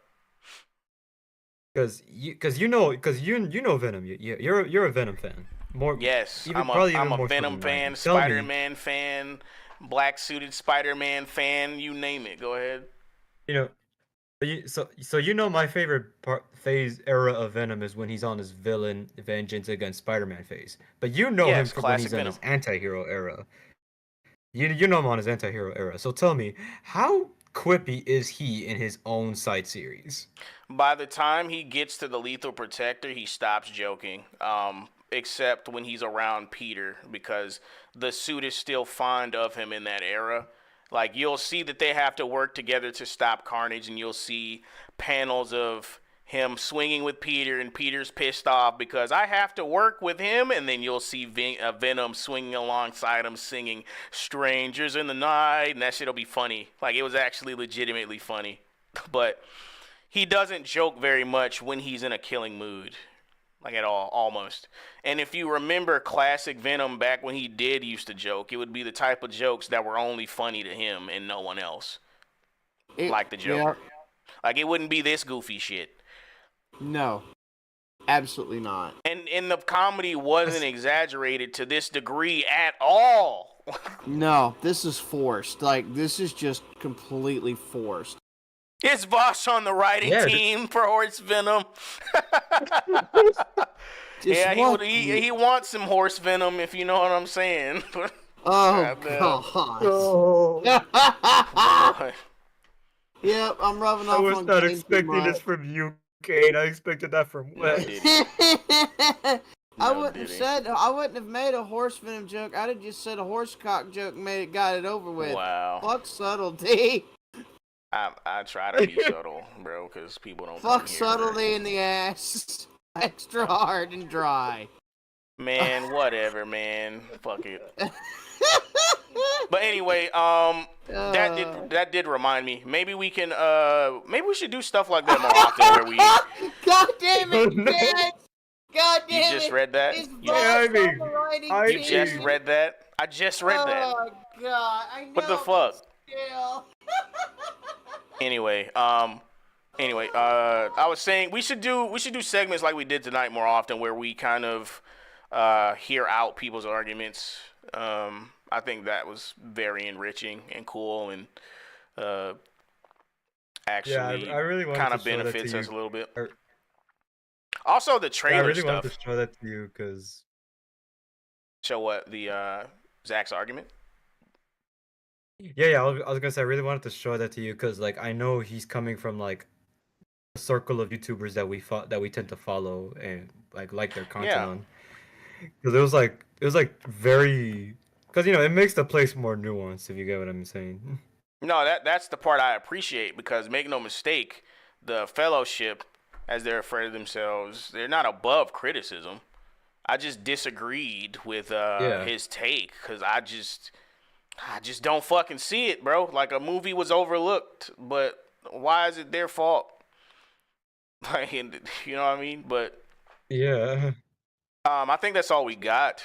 B: Cause you know Venom. You're a Venom fan. More.
A: Yes,
B: even,
A: I'm a
B: more so
A: Venom
B: than
A: fan,
B: mine. Tell me-
A: Spider-Man fan, black suited Spider-Man fan. You name it. Go ahead.
B: You know, so you know my favorite phase era of Venom is when he's on his villain vengeance against Spider-Man phase. But you know
A: Yes,
B: him from when he's
A: classic
B: in his anti-hero era. You know him on his anti-hero era. So tell me, how quippy is he in his own side series?
A: By the time he gets to the Lethal Protector, he stops joking. Except when he's around Peter, because the suit is still fond of him in that era. Like, you'll see that they have to work together to stop Carnage, and you'll see panels of him swinging with Peter, and Peter's pissed off because I have to work with him, and then you'll see Venom swinging alongside him singing Strangers in the Night, and that shit'll be funny. Like, it was actually legitimately funny. But he doesn't joke very much when he's in a killing mood. Like, at all, almost. And if you remember classic Venom back when he did used to joke, it would be the type of jokes that were only funny to him and no one else. Like the Joker. Yeah. Like, it wouldn't be this goofy shit.
C: No. Absolutely not.
A: And the comedy wasn't exaggerated to this degree at all.
C: No, this is forced. Like, this is just completely forced.
A: Is Vosh on the writing team for Horse Venom? Yeah, he wants some Horse Venom, if you know what I'm saying.
C: Oh
A: Goddamn.
C: God.
A: Boy.
C: Yep, I'm rubbing
B: I
C: off
B: was
C: on
B: not
C: Kaine too
B: expecting this
C: much.
B: from you, Kane. I expected that from
A: No,
B: Wes.
A: did he?
C: I
A: No,
C: wouldn't
A: did
C: have
A: he?
C: said. I wouldn't have made a horse venom joke. I'd have just said a horse cock joke and got it over with.
A: Wow.
C: Fuck subtlety.
A: I try to be subtle, bro, because people don't come
C: Fuck
A: here.
C: subtlety in the ass. Extra hard and dry.
A: Man, whatever, man. Fuck it. But anyway, that did remind me. Maybe we can maybe we should do stuff like that more often where we
C: God damn it,
B: Oh, no.
C: bitch! God damn it!
A: You just read that?
C: His
A: You
C: boss
B: I mean,
C: on the writing
B: I
A: You
C: team.
A: just read that? I just read that.
C: Oh God, I know.
A: What the
C: but
A: fuck?
C: Still.
A: Anyway, I was saying we should do segments like we did tonight more often where we kind of hear out people's arguments. I think that was very enriching and cool and actually
B: I really wanted
A: kind
B: to
A: of
B: show that
A: benefits
B: to
A: us
B: you.
A: a little bit.
B: Or-
A: Also, the
B: I
A: trailer
B: really
A: stuff.
B: wanted to show that to you because
A: Show what? The Zach's argument?
B: yeah, I was gonna say I really wanted to show that to you because like I know he's coming from like a circle of YouTubers that we tend to follow and like their content
A: Yeah.
B: on. Because it was like very because it makes the place more nuanced if you get what I'm saying.
A: No, that's the part I appreciate because make no mistake, the fellowship, as they're afraid of themselves, they're not above criticism. I just disagreed with his take because I just don't fucking see it, bro. Like a movie was overlooked, but why is it their fault? Like, you know what I mean? But
B: Yeah.
A: I think that's all we got.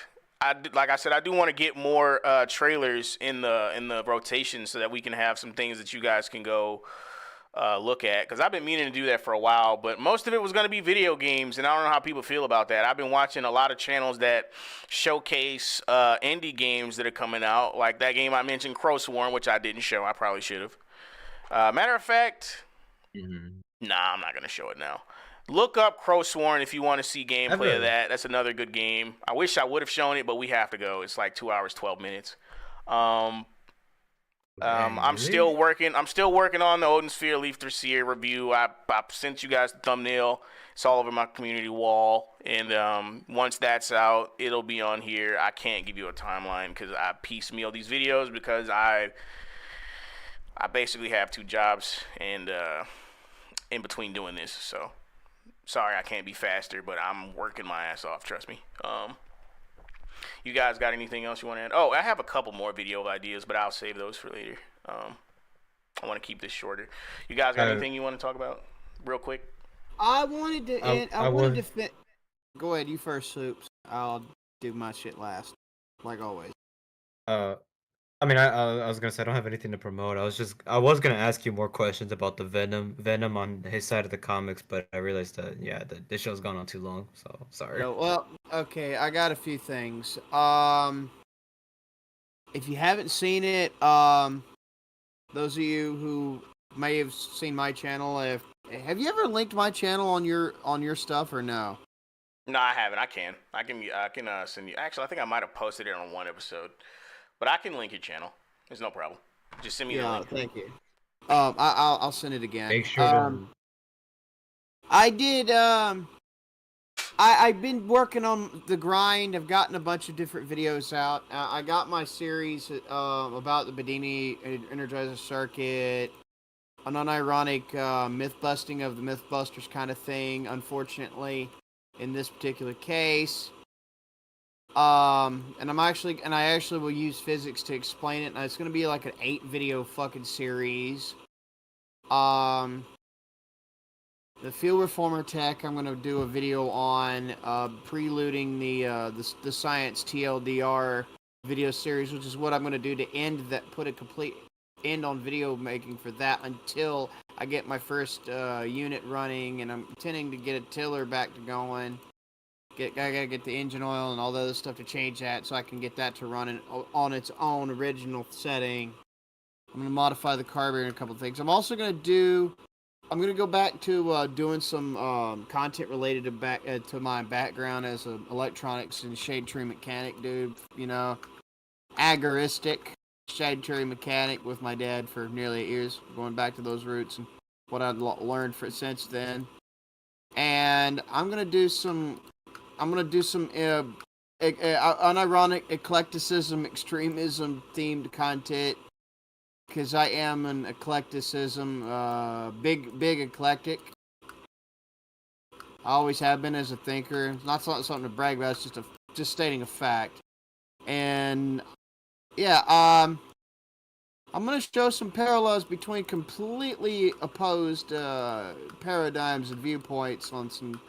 A: Like I said, I do want to get more trailers in the rotation so that we can have some things that you guys can go look at. Because I've been meaning to do that for a while, but most of it was going to be video games, and I don't know how people feel about that. I've been watching a lot of channels that showcase indie games that are coming out, like that game I mentioned, Crow Swarm, which I didn't show. I probably should have. Matter of fact, nah, I'm not going to show it now. Look up Crow Sworn if you want to see gameplay of that. That's another good game. I wish I would have shown it, but we have to go. It's like 2 hours, 12 minutes. I'm still working on the Odin Sphere Leaf Thracier review. I sent you guys the thumbnail. It's all over my community wall. And once that's out, it'll be on here. I can't give you a timeline because I piecemeal these videos because I basically have 2 jobs and in between doing this, so sorry I can't be faster, but I'm working my ass off, trust me. You guys got anything else you want to add? Oh, I have a couple more video ideas, but I'll save those for later. I want to keep this shorter. You guys got anything you want to talk about real quick?
C: I wanted to Go ahead, you first, Soups. I'll do my shit last, like always.
B: I mean, I was gonna say I don't have anything to promote. I was gonna ask you more questions about the Venom on his side of the comics, but I realized that this show's gone on too long, so sorry.
C: No, well, okay, I got a few things. If you haven't seen it, those of you who may have seen my channel, have you ever linked my channel on your stuff or no?
A: No, I haven't. I can send you. Actually, I think I might have posted it on one episode. But I can link your channel. There's no problem. Just send me the link.
C: Thank you. I'll send it again.
B: Make sure.
C: I did. I've been working on the grind. I've gotten a bunch of different videos out. I got my series about the Bedini Energizer Circuit, an unironic myth busting of the Mythbusters kind of thing. Unfortunately, in this particular case. And I actually will use physics to explain it. And it's gonna be like an 8-video fucking series. The Field Reformer Tech, I'm gonna do a video on preluding the science TLDR video series, which is what I'm gonna do to put a complete end on video making for that until I get my first unit running, and I'm intending to get a tiller back to going. I gotta get the engine oil and all the other stuff to change that so I can get that to run on its own original setting. I'm gonna modify the carburetor and a couple things. I'm gonna go back to doing some content related to my background as an electronics and shade tree mechanic dude. agoristic, sedentary mechanic with my dad for nearly 8 years, going back to those roots and what I've learned since then. And I'm gonna do some unironic eclecticism, extremism themed content, because I am an eclecticism, big eclectic. I always have been as a thinker. It's not something to brag about. It's just stating a fact. And yeah, I'm gonna show some parallels between completely opposed paradigms and viewpoints on some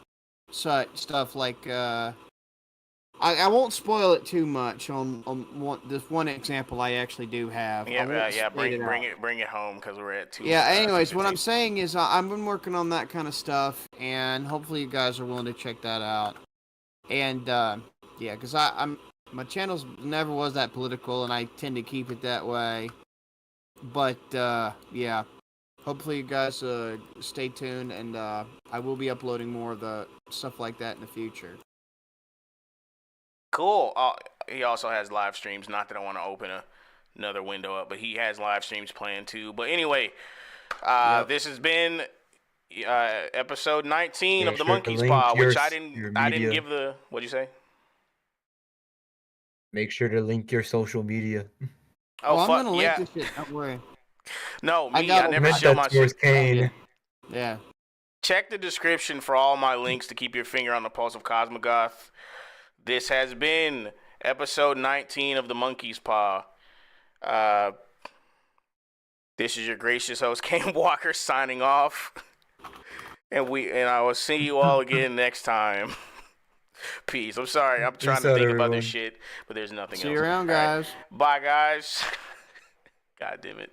C: such stuff like. I won't spoil it too much on this one example I actually do have.
A: Bring it home because we're at 2.
C: Yeah. Anyways, what I'm saying is I've been working on that kind of stuff, and hopefully you guys are willing to check that out. And yeah, because my channel never was that political, and I tend to keep it that way. But yeah, hopefully you guys stay tuned, and I will be uploading more of the stuff like that in the future.
A: Cool. He also has live streams. Not that I want to open another window up, but he has live streams planned too. But anyway, this has been episode 19 of the Monkey Paw, which I didn't give the. What'd you say?
B: Make sure to link your social media.
C: Oh, I'm gonna link this shit. Don't worry.
A: No, I never show my
B: social. Kaine.
C: Yeah.
A: Check the description for all my links to keep your finger on the pulse of Cosmogoth. This has been episode 19 of the Monkey Paw. This is your gracious host, Kaine Walker, signing off. And I will see you all again next time. Peace. I'm sorry. I'm trying to think of other shit, but there's nothing else.
C: See you around, guys.
A: Right. Bye, guys. God damn it.